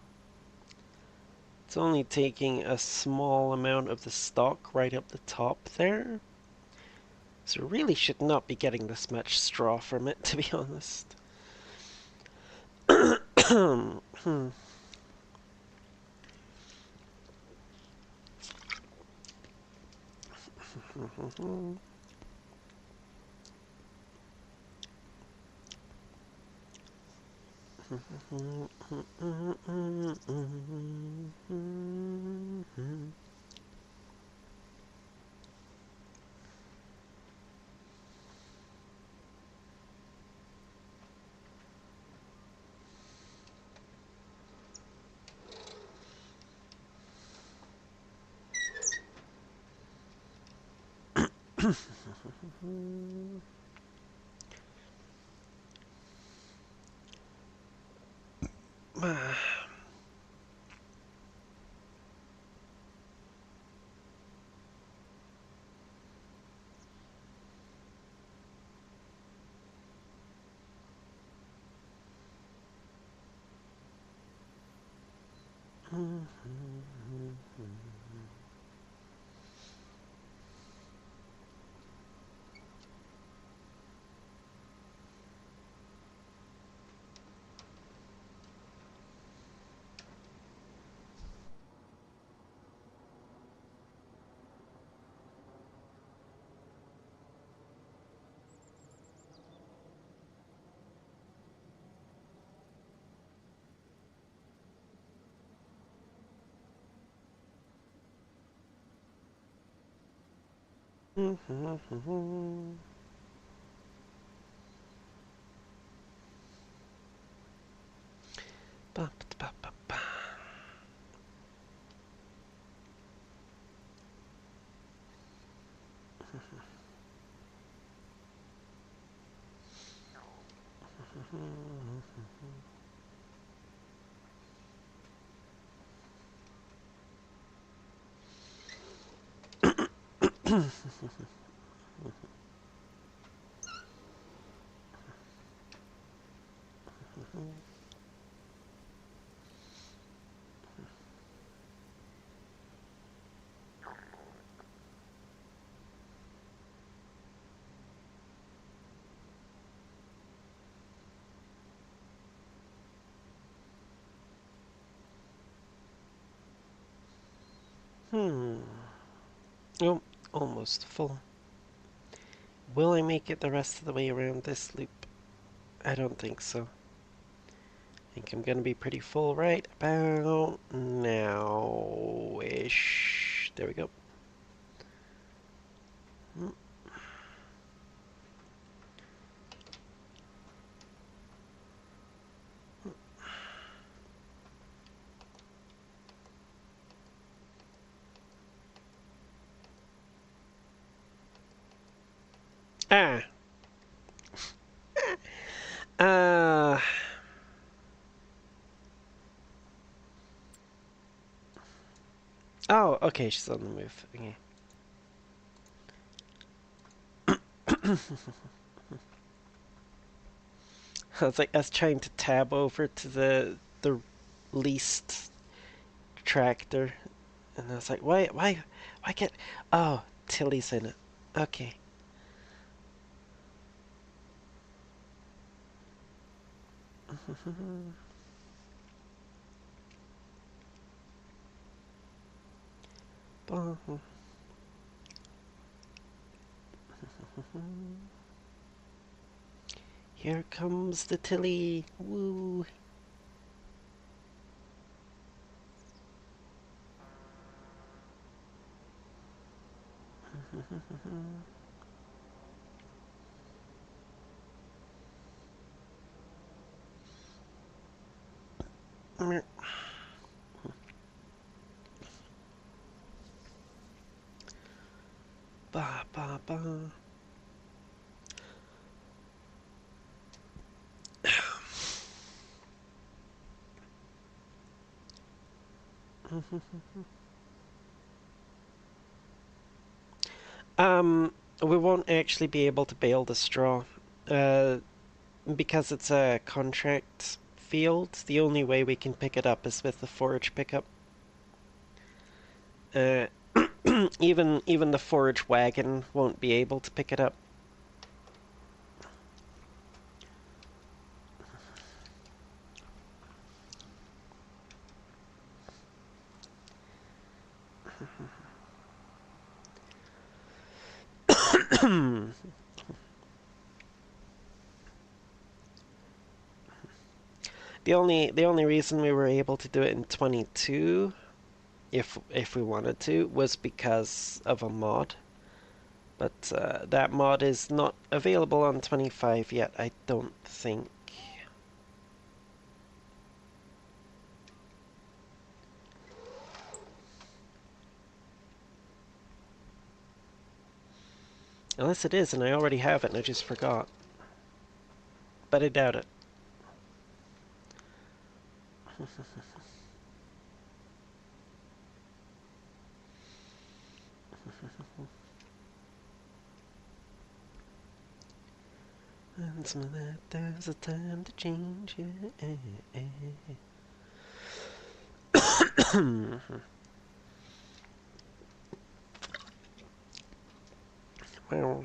It's only taking a small amount of the stock right up the top there. So really should not be getting this much straw from it, to be honest. Oh, almost full. Will I make it the rest of the way around this loop? I don't think so. I think I'm gonna be pretty full right about now-ish. There we go. Ah! Uh... Oh, okay, she's on the move. Okay. I was trying to tab over to the least tractor, and I was like, why can't? Oh, Tilly's in it. Okay. Here comes the Tilly. Woo. Ba ba ba. We won't actually be able to bale the straw. Because it's a contract field, the only way we can pick it up is with the forage pickup. Uh, even the forage wagon won't be able to pick it up. The only reason we were able to do it in 22, if we wanted to, was because of a mod. But that mod is not available on 25 yet, I don't think. Unless it is, and I already have it and I just forgot. But I doubt it. And some of that, there's a time to change it. Well.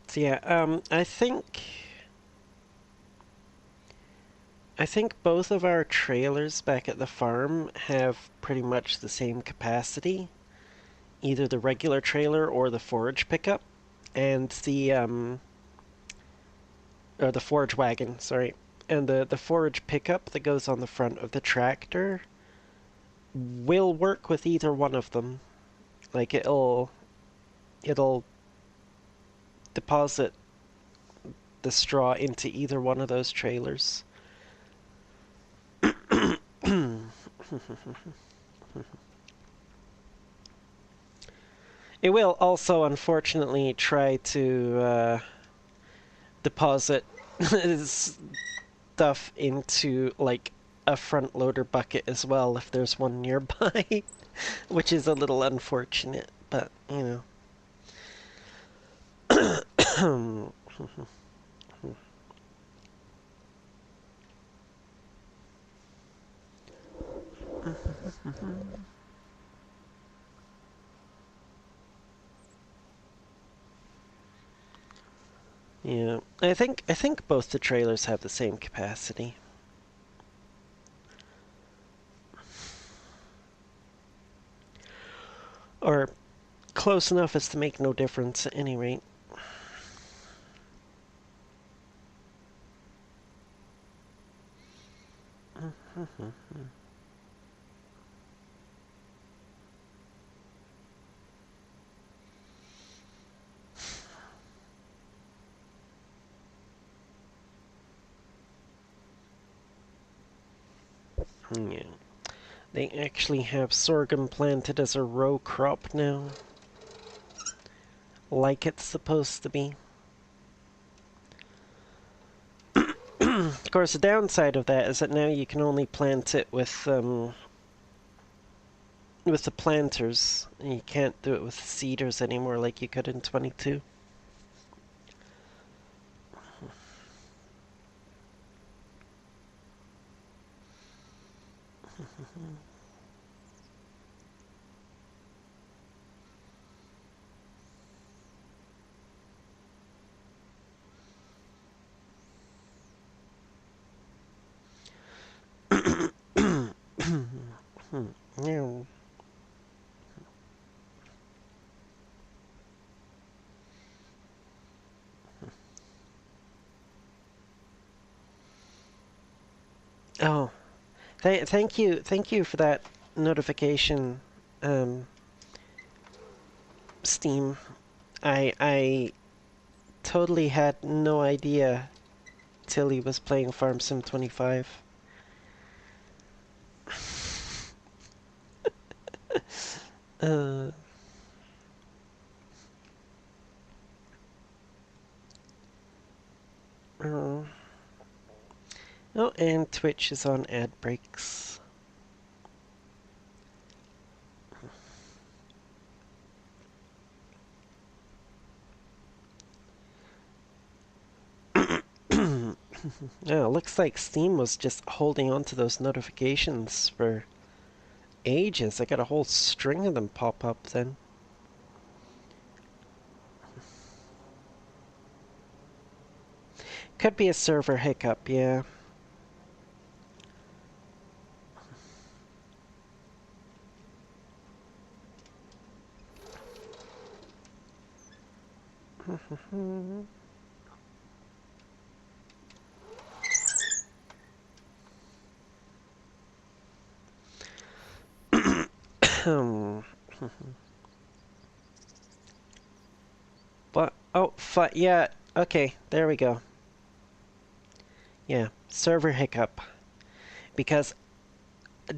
So yeah, I think both of our trailers back at the farm have pretty much the same capacity, either the regular trailer or the forage pickup, and the forage wagon, sorry. And the forage pickup that goes on the front of the tractor will work with either one of them. Like it'll deposit the straw into either one of those trailers. It will also, unfortunately, try to deposit stuff into, like, a front loader bucket as well if there's one nearby, which is a little unfortunate, but, you know. Yeah, I think both the trailers have the same capacity. Or close enough as to make no difference at any rate. Yeah. They actually have sorghum planted as a row crop now. Like it's supposed to be. Of course, the downside of that is that now you can only plant it with the planters. And you can't do it with seeders anymore like you could in 22. Yeah. Oh, thank you for that notification, um, Steam. I totally had no idea till he was playing Farm Sim 25. Uh, oh. Oh, and Twitch is on ad breaks. Oh, looks like Steam was just holding on to those notifications for ages. I got a whole string of them pop up then. Could be a server hiccup, yeah. What? Oh, yeah. Okay, there we go. Yeah, server hiccup. Because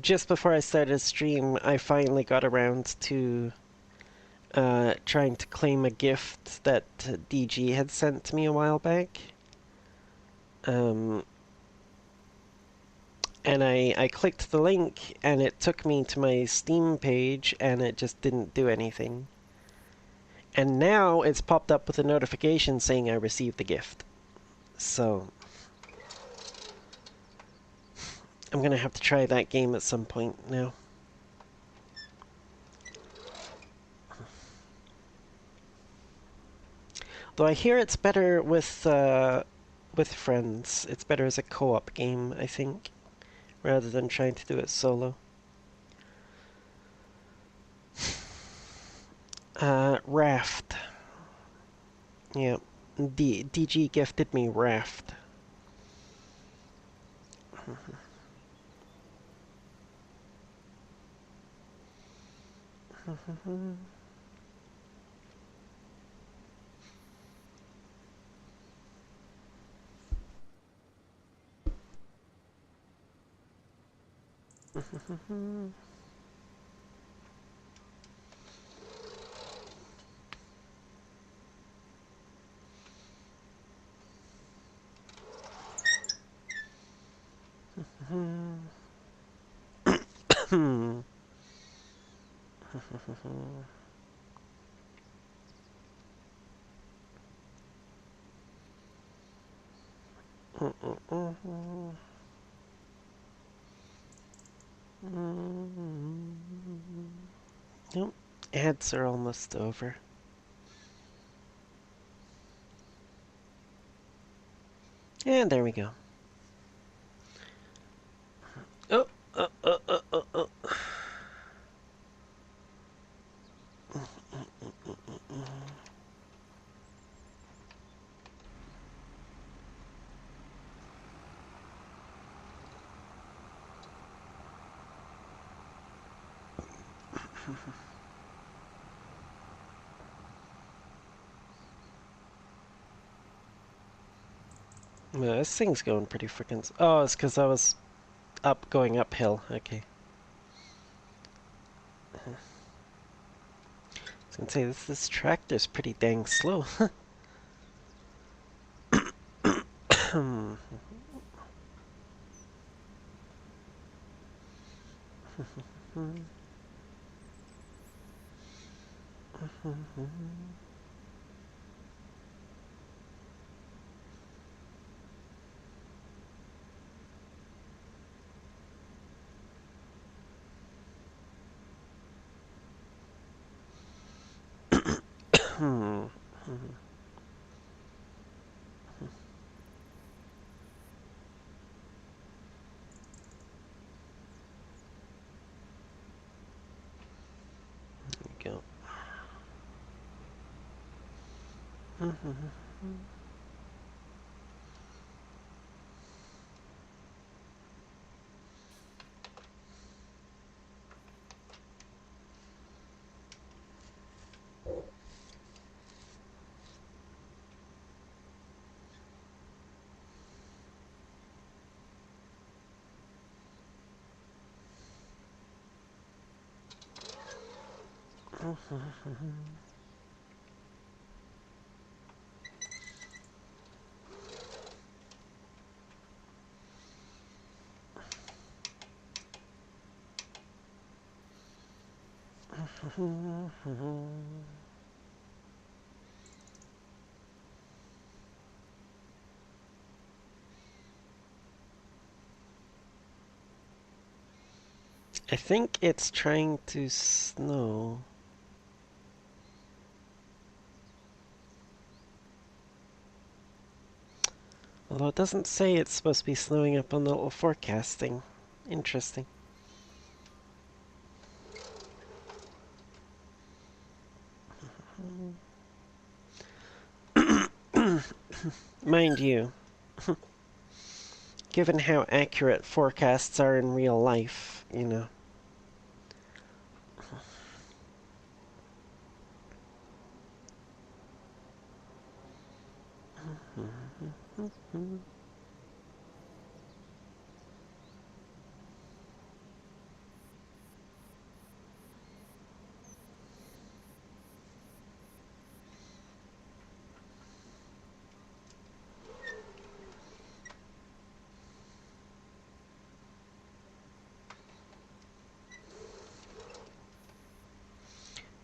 just before I started stream, I finally got around to trying to claim a gift that DG had sent to me a while back. Um, and I clicked the link, and it took me to my Steam page, and it just didn't do anything. And now it's popped up with a notification saying I received the gift. So I'm gonna have to try that game at some point now. Though I hear it's better with friends. It's better as a co-op game, I think, rather than trying to do it solo. Raft. Yeah. DG gifted me Raft. Nope. Ads are almost over. And there we go. Oh, oh, oh, oh, oh, oh. Well, this thing's going pretty freaking. Oh, it's because I was going uphill. Okay. I was gonna say this tractor's pretty dang slow. Go. I think it's trying to snow. Although it doesn't say it's supposed to be snowing up on the little forecasting. Interesting. Mind you, given how accurate forecasts are in real life, you know.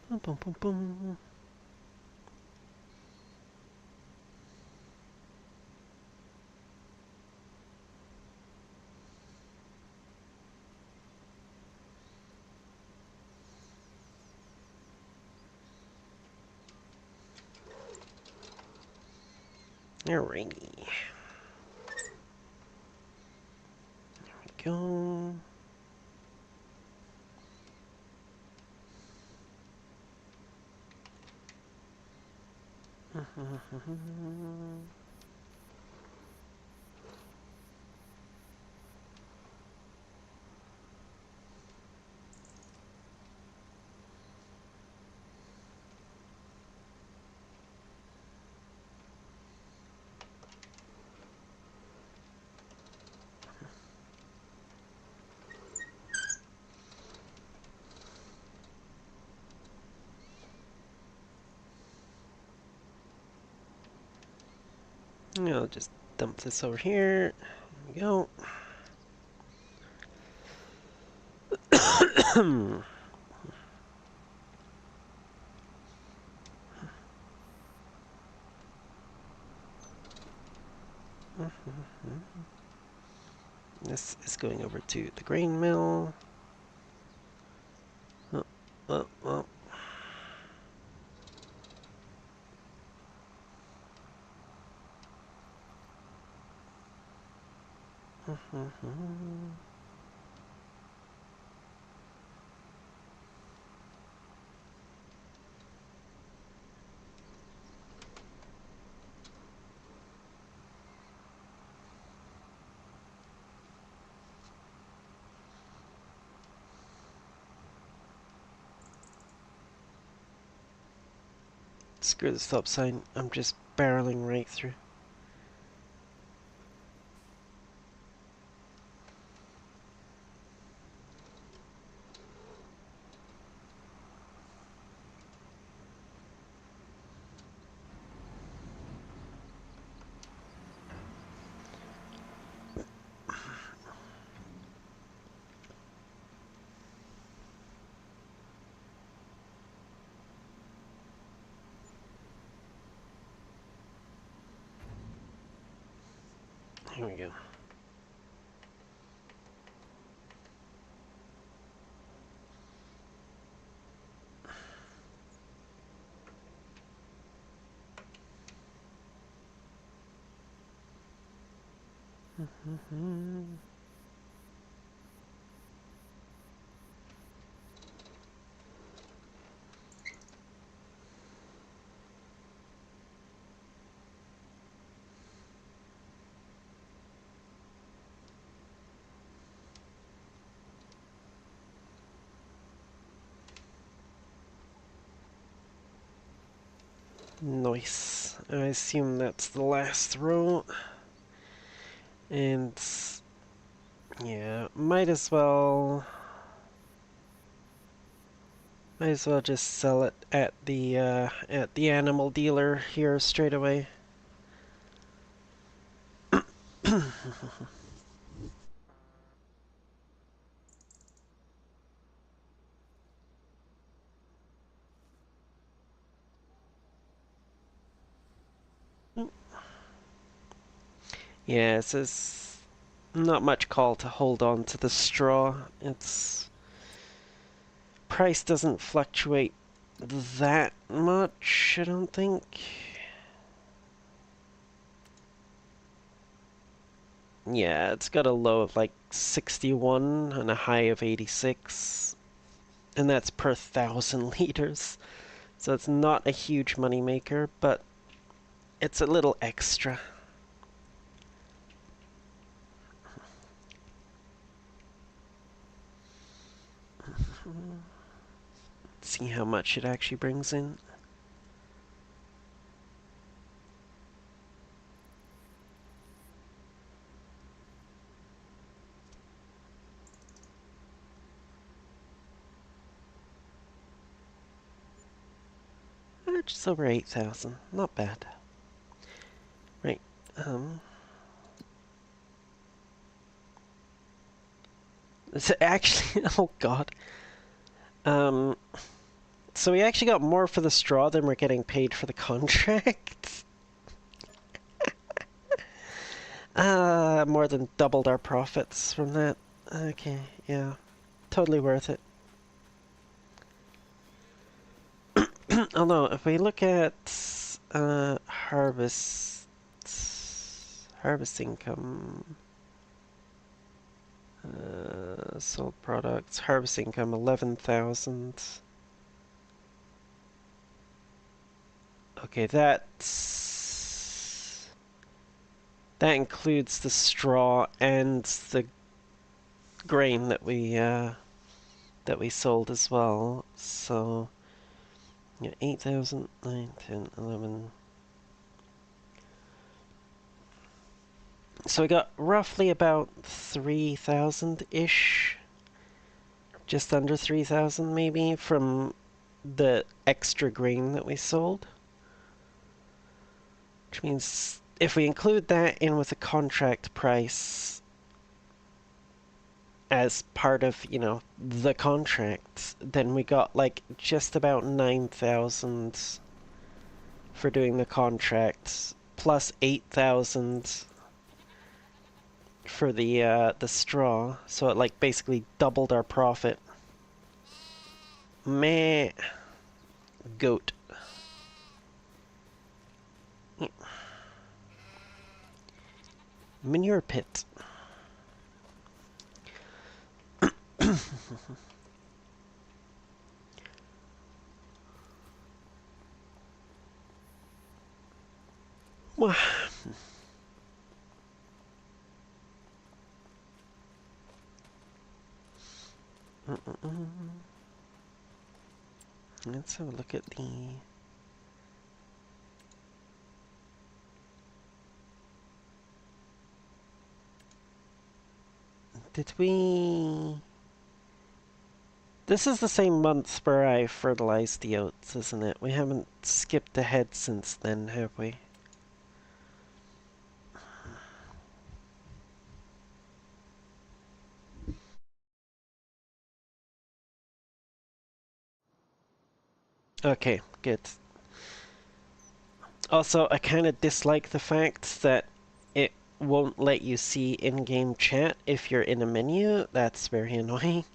Boom, boom, boom, boom. Alrighty. There we go. I'll just dump this over here. There we go. This is going over to the grain mill. Oh, oh, oh. Screw the stop sign. I'm just barreling right through. Here we go. Nice. I assume that's the last row. And yeah, might as well just sell it at the animal dealer here straight away. Yeah, it says not much call to hold on to the straw. Its price doesn't fluctuate that much, I don't think. Yeah, it's got a low of like 61 and a high of 86, and that's per 1,000 liters. So it's not a huge money maker, but it's a little extra. Let's see how much it actually brings in. Just over 8,000. Not bad. Right. It's actually, oh god. So we actually got more for the straw than we're getting paid for the contract. More than doubled our profits from that. Okay, yeah. Totally worth it. Although, if we look at harvest, Harvest income. Sold products. Harvest income 11,000. Okay, that includes the straw and the grain that we sold as well. So yeah, 8,000, 9, 10, 11. So we got roughly about 3,000-ish, just under 3,000 maybe, from the extra grain that we sold. Which means if we include that in with the contract price as part of, you know, the contract, then we got like just about 9,000 for doing the contract, plus 8,000 for the straw, so it like basically doubled our profit. Meh. Goat. Manure pit. Let's have a look at the... Did we... This is the same month where I fertilized the oats, isn't it? We haven't skipped ahead since then, have we? Okay, good. Also, I kind of dislike the fact that it won't let you see in-game chat if you're in a menu. That's very annoying.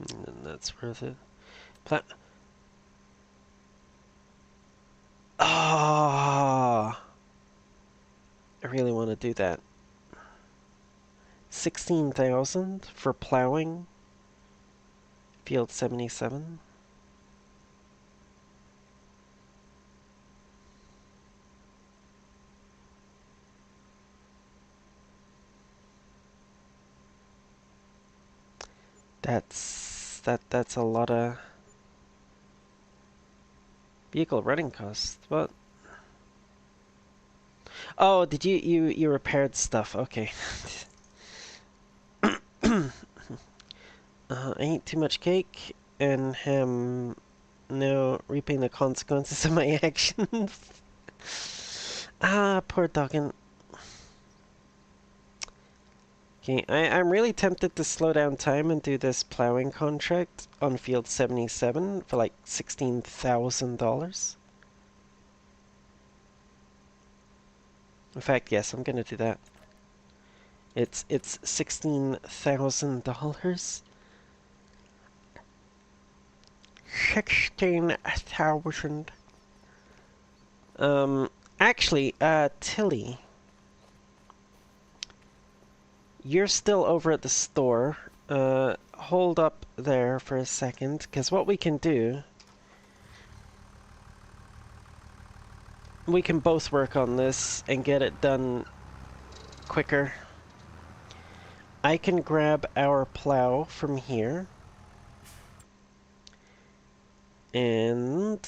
And that's worth it. Ah, I really want to do that. 16,000 for plowing. Field 77. That's a lot of vehicle running costs. What? Oh, did you repaired stuff? Okay. I ate too much cake and am now reaping the consequences of my actions. Ah, poor Duggan. Okay, I'm really tempted to slow down time and do this plowing contract on field 77 for like $16,000. In fact, yes, I'm gonna do that. It's $16,000. 16,000. Actually, Tilly, you're still over at the store. Hold up there for a second, because what we can do, we can both work on this and get it done quicker. I can grab our plow from here, and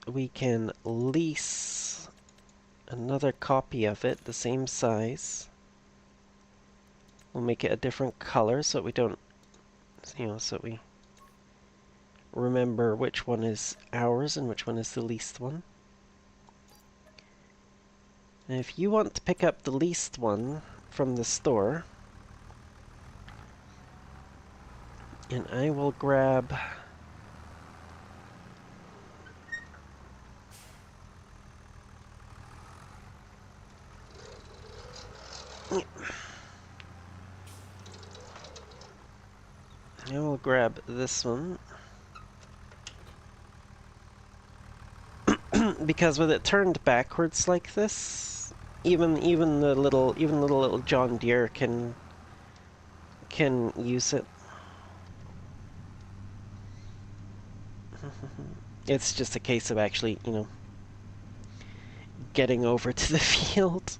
we can lease another copy of it, the same size. We'll make it a different color so we don't, you know, so we remember which one is ours and which one is the leased one. And if you want to pick up the leased one from the store, And I will grab... I will grab this one. Because with it turned backwards like this, even the little John Deere can use it. It's just a case of actually, getting over to the field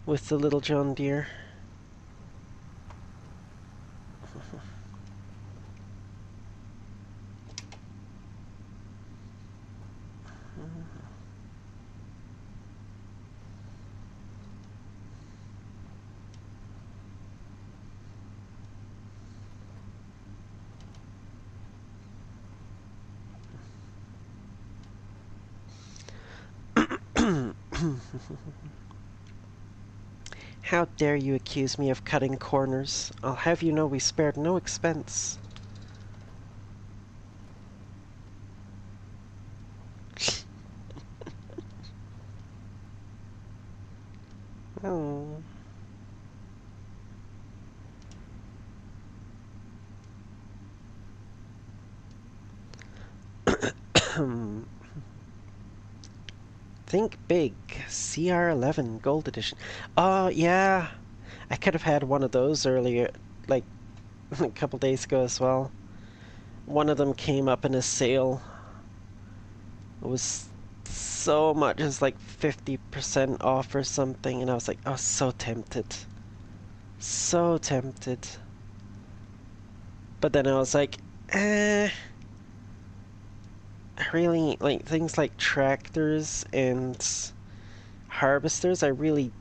with the little John Deere. How dare you accuse me of cutting corners? I'll have you know we spared no expense. Oh. Think big. CR11 Gold Edition. Oh, yeah. I could have had one of those earlier, like a couple days ago as well. One of them came up in a sale. It was so much, it was like 50% off or something, and I was like, I was so tempted. So tempted. But then I was like, I really, like, things like tractors and harvesters, I really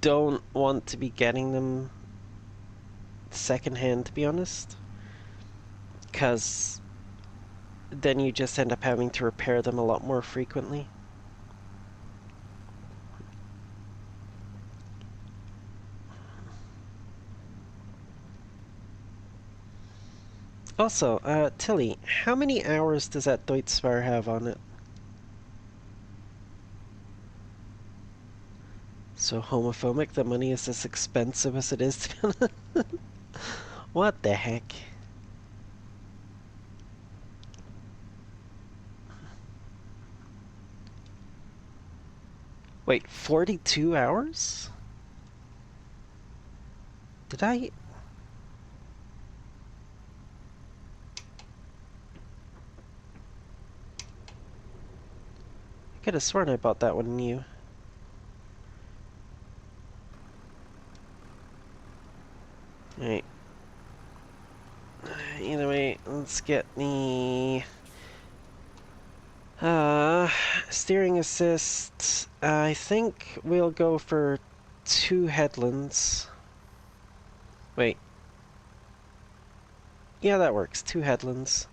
don't want to be getting them secondhand, to be honest. Because then you just end up having to repair them a lot more frequently. Also, Tilly, how many hours does that Deutzfahr have on it? So homophobic, the money is as expensive as it is to be honest. What the heck? Wait, 42 hours? Did I... I could have sworn I bought that one new. Alright. Either way, let's get the... steering assist. I think we'll go for 2 headlands. Wait. Yeah, that works. 2 headlands.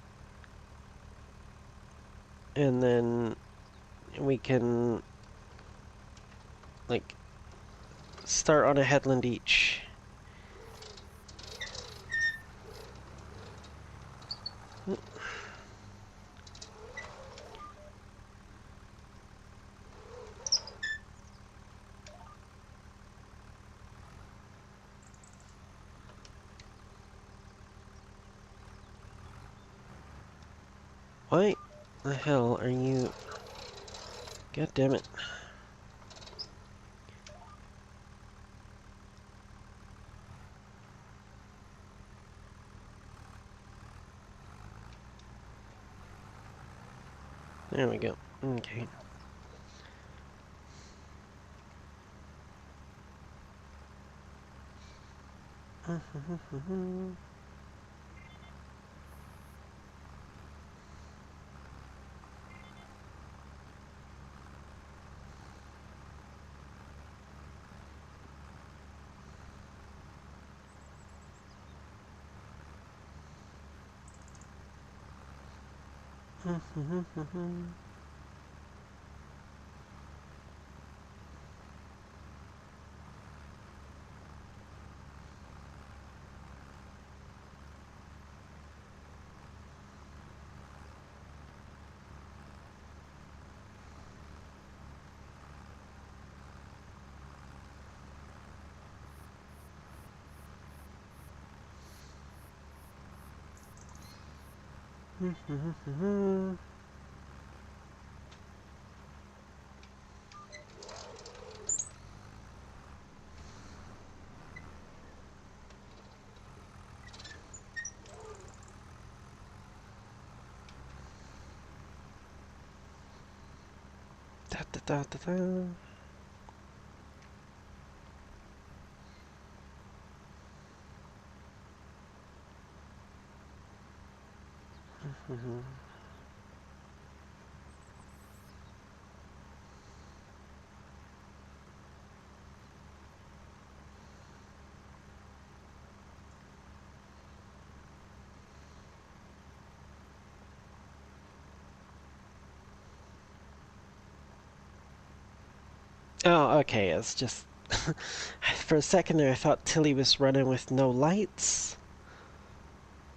And then we can, like, start on a headland each. Why the hell are you... God damn it. There we go. Okay. Da, da, da, da, da. Oh, okay, it's just... For a second there, I thought Tilly was running with no lights.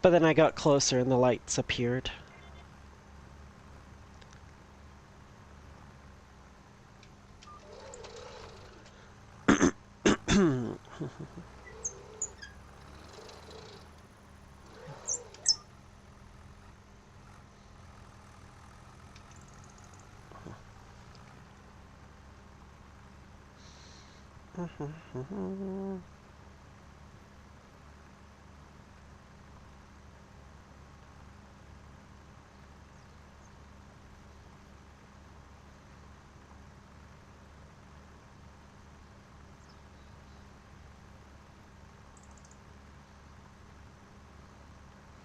But then I got closer and the lights appeared.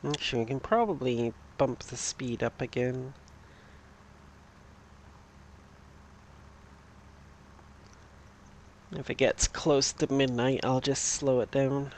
Actually, we can probably bump the speed up again. If it gets close to midnight, I'll just slow it down.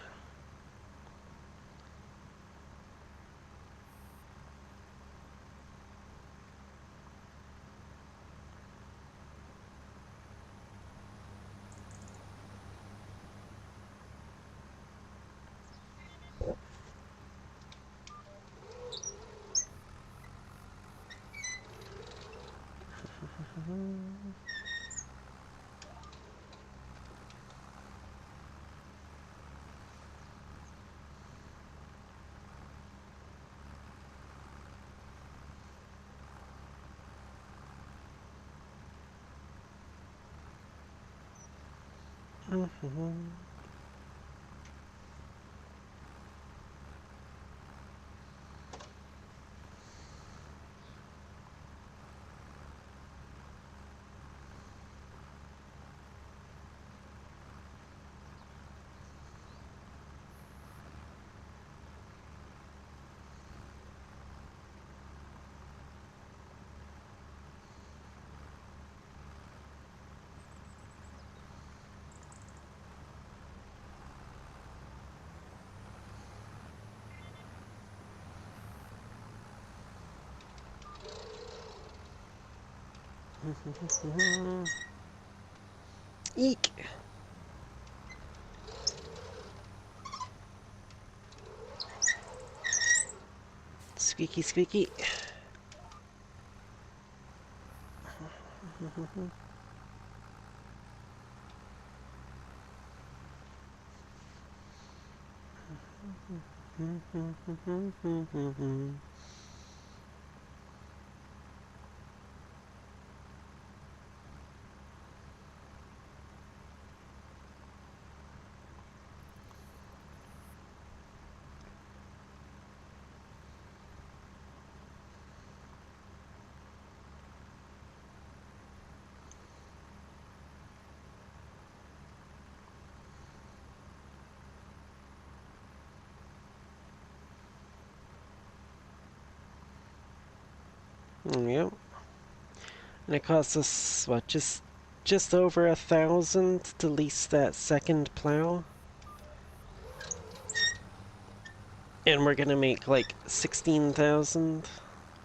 Eek! Squeaky, squeaky. Yep. And it costs us, what, just over 1,000 to lease that second plow? And we're gonna make like 16,000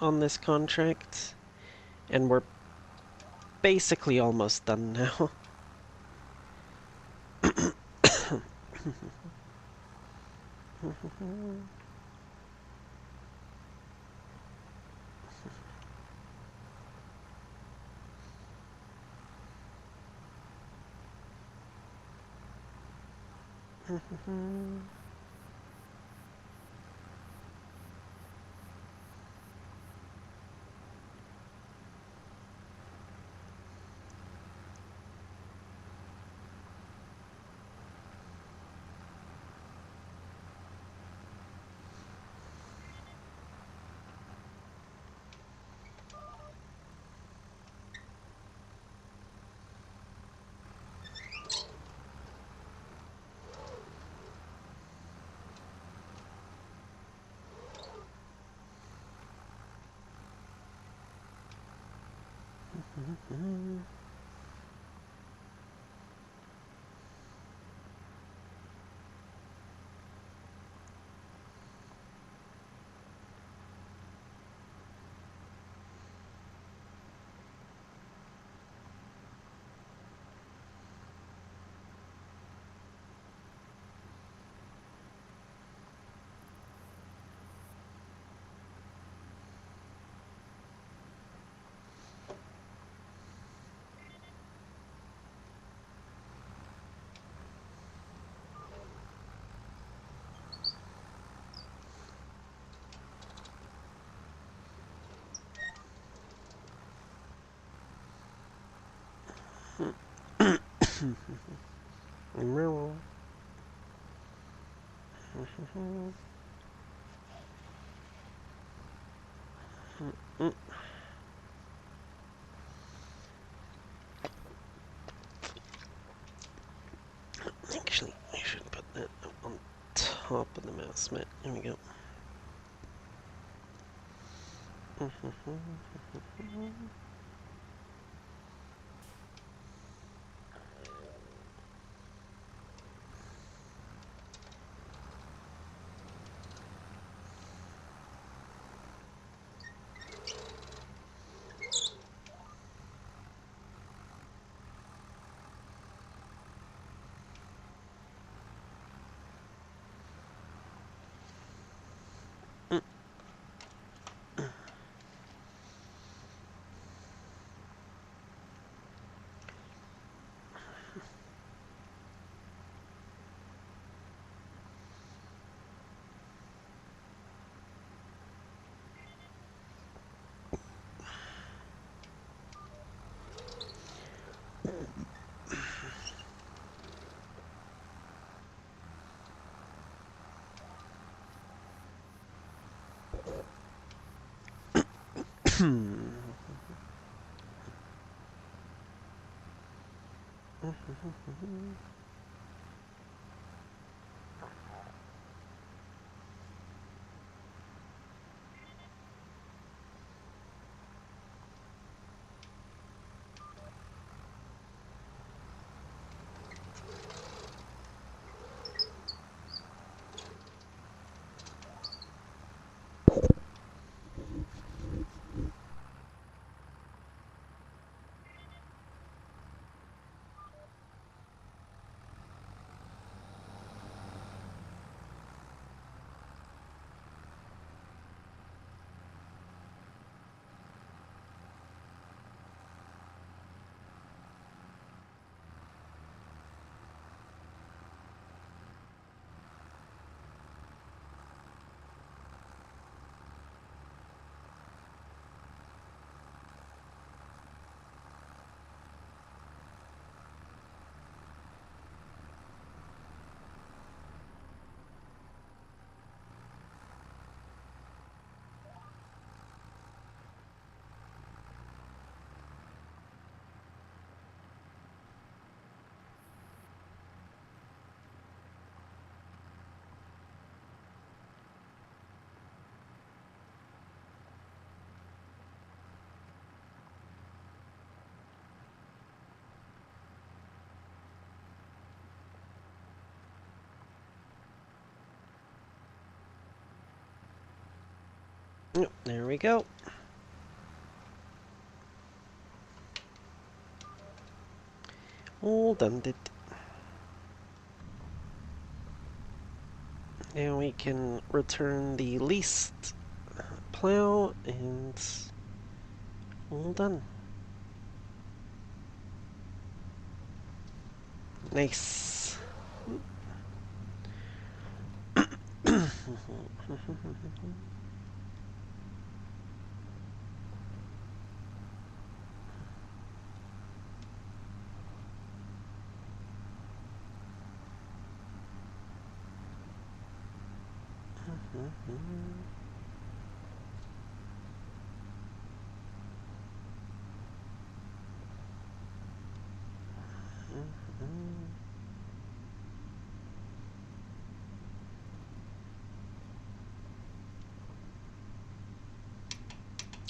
on this contract. And we're basically almost done now. Actually, I should put that on top of the mouse mat. There we go. Yep, there we go. All done it. Now we can return the leased plow and all done. Nice.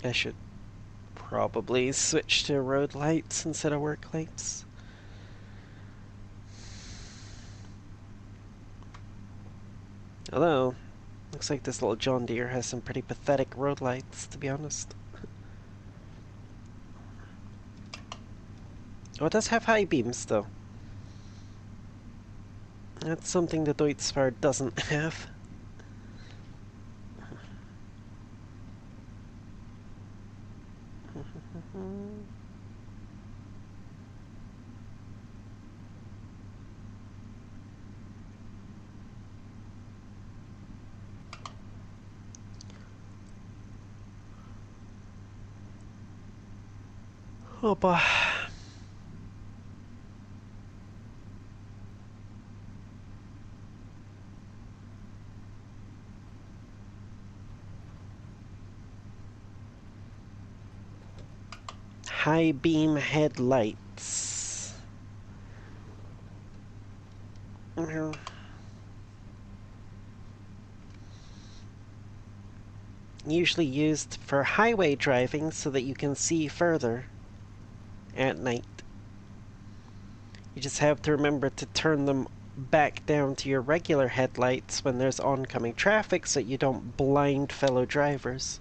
I should probably switch to road lights instead of work lights. Although, looks like this little John Deere has some pretty pathetic road lights, to be honest. Oh, it does have high beams, though. That's something the Deutz-Fahr doesn't have. Oh boy. High beam headlights. Well, usually used for highway driving so that you can see further at night. You just have to remember to turn them back down to your regular headlights when there's oncoming traffic so you don't blind fellow drivers.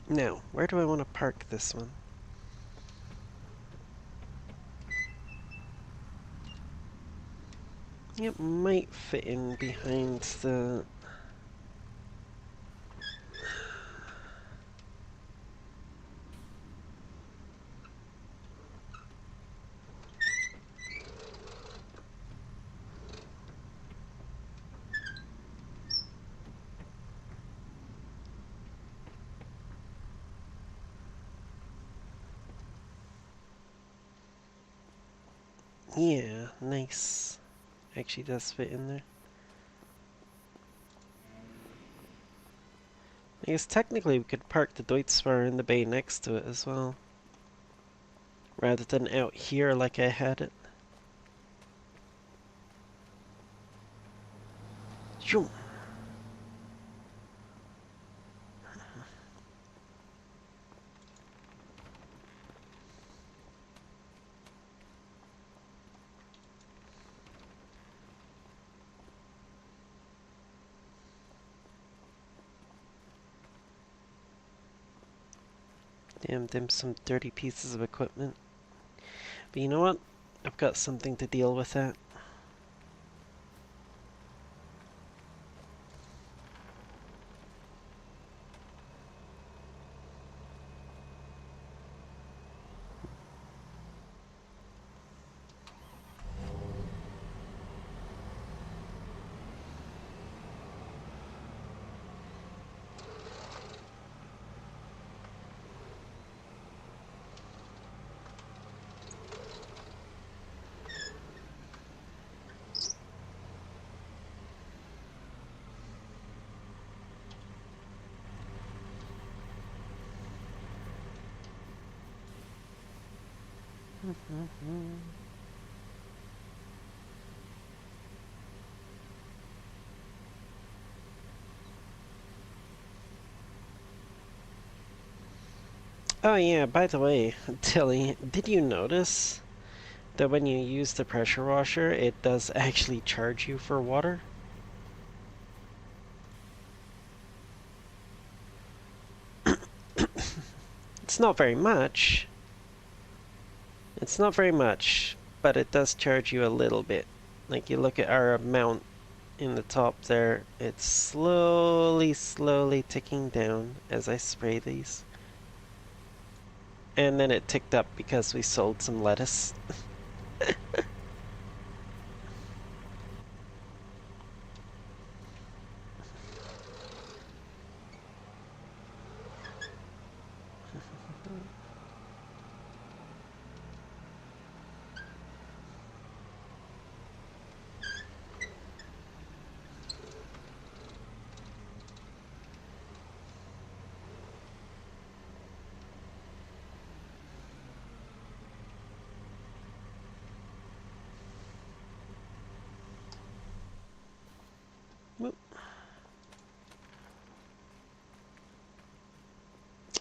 Now, where do I want to park this one? It might fit in behind the... Yeah, nice. Actually does fit in there. I guess technically we could park the Deutz-Fahr in the bay next to it as well. Rather than out here like I had it. Shoo. Damn them some dirty pieces of equipment. But you know what? I've got something to deal with that. Oh yeah, by the way, Tilly, did you notice that when you use the pressure washer, it does actually charge you for water? It's not very much. It's not very much, but it does charge you a little bit. Like, you look at our amount, in the top there. It's slowly ticking down as I spray these. And then it ticked up because we sold some lettuce.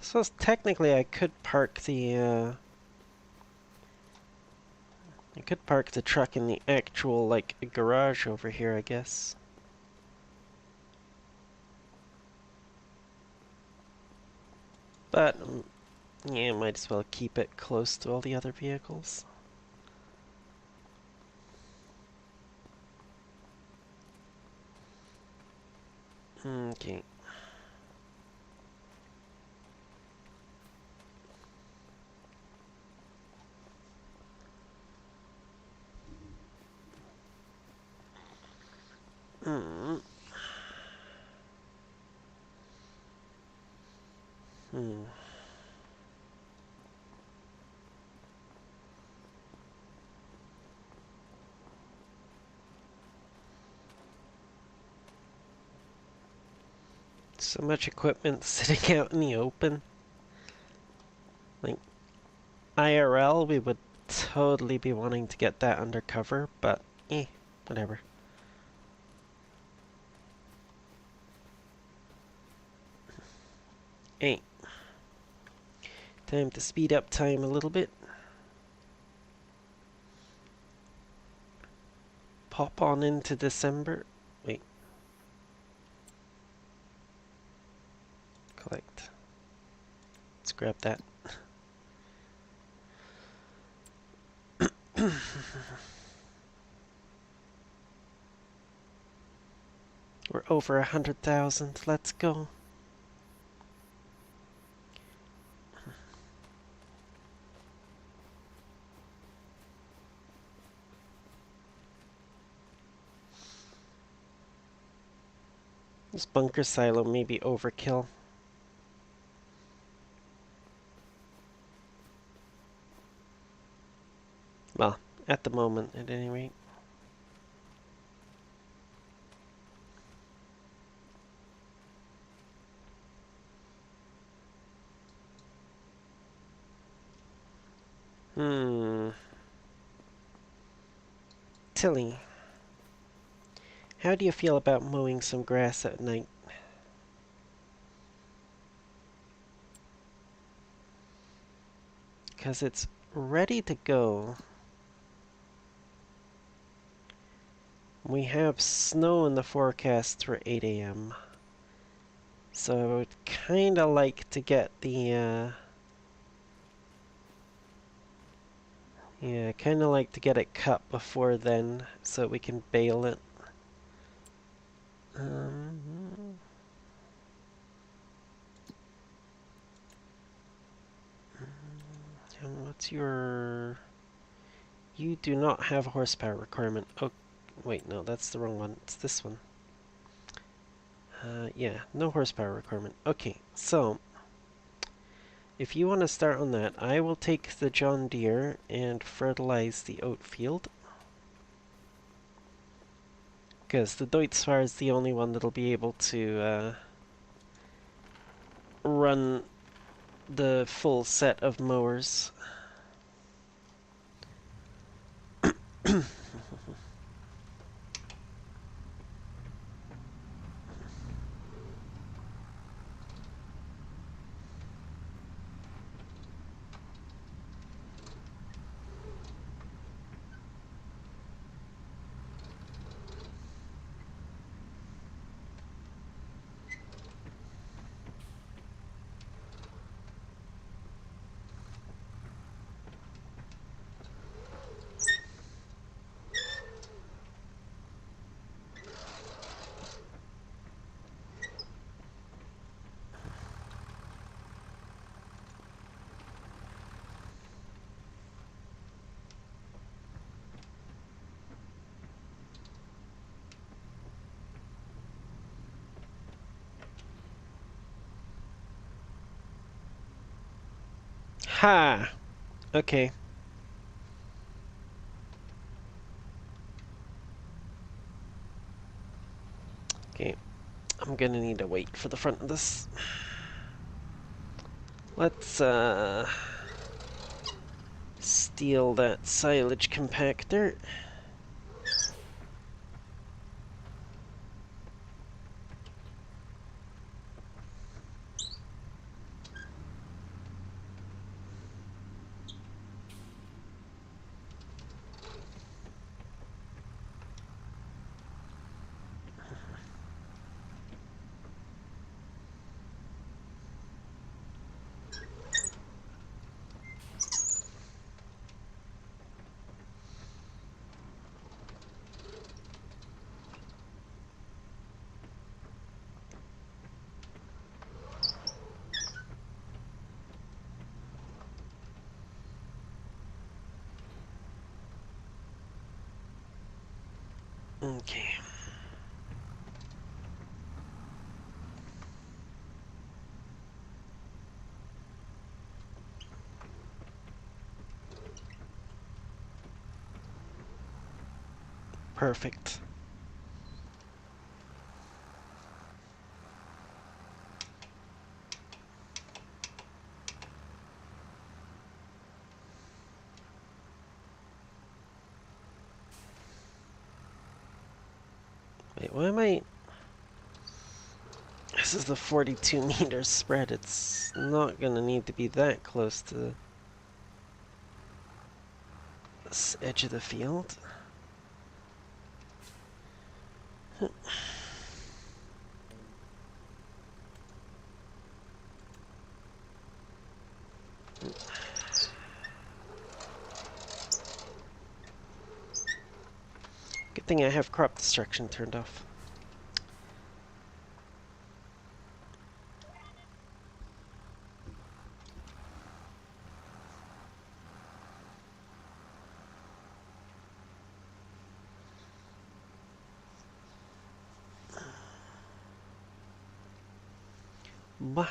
So technically I could park the truck in the actual, like, garage over here, I guess. But, yeah, might as well keep it close to all the other vehicles. Okay. Hmm. Hmm. So much equipment sitting out in the open. Like, IRL, we would totally be wanting to get that undercover, but whatever. Hey, time to speed up time a little bit. Pop on into December. Wait. Collect. Let's grab that. We're over 100,000. Let's go. This bunker silo may be overkill. Well, at the moment, at any rate. Tilly, how do you feel about mowing some grass at night? Because it's ready to go. We have snow in the forecast for 8 a.m. So I would kind of like to get the, yeah, kind of like to get it cut before then so we can bale it. And what's your... You do not have a horsepower requirement. Oh, wait, no, that's the wrong one. It's this one. Yeah, no horsepower requirement. Okay, so if you want to start on that, I will take the John Deere and fertilize the oat field. Because the Deutz-Fahr is the only one that'll be able to run the full set of mowers. Ha! Okay. Okay. I'm gonna need to wait for the front of this. Let's, steal that silage compactor. Okay. Perfect. Wait, why am I... This is the 42 meters spread. It's not gonna need to be that close to this edge of the field. Good thing I have crop destruction turned off. Bah.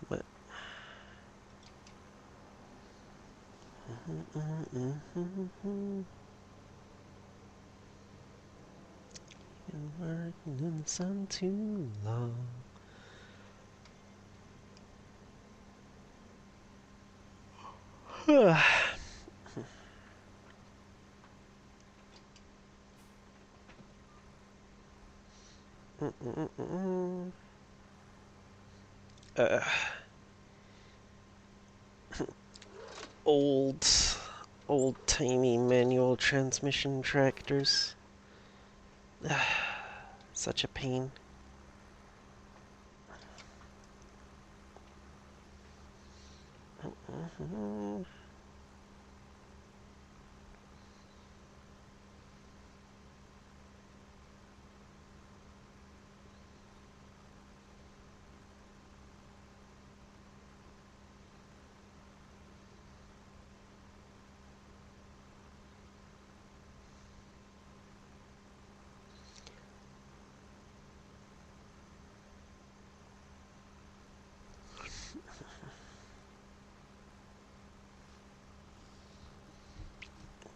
What? Been working in the sun too long. uh, old, old-timey manual transmission tractors. Such a pain.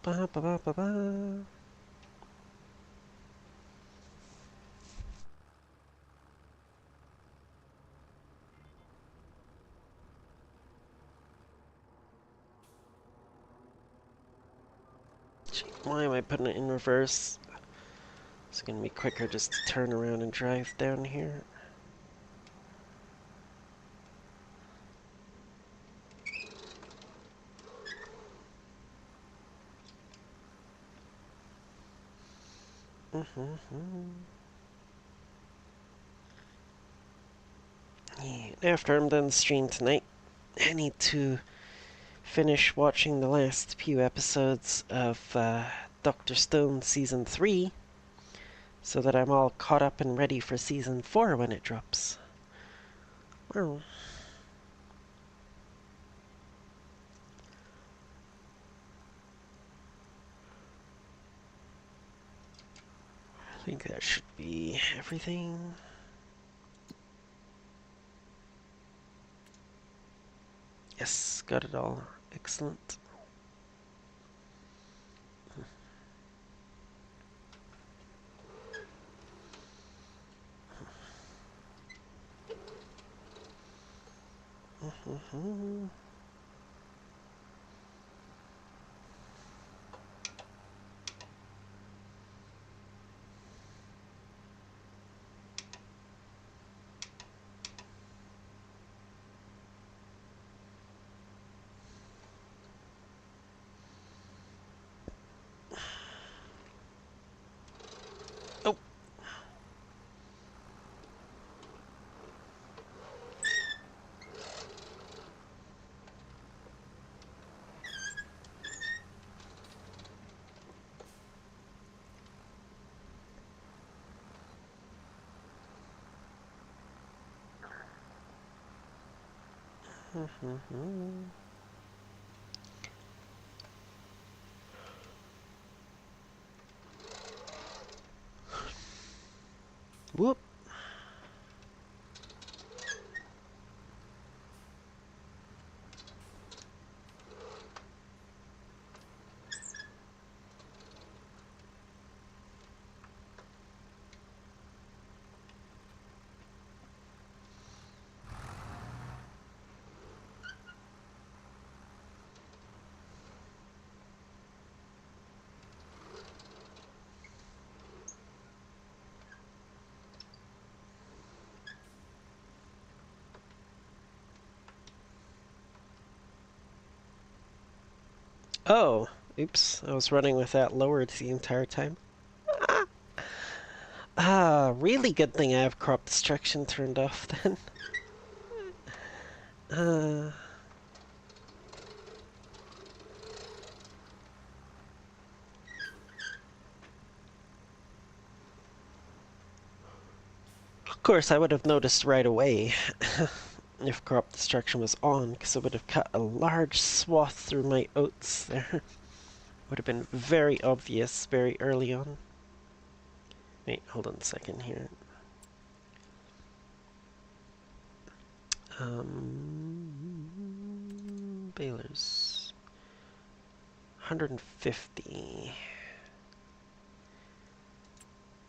Ba, ba, ba, ba, ba. Gee, why am I putting it in reverse? It's gonna be quicker just to turn around and drive down here. Yeah, after I'm done stream tonight, I need to finish watching the last few episodes of Doctor Stone Season 3 so that I'm all caught up and ready for Season 4 when it drops. Well, I think that should be everything. Yes, got it all. Excellent. Oh, whoop. Oh, oops. I was running with that lowered the entire time. Really good thing I have crop destruction turned off then. Uh, of course, I would have noticed right away if crop destruction was on, because it would have cut a large swath through my oats there. Would have been very obvious very early on. Wait, hold on a second here. Balers. 150.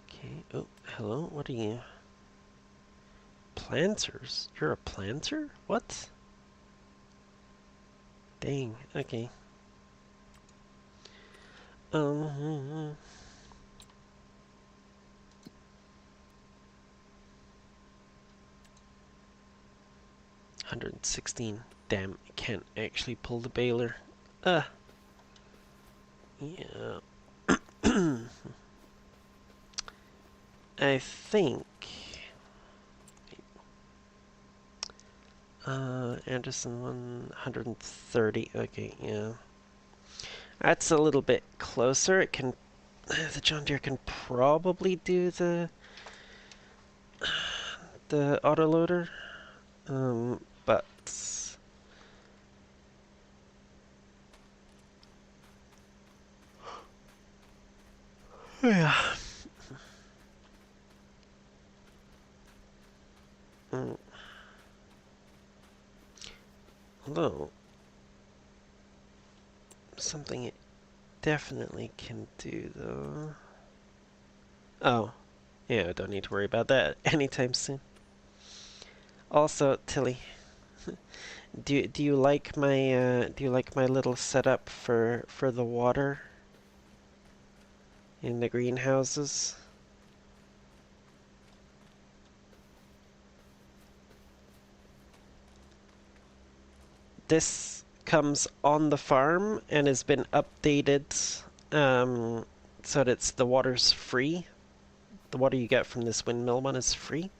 Okay. Oh, hello. What are you? Planters? You're a planter? What? Dang. Okay. 116. Damn, I can't actually pull the baler. Yeah. I think... Anderson 130. Okay, yeah. That's a little bit closer. It can... The John Deere can probably do the autoloader. But... Yeah. Although, something it definitely can do, though. Oh, yeah, I don't need to worry about that anytime soon. Also, Tilly, do you like my little setup for the water in the greenhouses? This comes on the farm and has been updated so that the water's free the water you get from this windmill one is free.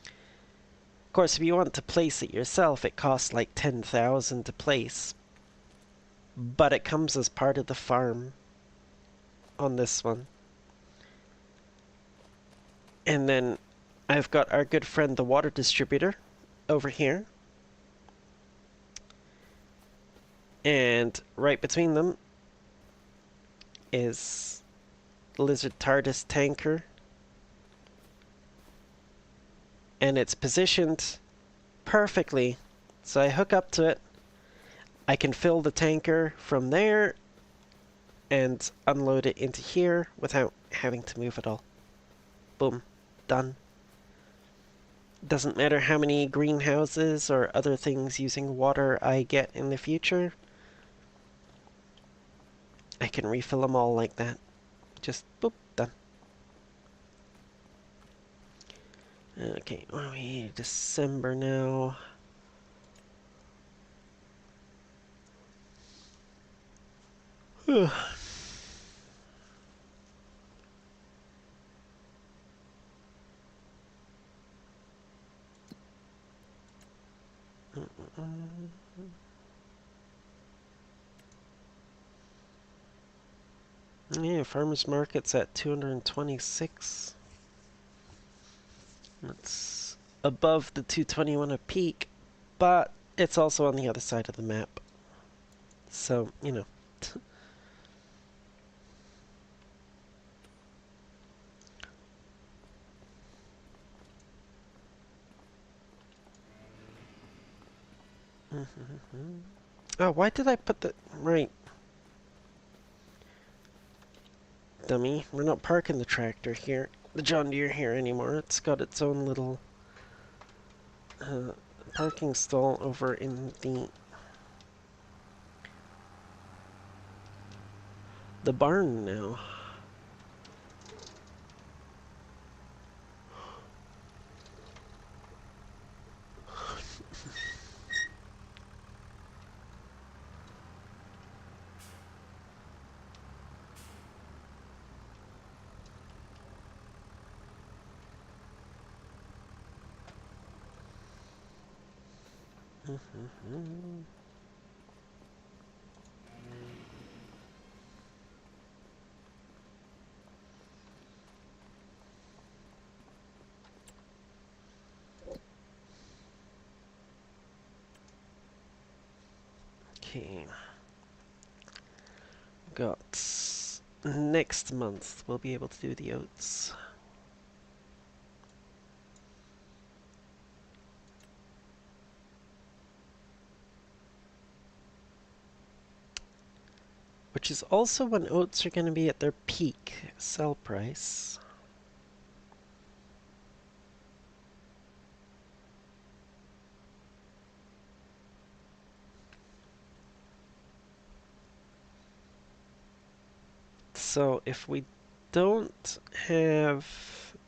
Of course, if you want to place it yourself, it costs like 10,000 to place, but it comes as part of the farm on this one. And then I've got our good friend the water distributor over here. And right between them is the Lizard TARDIS tanker. And it's positioned perfectly. So I hook up to it. I can fill the tanker from there and unload it into here without having to move at all. Boom. Done. Doesn't matter how many greenhouses or other things using water I get in the future. I can refill them all like that. Just boop, done. Okay, what are we? December now. Yeah, farmers market's at 226. That's above the 221 a peak, but it's also on the other side of the map. So, you know. Oh, why did I put the... Right. Dummy. We're not parking the tractor here. The John Deere here anymore. It's got its own little parking stall over in the barn now. Okay. Got next month we'll be able to do the oats. Which is also when oats are going to be at their peak sell price. So if we don't have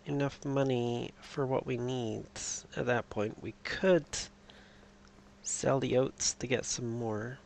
enough money for what we need at that point, we could sell the oats to get some more.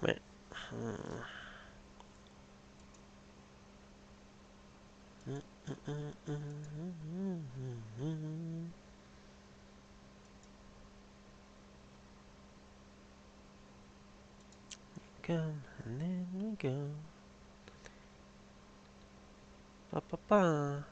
Right. Come, and then we go. Ba ba ba.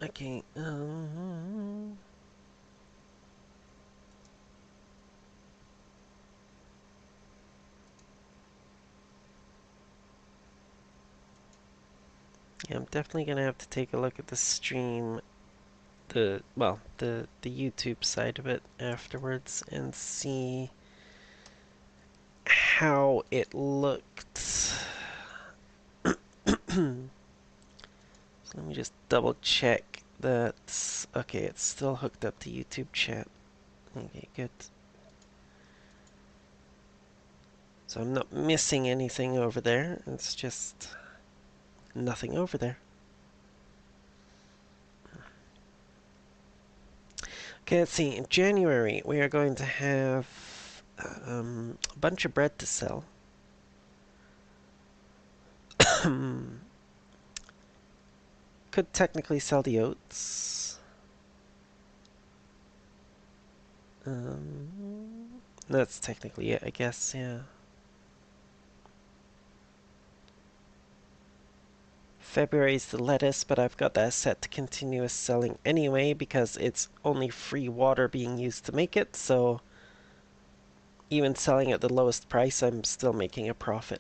Okay. Yeah, I'm definitely gonna have to take a look at the stream, the YouTube side of it afterwards and see how it looked. So let me just double check that. Okay, it's still hooked up to YouTube chat. Okay, good. So I'm not missing anything over there. It's just nothing over there. Okay, let's see. In January, we are going to have a bunch of bread to sell. Could technically sell the oats. That's technically it, I guess, yeah. February's the lettuce, but I've got that set to continuous selling anyway because it's only free water being used to make it, so even selling at the lowest price, I'm still making a profit.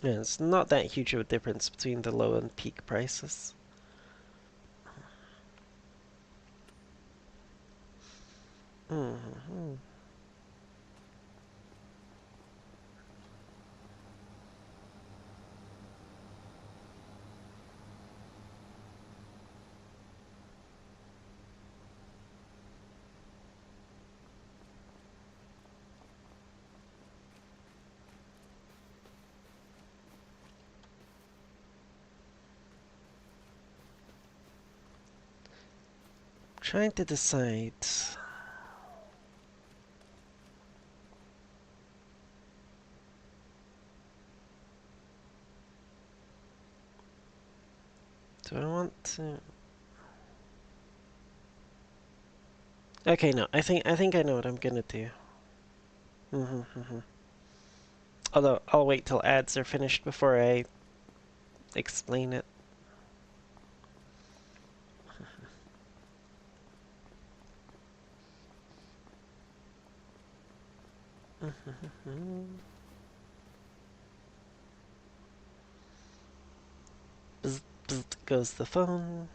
Yeah, it's not that huge of a difference between the low and peak prices. Mm-hmm. Trying to decide. Do I want to? Okay, no. I think I know what I'm gonna do. Although I'll wait till ads are finished before I explain it. Bzz, bzz goes the phone.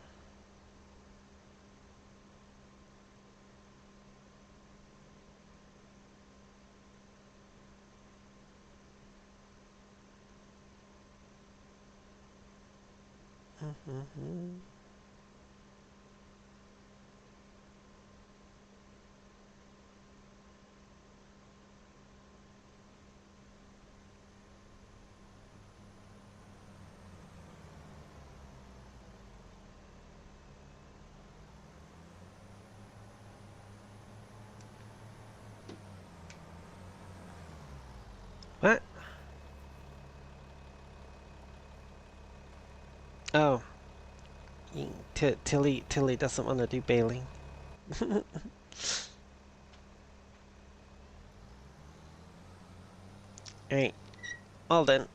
What? Oh, Tilly doesn't want to do bailing. Alright, all done.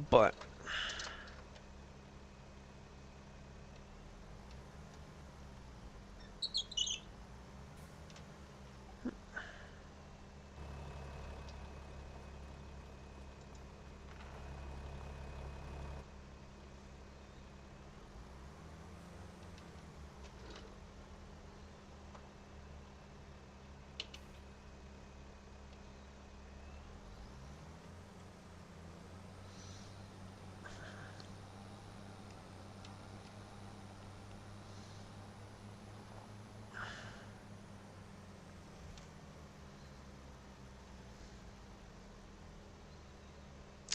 But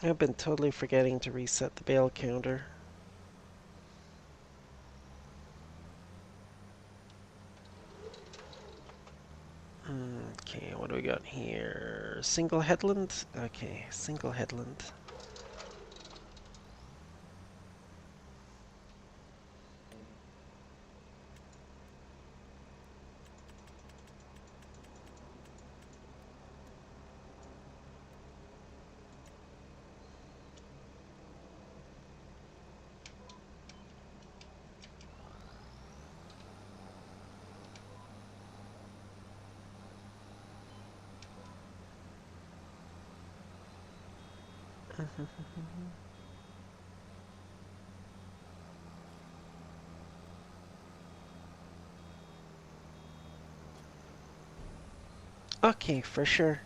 I've been totally forgetting to reset the bale counter. Okay, what do we got here? Single headland? Okay, single headland. Okay, for sure.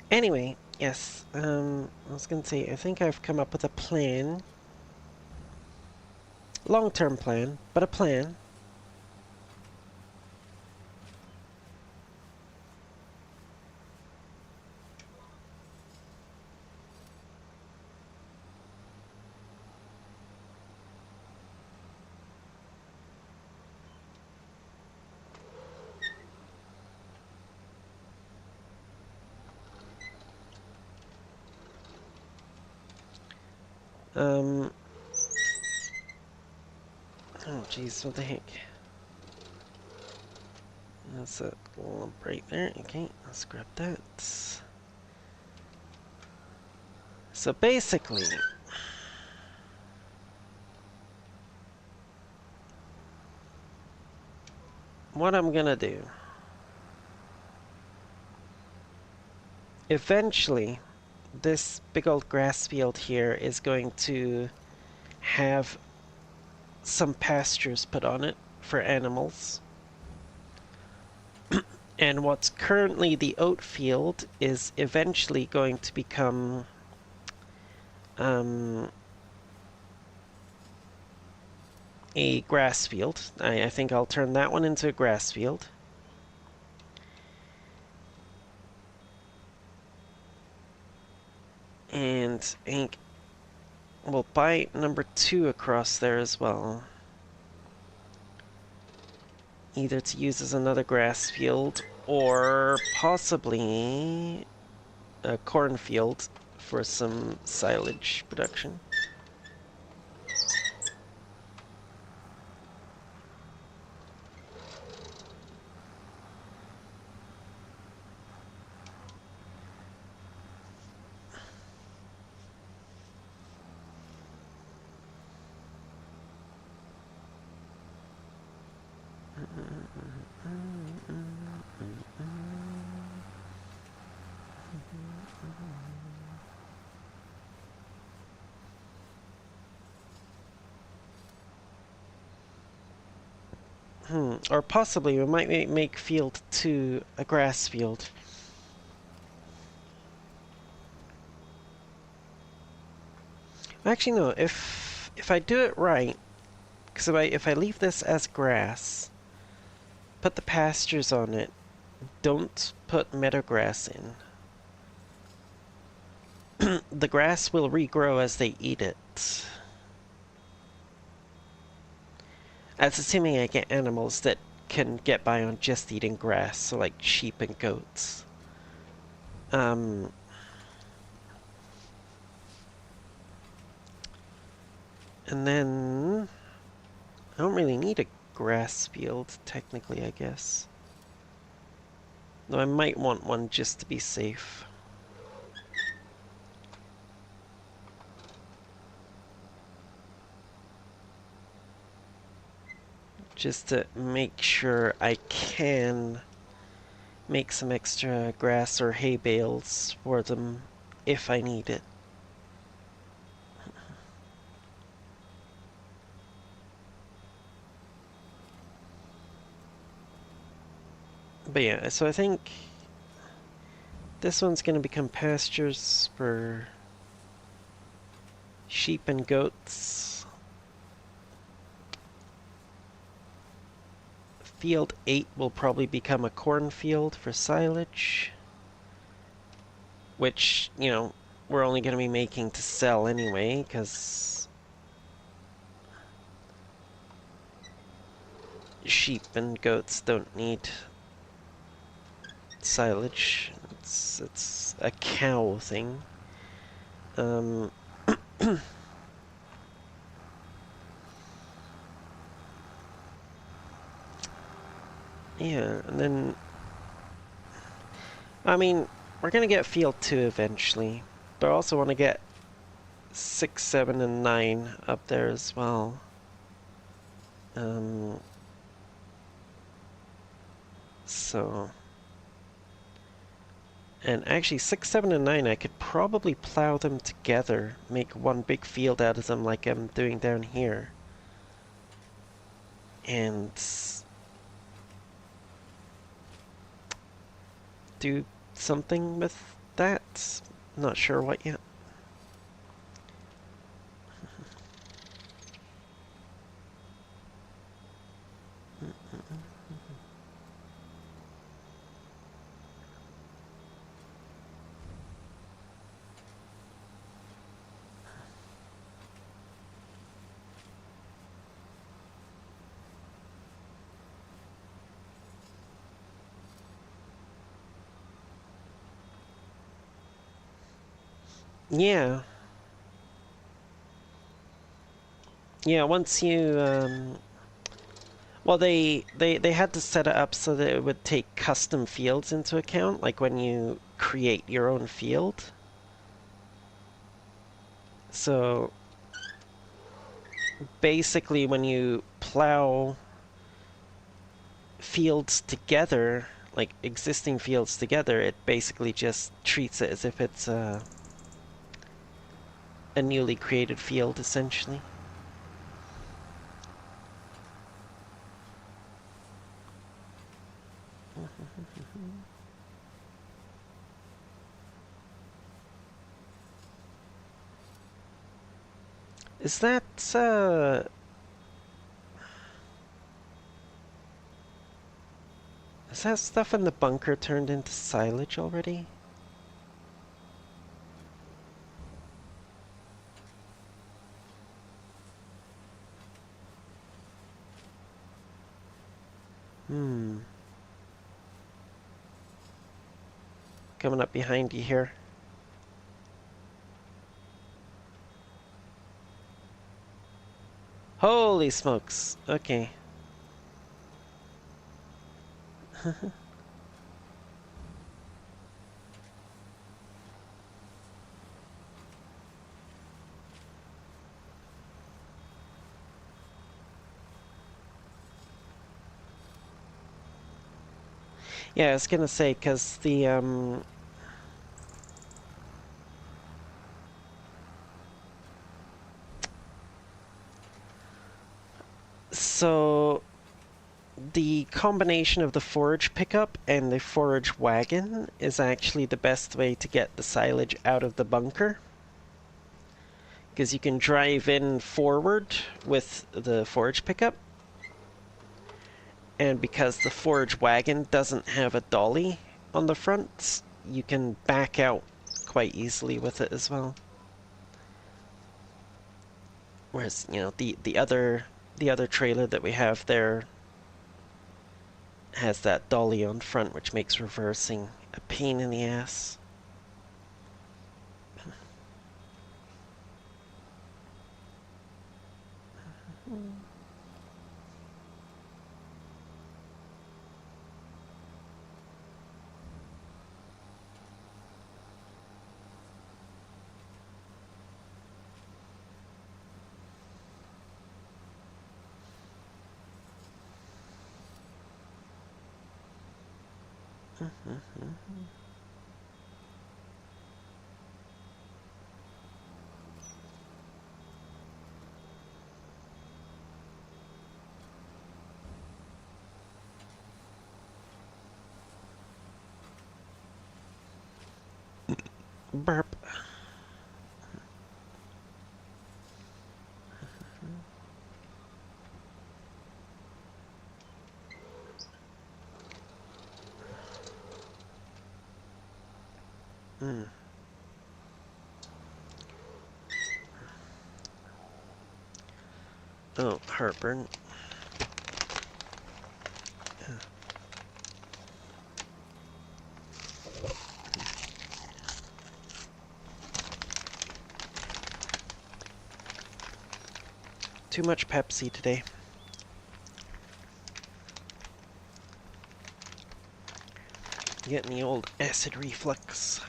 Anyway, yes, I was gonna say, I think I've come up with a plan. Long-term plan, but a plan. Oh jeez, what the heck? That's a lump right there. Okay, let's grab that. So basically, what I'm gonna do, eventually, this big old grass field here is going to have some pastures put on it for animals. And what's currently the oat field is eventually going to become a grass field. I think I'll turn that one into a grass field. And I think we'll buy number 2 across there as well. Either to use as another grass field or possibly a cornfield for some silage production. Or possibly we might make field 2 a grass field. Actually, no. If I do it right, because if I leave this as grass, put the pastures on it, don't put meadow grass in. The grass will regrow as they eat it. That's assuming I get animals that can get by on just eating grass, so like sheep and goats. And then I don't really need a grass field, technically, I guess. Though I might want one just to be safe. just to make sure I can make some extra grass or hay bales for them if I need it. But yeah, so I think this one's going to become pastures for sheep and goats. Field 8 will probably become a cornfield for silage, which, you know, we're only going to be making to sell anyway, because sheep and goats don't need silage. It's a cow thing. Um, yeah, and then, I mean, we're gonna get field 2 eventually, but I also want to get 6, 7, and 9 up there as well. So, and actually 6, 7, and 9, I could probably plow them together, make one big field out of them like I'm doing down here. And do something with that. Not sure what yet. Yeah. Yeah, once you, well, they had to set it up so that it would take custom fields into account, like when you create your own field. So basically when you plow fields together, like existing fields together, it basically just treats it as if it's a newly created field, essentially. Is that, is that stuff in the bunker turned into silage already? Coming up behind you here. Holy smokes. Okay. Yeah, I was gonna say, because so the combination of the forage pickup and the forage wagon is actually the best way to get the silage out of the bunker. Because you can drive in forward with the forage pickup. And because the forage wagon doesn't have a dolly on the front, you can back out quite easily with it as well. Whereas, you know, the other trailer that we have there has that dolly on front, which makes reversing a pain in the ass. Burp. Mm. Oh, heartburn. Too much Pepsi today. Getting the old acid reflux.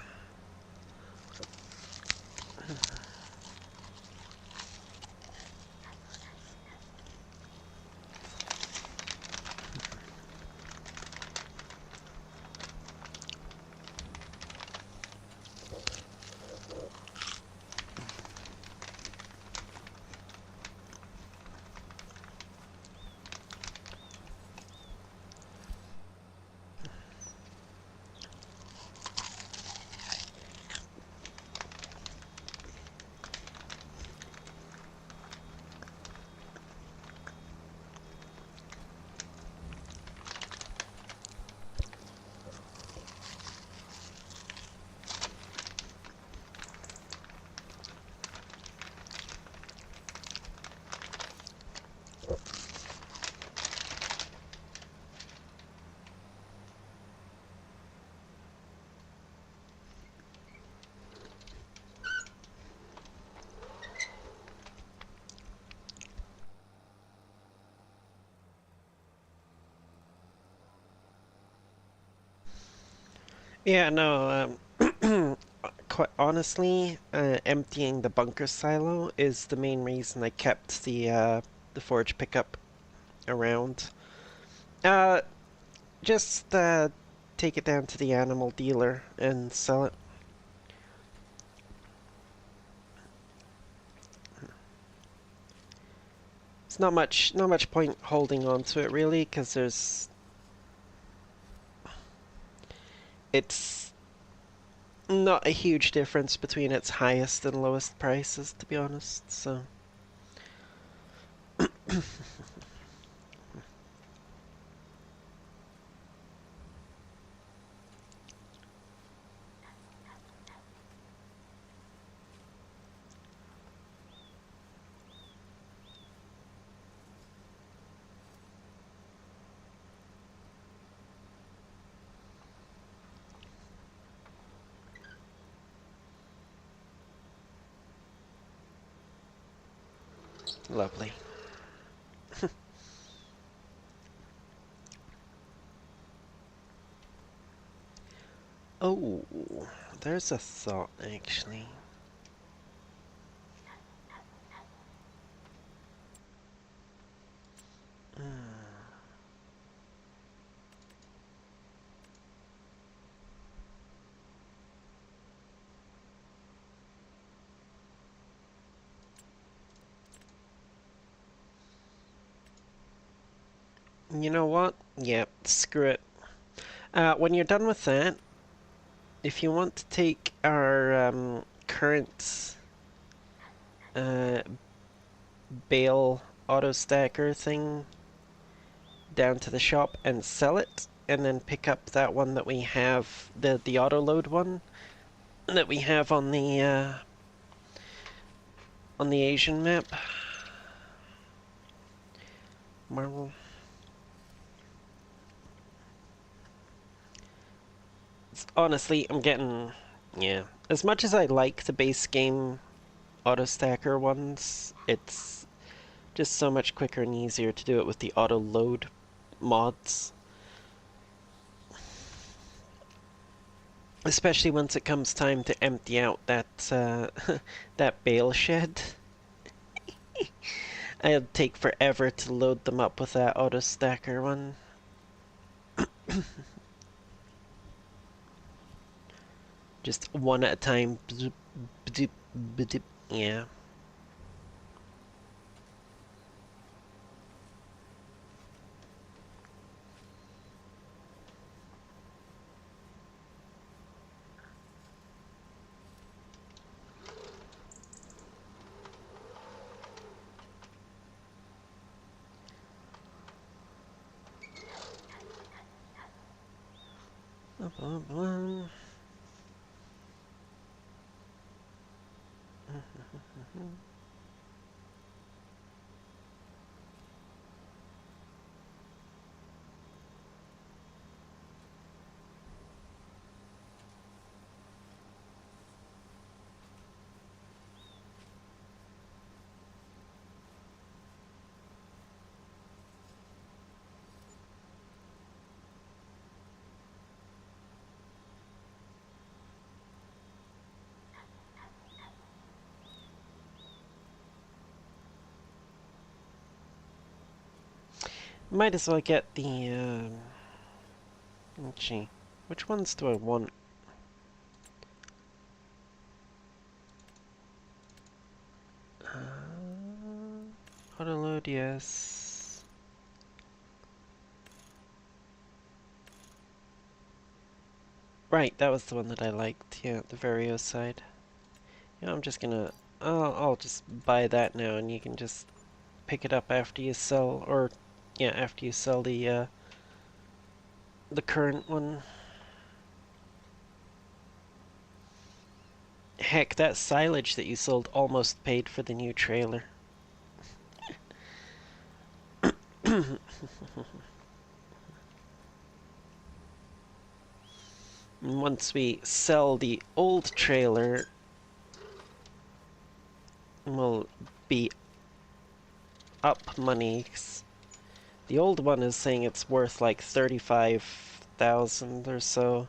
Yeah, no, quite honestly, emptying the bunker silo is the main reason I kept the forge pickup around. Uh, just take it down to the animal dealer and sell it. It's not much point holding on to it really, because it's not a huge difference between its highest and lowest prices, to be honest. So, lovely. Oh, there's a thought actually. You know what? Yeah, screw it. When you're done with that, if you want to take our current uh, bale auto stacker thing down to the shop and sell it, and then pick up that one that we have, the auto load one that we have on the Asian map. Marvel. Honestly, I'm getting, yeah. As much as I like the base game auto stacker ones, it's just so much quicker and easier to do it with the auto load mods. Especially once it comes time to empty out that bale shed. It'll take forever to load them up with that auto stacker one. Just one at a time. Yeah. Might as well get the, let's see. Which ones do I want? Autoload, yes. Right, that was the one that I liked. Yeah, the Vario side. Yeah, I'm just gonna... I'll just buy that now, and you can just pick it up after you sell, or... Yeah, after you sell the current one. Heck, that silage that you sold almost paid for the new trailer. Once we sell the old trailer, we'll be up money. The old one is saying it's worth like 35,000 or so.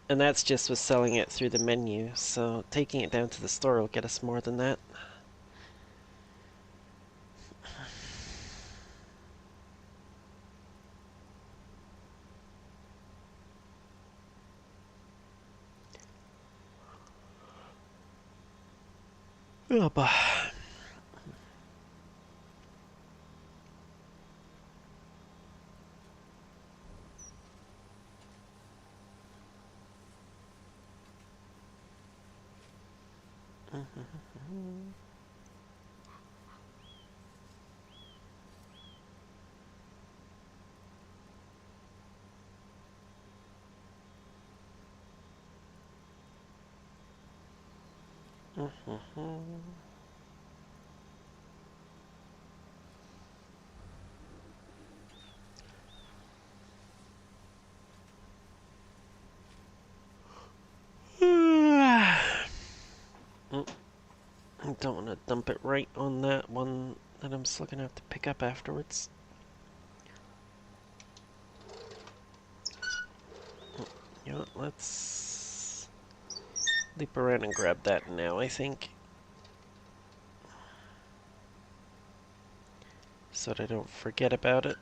And that's just with selling it through the menu, so taking it down to the store will get us more than that. Oh, bah. I don't want to dump it right on that one that I'm still gonna have to pick up afterwards. You know what, let's leap around and grab that now, I think. So that I don't forget about it.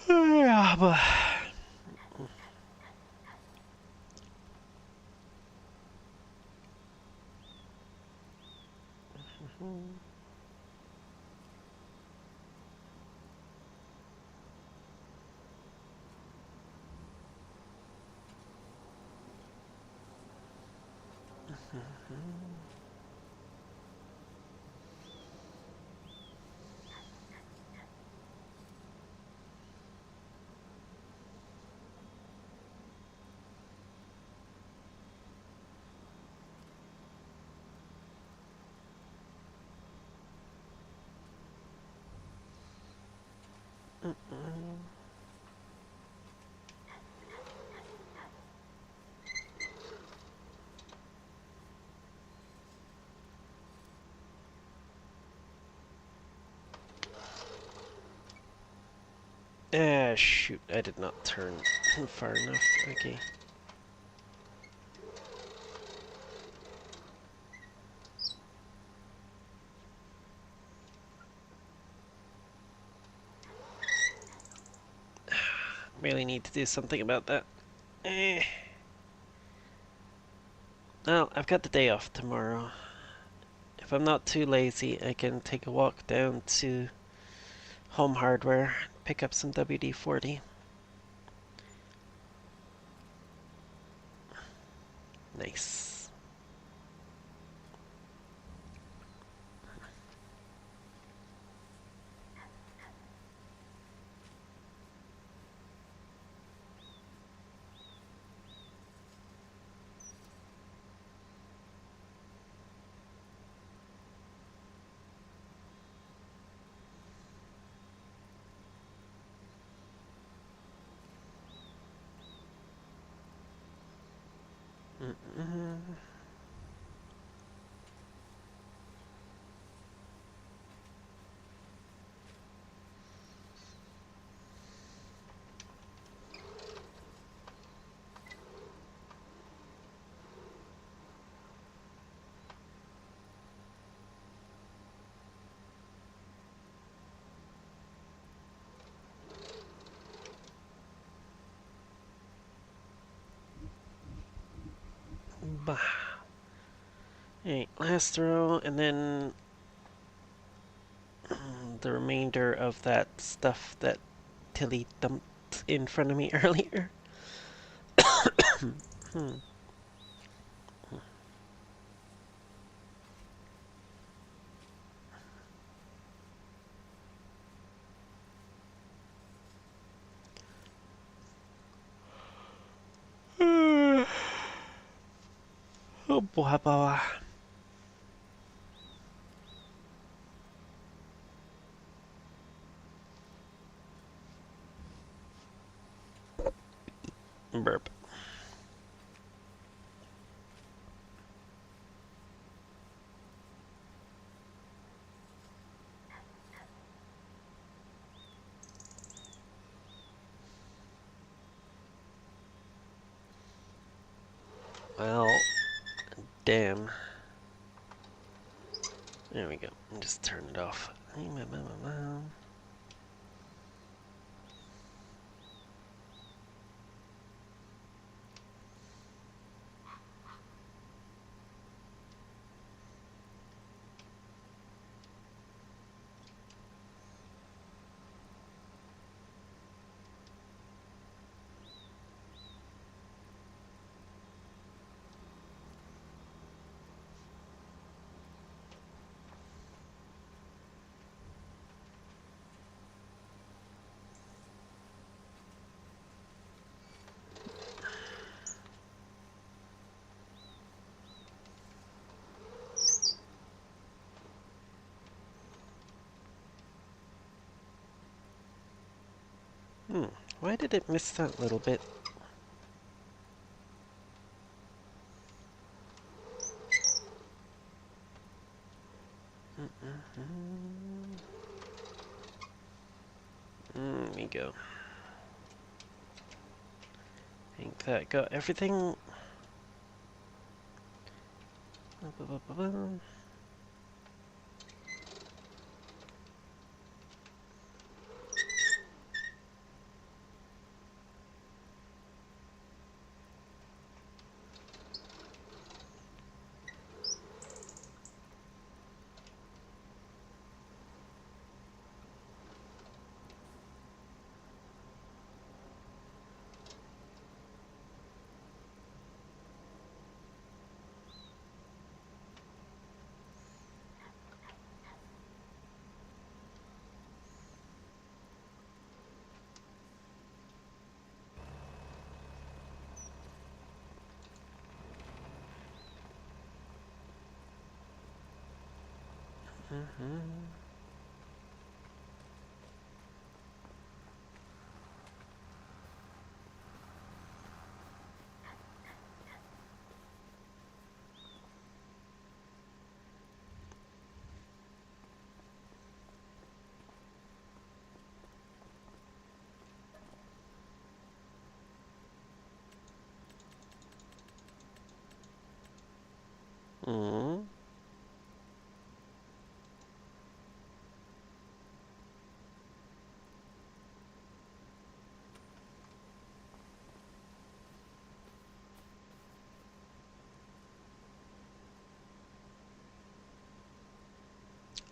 Yeah, but... Shoot, I did not turn far enough. Okay. Really need to do something about that. Well, I've got the day off tomorrow. If I'm not too lazy, I can take a walk down to Home Hardware, pick up some WD-40. Nice. Bah. Alright, last row, and then the remainder of that stuff that Tilly dumped in front of me earlier. Hmm. Oh, boy, boy. Burp. Well, damn. There we go. Just turn it off. Hmm. Why did it miss that little bit? There we go. I think that got everything.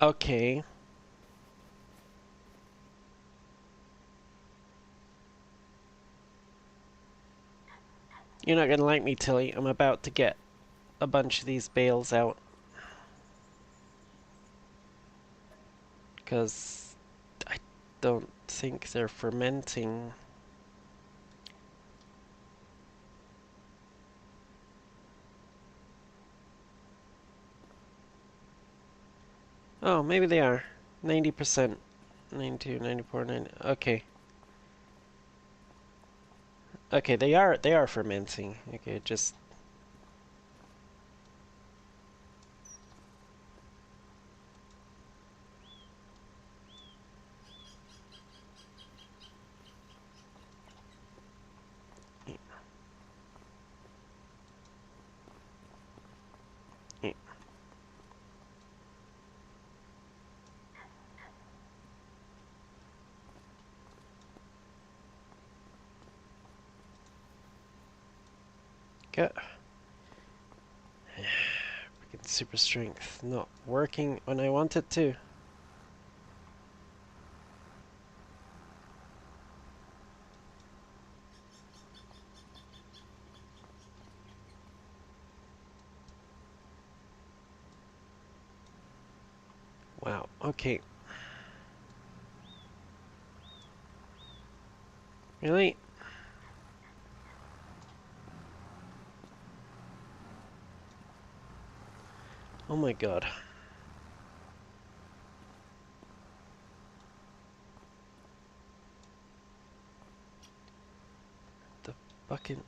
Okay. You're not gonna like me, Tilly. I'm about to get a bunch of these bales out. Because I don't think they're fermenting. Oh, maybe they are. 90%. 92, 94, 90. Okay. Okay, they are fermenting. Okay, just get freaking super strength not working when I want it to. Wow. Okay. Really? Oh my god. The fucking.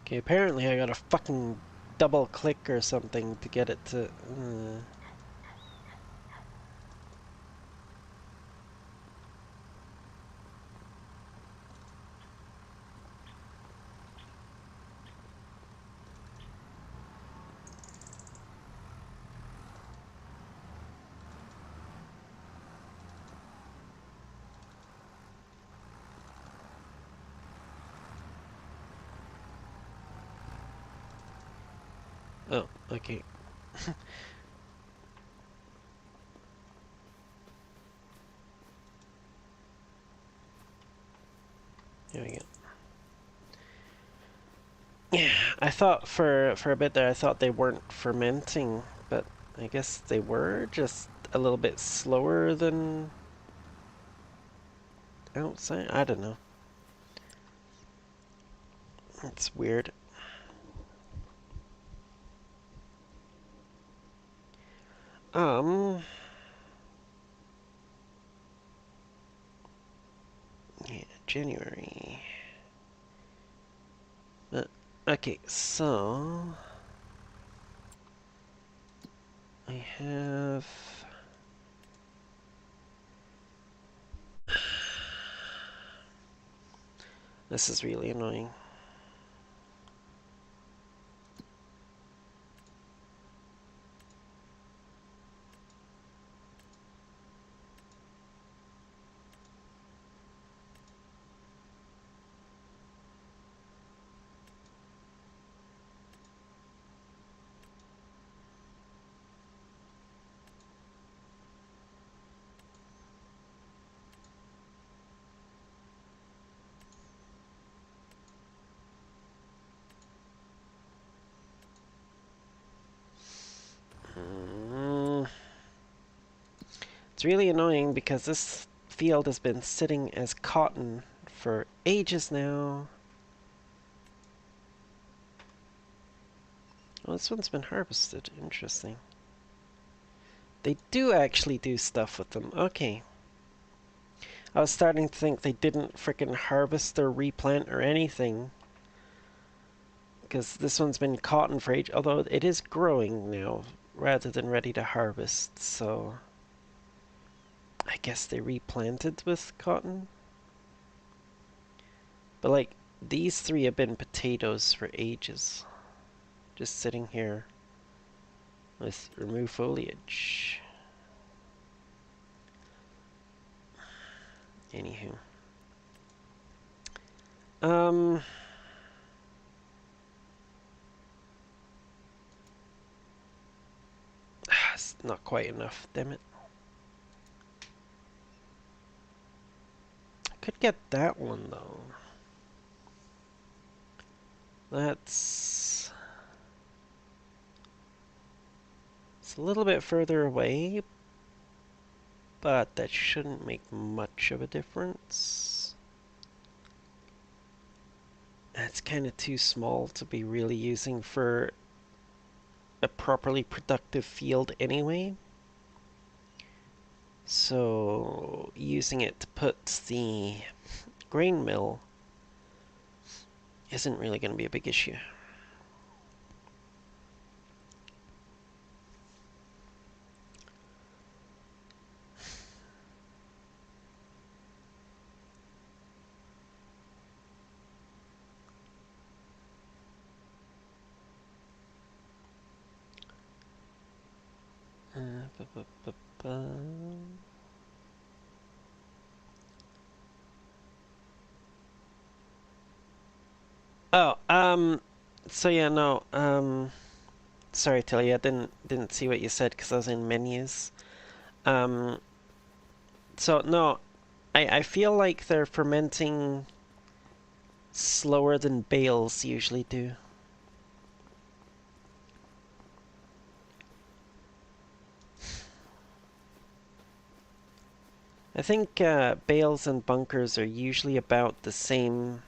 Okay, apparently I gotta fucking double click or something to get it to. Oh, okay. Here we go. Yeah, I thought for a bit there I thought they weren't fermenting, but I guess they were, just a little bit slower than outside. I don't know. It's weird. Um, yeah, January. Uh, okay, so I have. This is really annoying. Mm, it's really annoying because this field has been sitting as cotton for ages now. Well, this one's been harvested. Interesting. They do actually do stuff with them. Okay. I was starting to think they didn't frickin' harvest or replant or anything. Because this one's been cotton for age, although it is growing now rather than ready to harvest, so I guess they replanted with cotton. But like, these three have been potatoes for ages. Just sitting here with remove foliage. Anywho. Um, it's not quite enough, damn it. I could get that one though. It's a little bit further away, but that shouldn't make much of a difference. It's kind of too small to be really using for a properly productive field anyway. So using it to put the grain mill isn't really going to be a big issue. Ba, ba, ba, ba. Oh, so yeah, no, sorry, Tilly, I didn't see what you said because I was in menus. Um, so no, I feel like they're fermenting slower than bales usually do. I think bales and bunkers are usually about the same.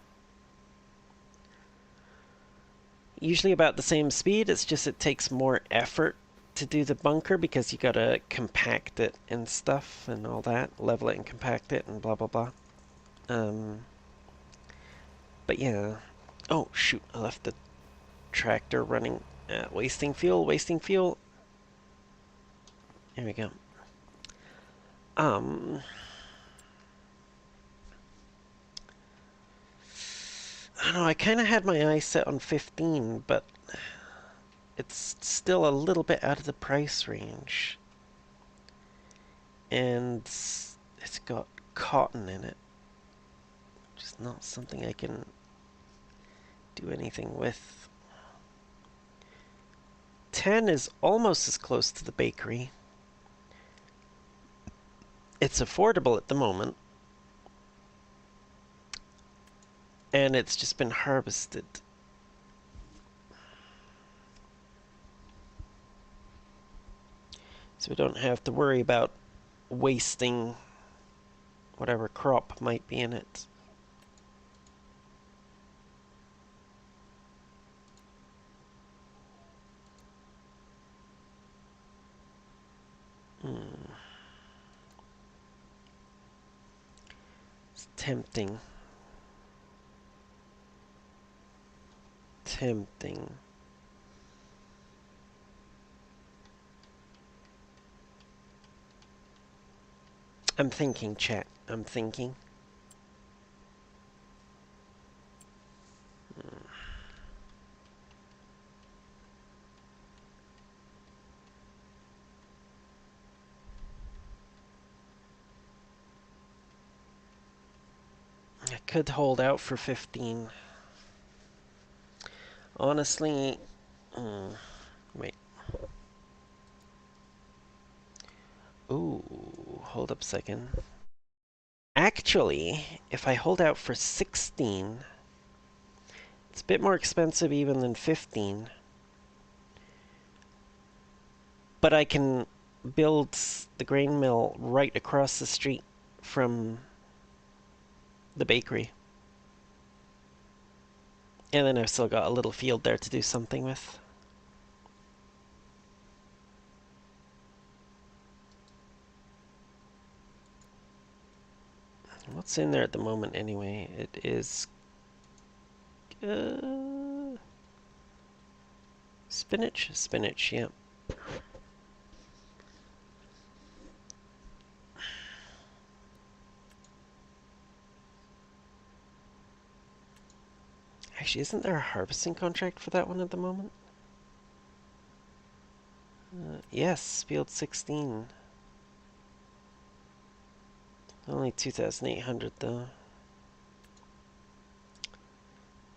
Usually about the same speed. It's just it takes more effort to do the bunker because you gotta compact it and stuff and all that, level it and compact it and blah blah blah. Um, but yeah. Oh shoot! I left the tractor running, wasting fuel, wasting fuel. There we go. Um, I don't know. I kind of had my eyes set on 15, but it's still a little bit out of the price range, and it's got cotton in it, which is not something I can do anything with. 10 is almost as close to the bakery. It's affordable at the moment, and it's just been harvested. So we don't have to worry about wasting whatever crop might be in it. It's tempting. Tempting. I'm thinking, chat. I'm thinking. I could hold out for 15. Honestly, wait. Ooh, hold up a second. Actually, if I hold out for 16, it's a bit more expensive even than 15. But I can build the grain mill right across the street from the bakery. And then I've still got a little field there to do something with. What's in there at the moment anyway? It is spinach? Spinach, yeah. Actually, isn't there a harvesting contract for that one at the moment? Yes, field 16. Only 2,800 though.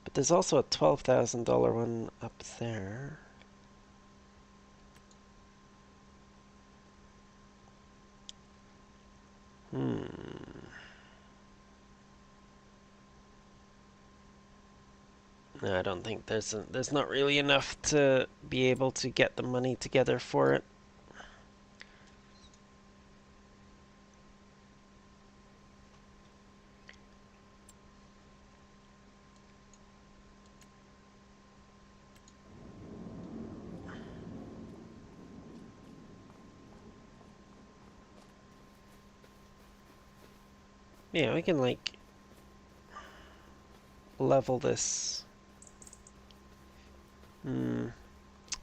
But there's also a $12,000 one up there. Hmm. No, I don't think there's not really enough to be able to get the money together for it. Yeah, we can like level this.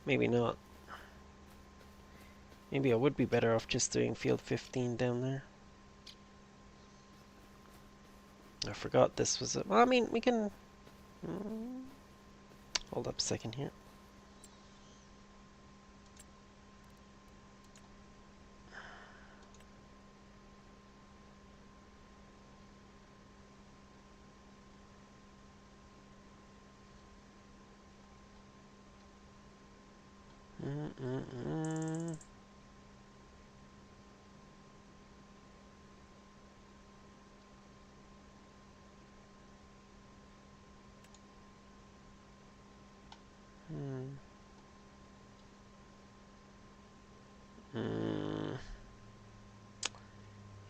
Maybe not. Maybe I would be better off just doing field 15 down there. I forgot this was a... Well, I mean, we can... hold up a second here.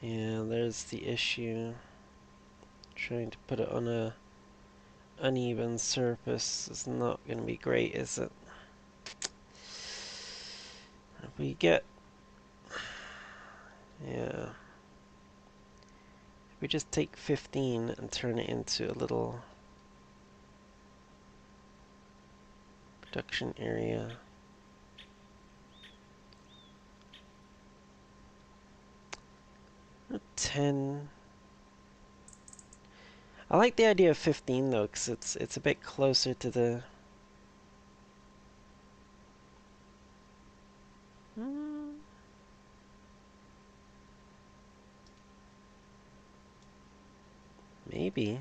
Yeah, there's the issue. Trying to put it on a uneven surface is not going to be great, is it? If we get... Yeah. If we just take 15 and turn it into a little production area. Or 10. I like the idea of 15 though, because it's a bit closer to the... Maybe.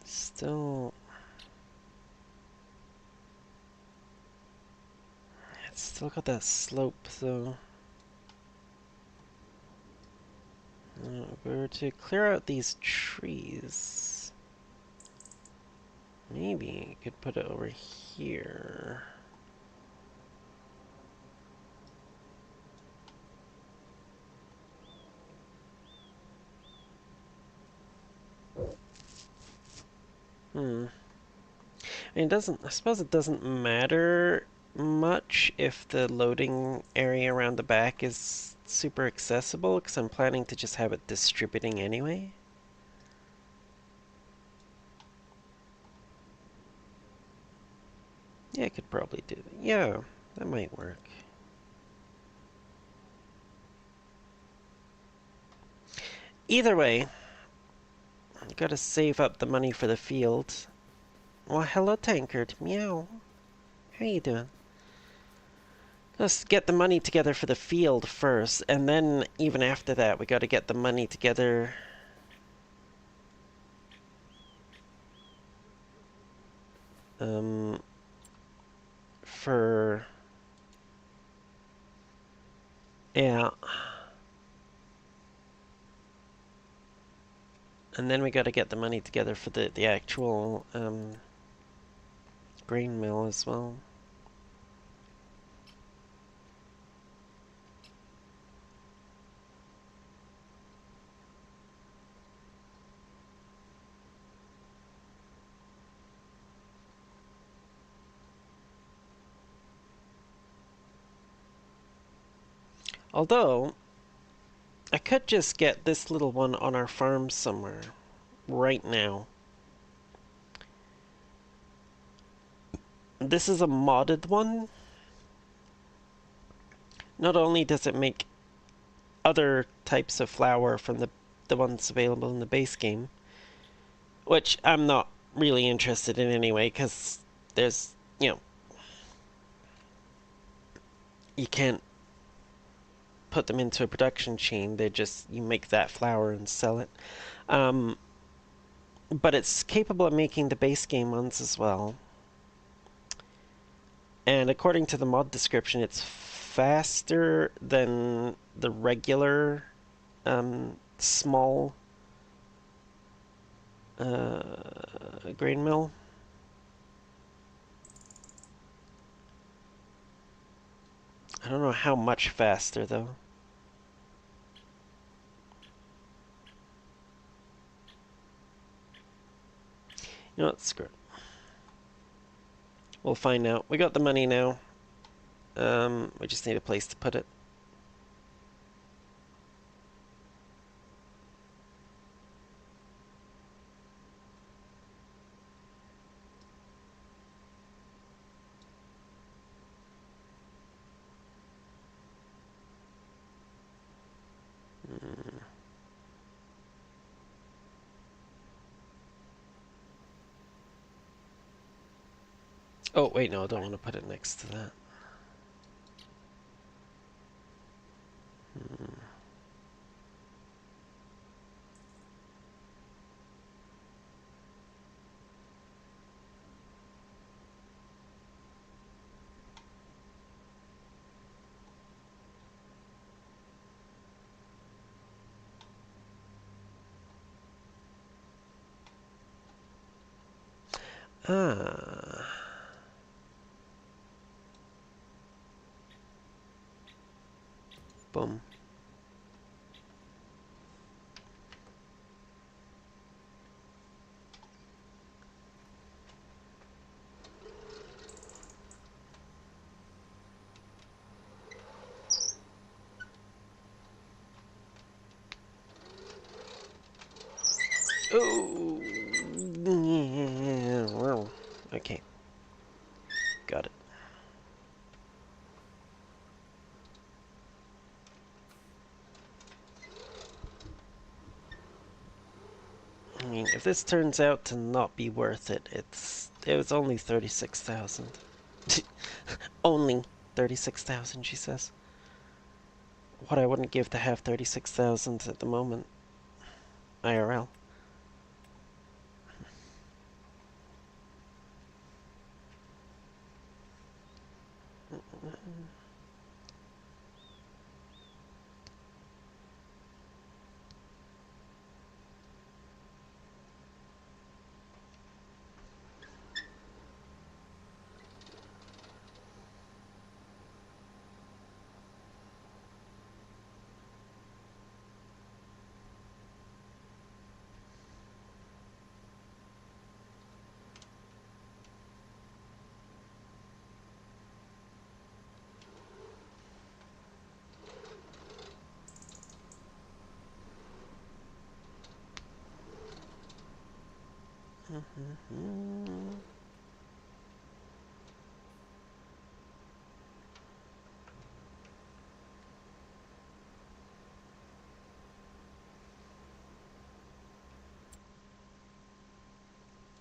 Still... It's still got that slope though. If we were to clear out these trees, maybe you could put it over here. I suppose it doesn't matter much if the loading area around the back is super accessible, because I'm planning to just have it distributing anyway. Yeah, I could probably do that. Yeah, that might work. Either way, I've got to save up the money for the field. Well, hello, Tankard. Meow. How you doing? Let's get the money together for the field first, and then even after that, we got to get the money together for... Yeah. And then we got to get the money together for the actual grain mill as well. Although, I could just get this little one on our farm somewhere right now. This is a modded one. Not only does it make other types of flour from the the ones available in the base game, which I'm not really interested in anyway, because there's, you can't put them into a production chain. They just, you make that flour and sell it. Um, but it's capable of making the base game ones as well. And according to the mod description, it's faster than the regular small grain mill. I don't know how much faster though. You know what? Screw it. We'll find out. We got the money now. We just need a place to put it. Oh, wait, no, I don't want to put it next to that. Ah. Boom. Oh. Yeah, well, okay. Got it. I mean, if this turns out to not be worth it, it was only 36,000. Only 36,000, she says. What I wouldn't give to have 36,000 at the moment. IRL.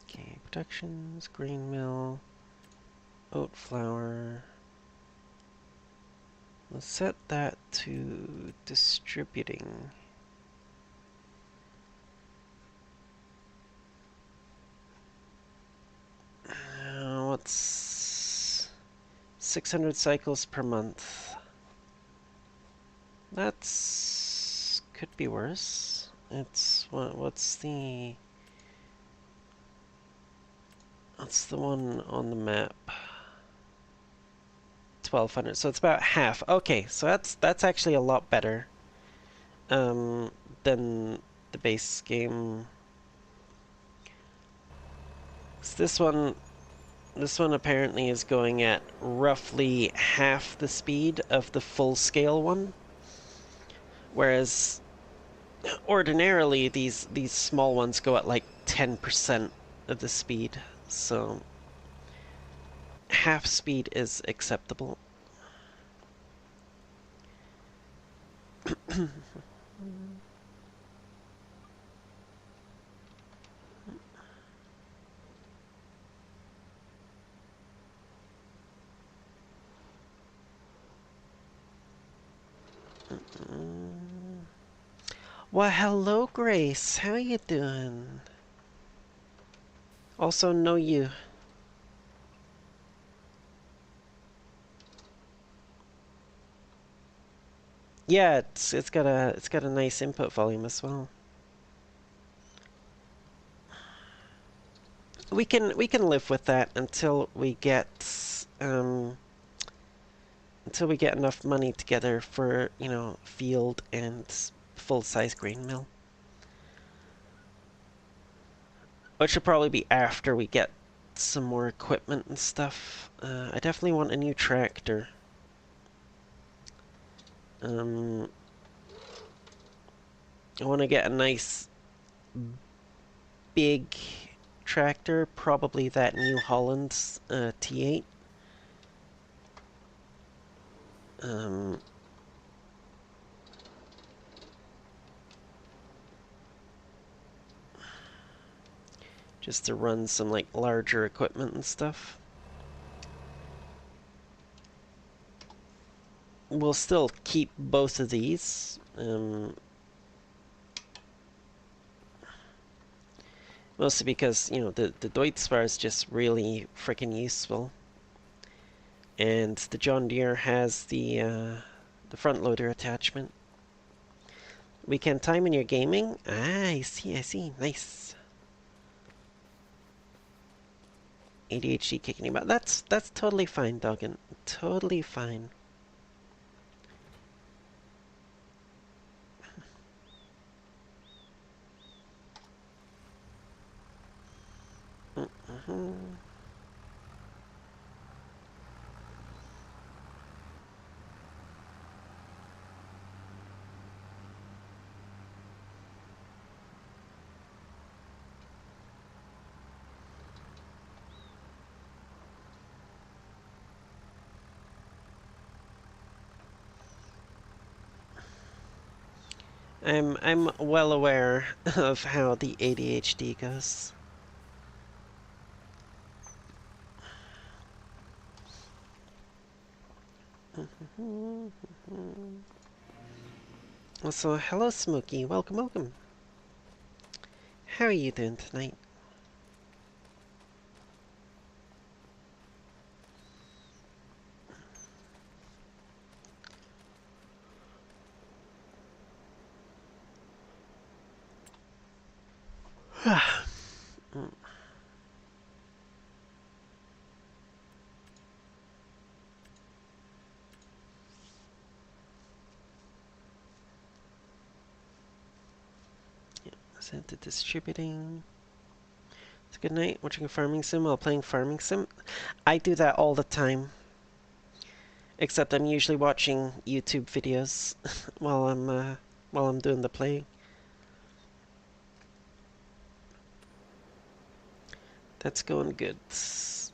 Okay, productions, grain mill, oat flour. Let's set that to distributing. What's 600 cycles per month? That's could be worse. It's what's the one on the map? 1200. So it's about half. Okay, so that's actually a lot better than the base game. So this one apparently is going at roughly half the speed of the full scale one, whereas ordinarily these small ones go at like 10% of the speed. So half speed is acceptable. Well, hello, Grace. How you doing? Also know you. Yeah, it's got a nice input volume as well. We can live with that until we get enough money together for, field and full-size grain mill. Which will probably be after we get some more equipment and stuff. I definitely want a new tractor. Um, I want to get a nice big tractor, probably that New Holland's T8. Um, just to run some like larger equipment and stuff. We'll still keep both of these. Mostly because, the Deutz is just really freaking useful. And the John Deere has the front loader attachment. Weekend time in your gaming? Ah, I see. Nice. ADHD kicking him out. That's totally fine, Duggan. Totally fine. I'm well aware of how the ADHD goes. Also, hello Smokey, welcome. How are you doing tonight? Sent to distributing. It's a good night. Watching a farming sim while playing farming sim. I do that all the time. Except I'm usually watching YouTube videos while I'm doing the playing. That's going good. So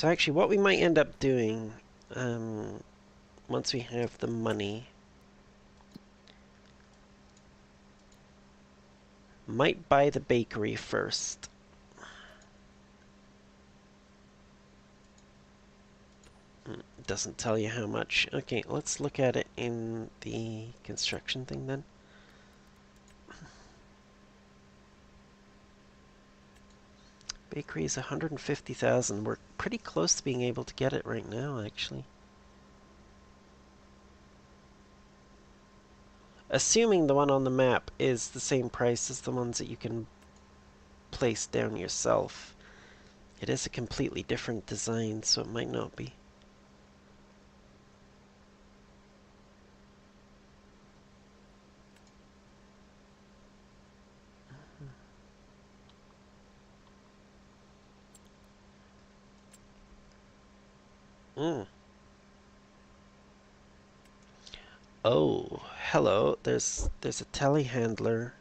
actually, what we might end up doing, once we have the money, might buy the bakery first. Doesn't tell you how much. Okay, let's look at it in the construction thing then. Bakery is 150,000. We're pretty close to being able to get it right now, actually. Assuming the one on the map is the same price as the ones that you can place down yourself. It is a completely different design, so it might not be. Mm. Oh, hello. There's a telehandler.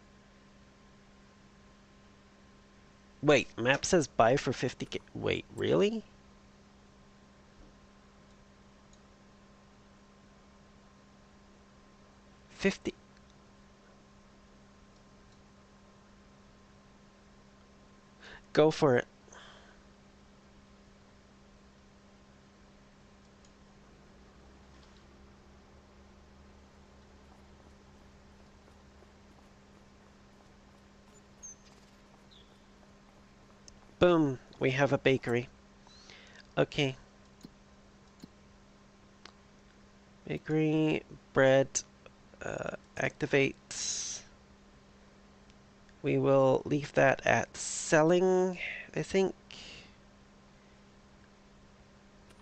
Wait, map says buy for 50k. Wait, really? 50? Go for it. Boom, we have a bakery. Okay. Bakery, bread, activate. We will leave that at selling, I think.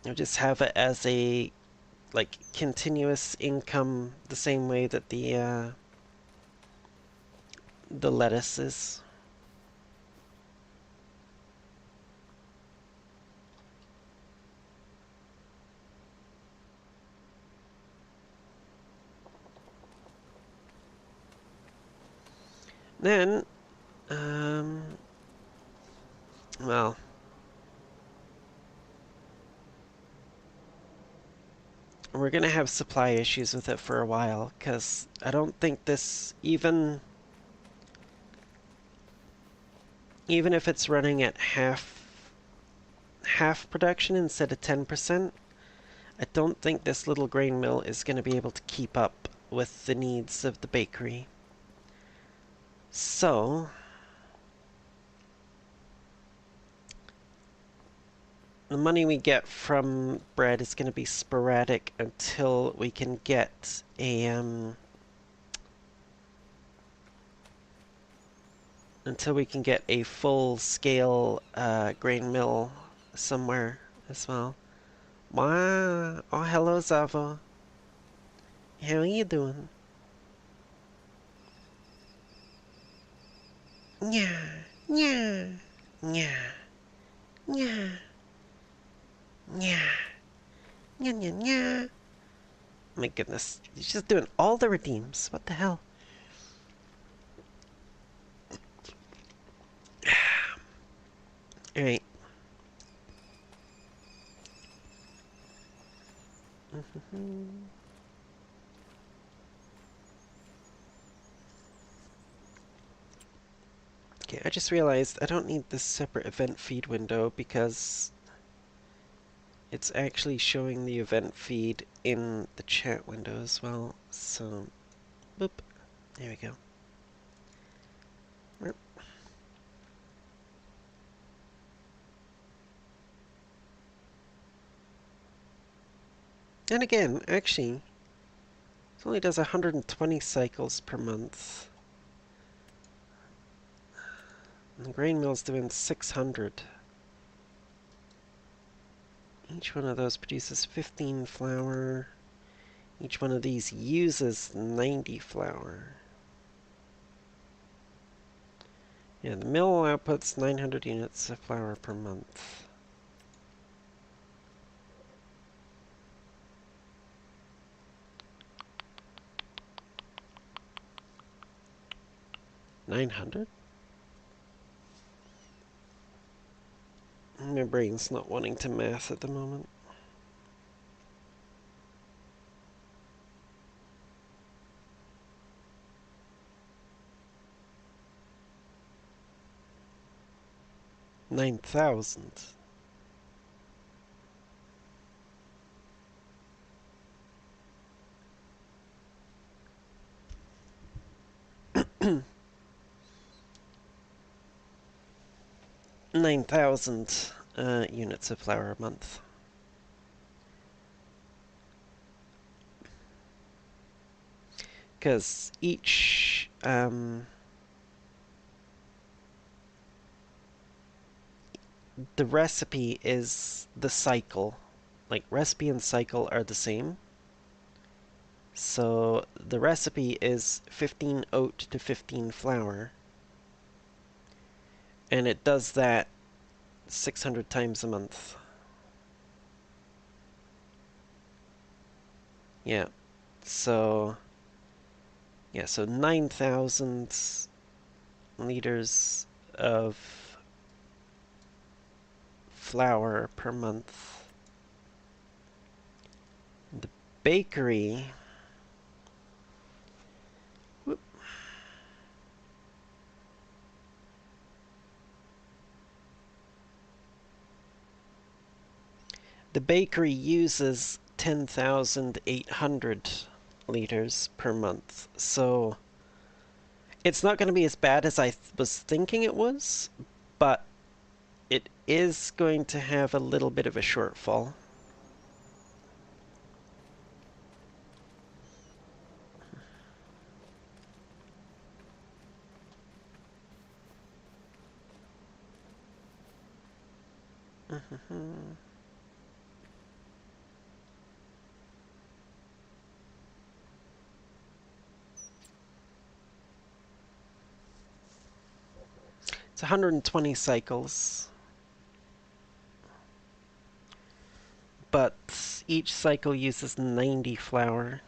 I'll just have it as a like continuous income the same way that the lettuce is. Then, well, we're gonna have supply issues with it for a while, because I don't think this, even if it's running at half production instead of 10%, I don't think this little grain mill is going to be able to keep up with the needs of the bakery. So, the money we get from bread is going to be sporadic until we can get a full-scale grain mill somewhere as well. Wow! Oh, hello, Zavo. How are you doing? Yeah, yeah, yeah, yeah, yeah, yeah, yeah, yeah. My goodness, he's just doing all the redeems. What the hell? Alright. Okay, I just realized I don't need this separate event feed window because it's actually showing the event feed in the chat window as well. So, boop. There we go. And again, actually, it only does 120 cycles per month. And the grain mill's doing 600. Each one of those produces 15 flour. Each one of these uses 90 flour. Yeah, the mill outputs 900 units of flour per month. $900? My brain's not wanting to math at the moment. $9,000. $9,000 units of flour a month. Because each the recipe is the cycle. Like, recipe and cycle are the same. So the recipe is 15 oat to 15 flour. And it does that 600 times a month. Yeah. So, yeah, so 9,000 liters of flour per month. The bakery, whoop, the bakery uses 10,800 liters per month. So it's not going to be as bad as I was thinking it was, but it is going to have a little bit of a shortfall. It's 120 cycles, but each cycle uses 90 flour,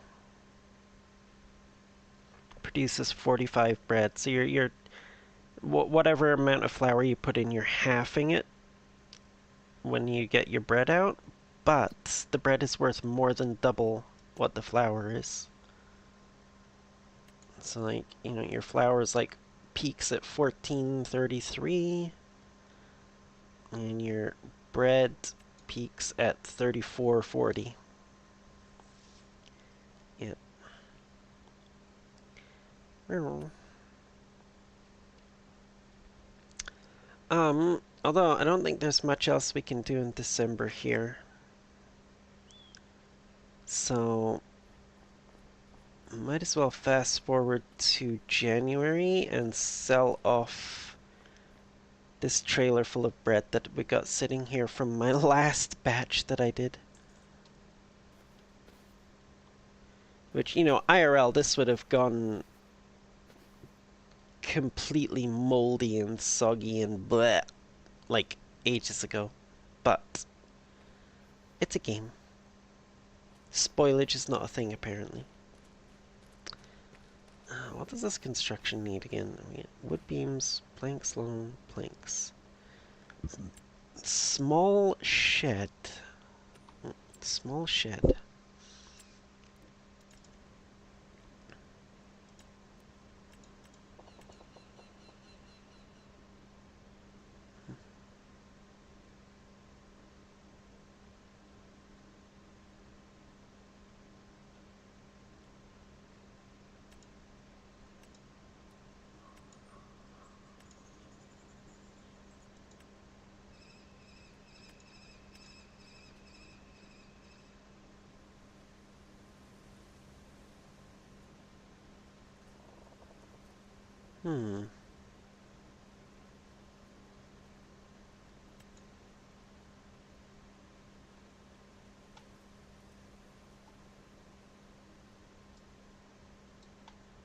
produces 45 bread. So you're whatever amount of flour you put in, you're halving it when you get your bread out, but the bread is worth more than double what the flour is. So like, you know, your flour is like peaks at 1433 and your bread peaks at 3440. Yeah. Although I don't think there's much else we can do in December here. So might as well fast forward to January and sell off this trailer full of bread that we got sitting here from my last batch that I did. Which, you know, IRL, this would have gone completely moldy and soggy and bleh, like ages ago. But it's a game. Spoilage is not a thing, apparently. What does this construction need again? Wood beams, planks, loam, planks. Small shed. Small shed. Hmm.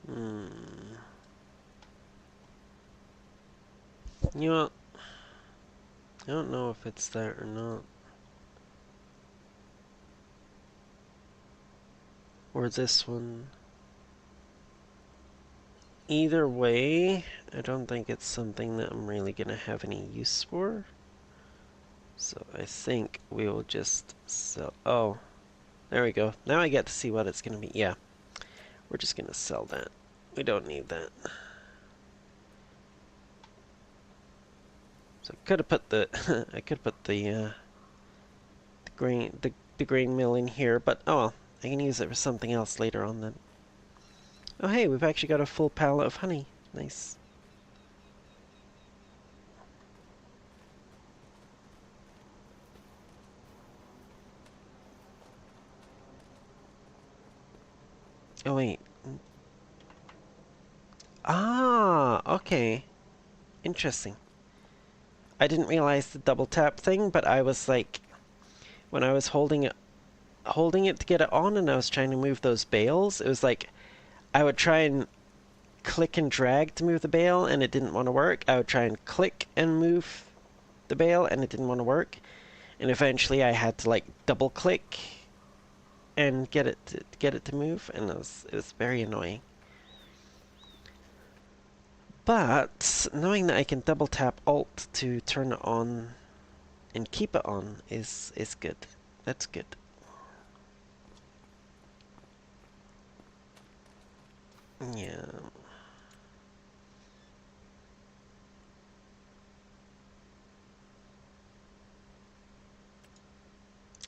Hmm. You know, I don't know if it's that or not. Or this one. Either way, I don't think it's something that I'm really going to have any use for. So I think we will just sell... Oh, there we go. Now I get to see what it's going to be. Yeah, we're just going to sell that. We don't need that. So I could have put the... I could put the grain mill in here, but oh well. I can use it for something else later on then. Oh hey, we've actually got a full pallet of honey. Nice. Oh wait. Ah, okay. Interesting. I didn't realize the double tap thing, but I was like, when I was holding it to get it on and I was trying to move those bales, it was like I would try and click and drag to move the bale and it didn't want to work. I would try and click and move the bale and it didn't want to work. And eventually I had to like double click and get it to move, and it was very annoying. But knowing that I can double tap Alt to turn it on and keep it on is good. That's good. Yeah.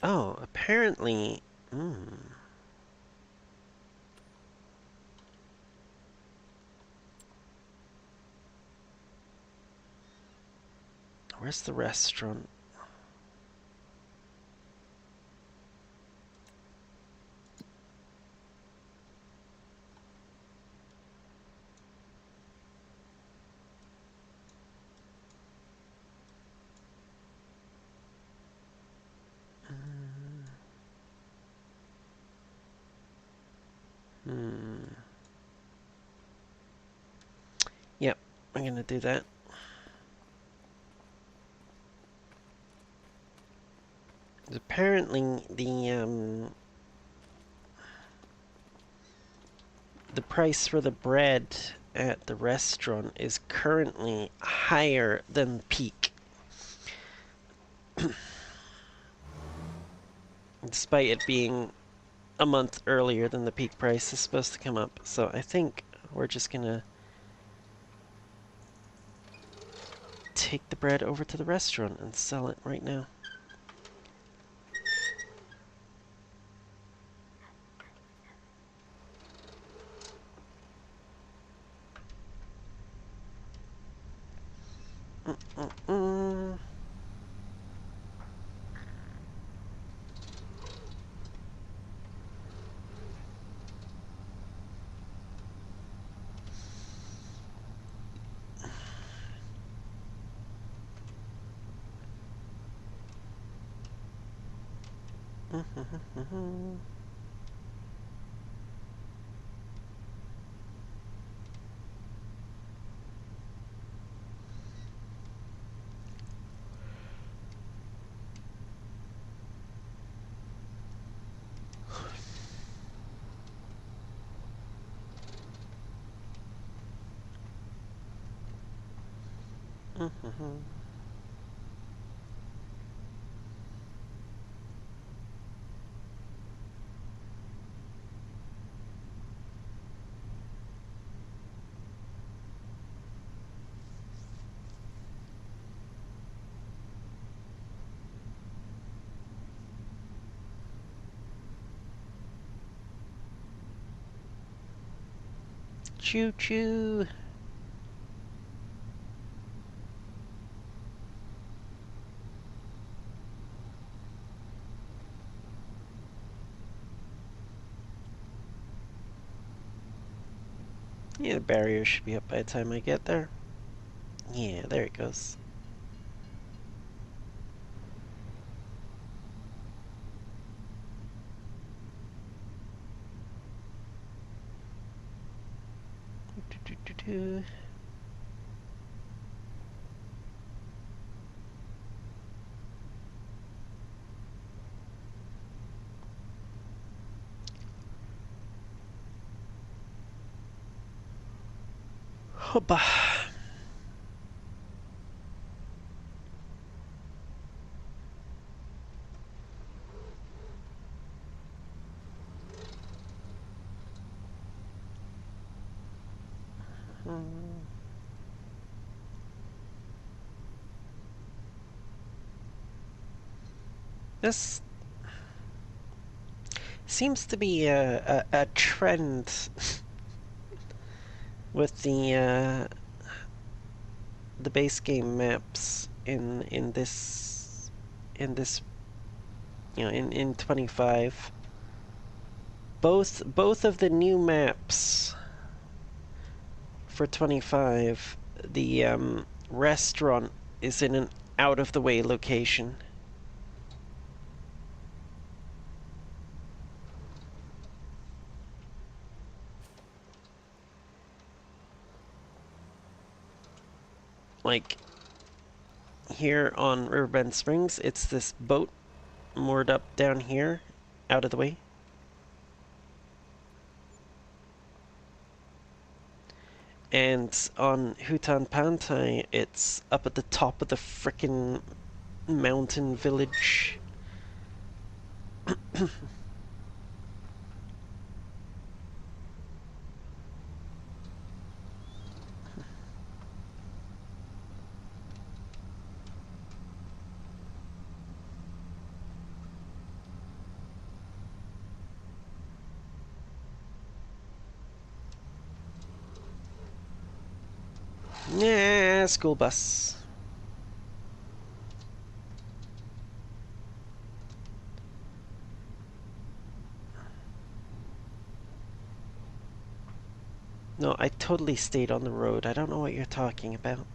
Oh, apparently. Where's the restaurant? Hmm. Yep, I'm gonna do that. Apparently, the price for the bread at the restaurant is currently higher than peak, despite it being a month earlier than the peak price is supposed to come up. So I think we're just gonna take the bread over to the restaurant and sell it right now. Mm-mm-mm. Choo choo. Yeah, the barrier should be up by the time I get there. Yeah, there it goes. Hoppa. This seems to be a trend with the base game maps in this in 25. Both of the new maps for 25, the restaurant is in an out of the way location. Like here on Riverbend Springs, it's this boat moored up down here, out of the way. And on Hutan Pantai, it's up at the top of the frickin' mountain village. Yeah, school bus. No, I totally stayed on the road. I don't know what you're talking about.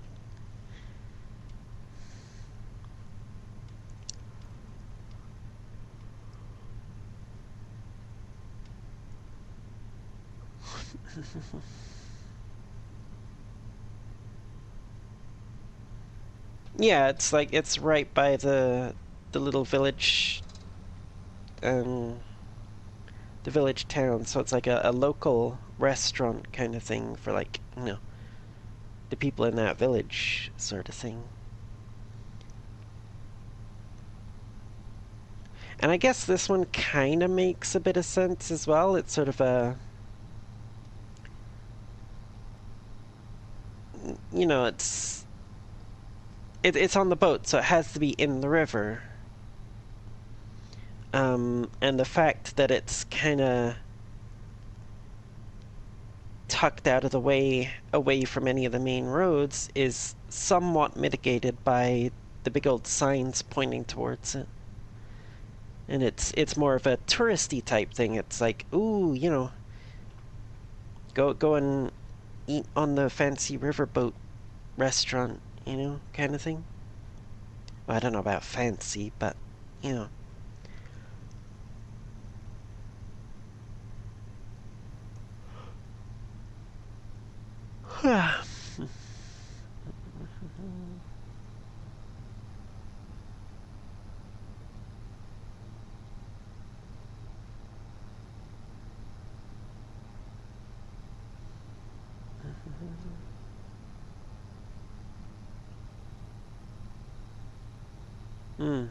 Yeah, it's like it's right by the little village, um, the village town. So it's like a local restaurant kind of thing for like the people in that village sort of thing. And I guess this one kind of makes a bit of sense as well. It's sort of a, it's on the boat, so it has to be in the river. And the fact that it's kind of tucked out of the way, away from any of the main roads, is somewhat mitigated by the big old signs pointing towards it. And it's more of a touristy type thing. It's like, ooh, go and eat on the fancy riverboat restaurant, kind of thing. Well, I don't know about fancy, but you know. Hmm.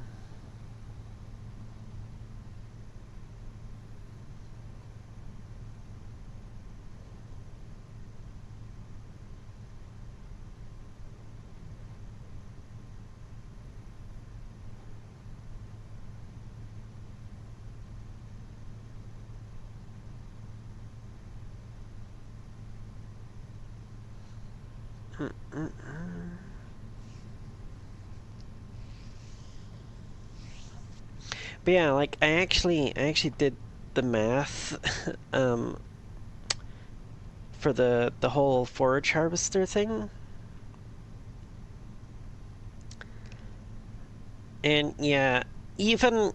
But yeah, like I actually did the math for the whole forage harvester thing. And yeah, even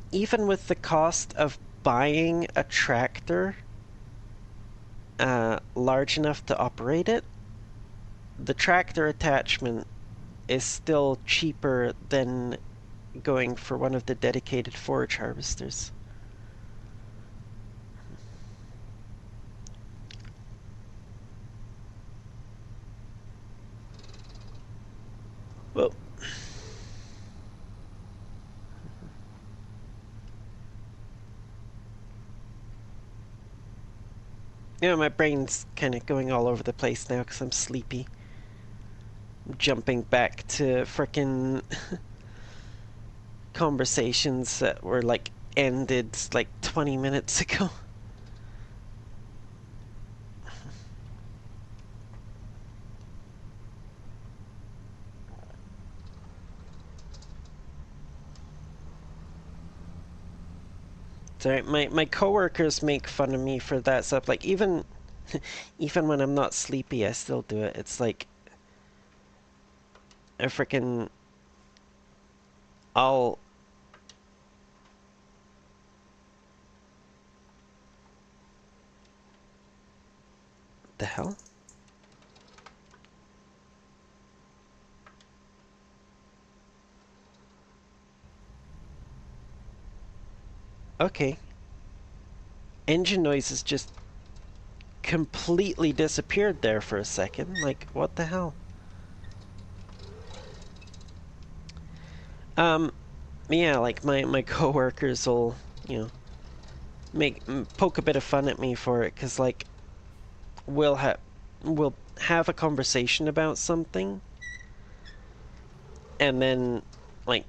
with the cost of buying a tractor large enough to operate it, the tractor attachment is still cheaper than going for one of the dedicated forage harvesters. Well, my brain's kind of going all over the place now because I'm sleepy. I'm jumping back to frickin' conversations that were like ended like 20 minutes ago. So my coworkers make fun of me for that stuff. Like even when I'm not sleepy, I still do it. It's like a freaking I'll the hell? Okay. Engine noises just completely disappeared there for a second. Like, what the hell? Um, yeah, like my coworkers will, make poke a bit of fun at me for it, cause like we'll have we'll have a conversation about something, and then like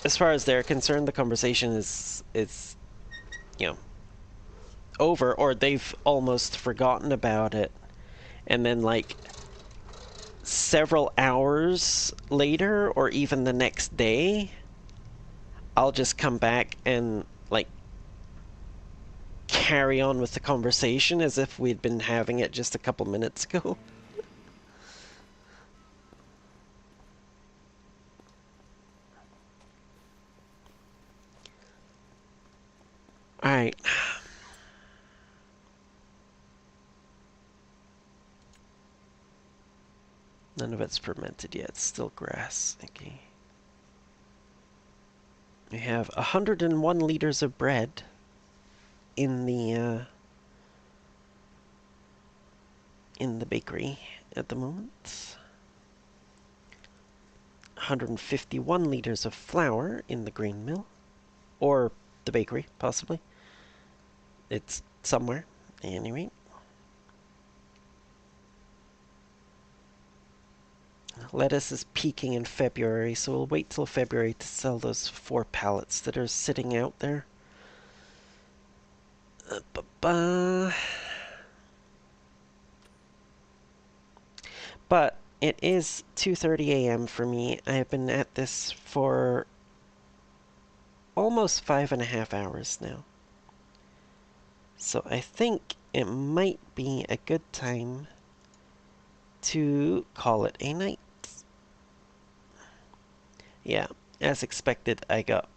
as far as they're concerned, the conversation is you know over, or they've almost forgotten about it, and then like several hours later, or even the next day, I'll just come back and like carry on with the conversation as if we'd been having it just a couple minutes ago. Alright. None of it's fermented yet. It's still grass. Okay. We have 101 liters of bread in the bakery at the moment. 151 liters of flour in the grain mill. Or the bakery, possibly. It's somewhere. Anyway. Lettuce is peaking in February, so we'll wait till February to sell those 4 pallets that are sitting out there. But it is 2:30 a.m. for me. I have been at this for almost 5.5 hours now. So I think it might be a good time to call it a night. Yeah, as expected, I got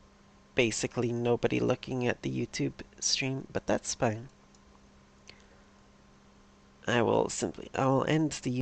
basically nobody looking at the YouTube stream, but that's fine. I'll end the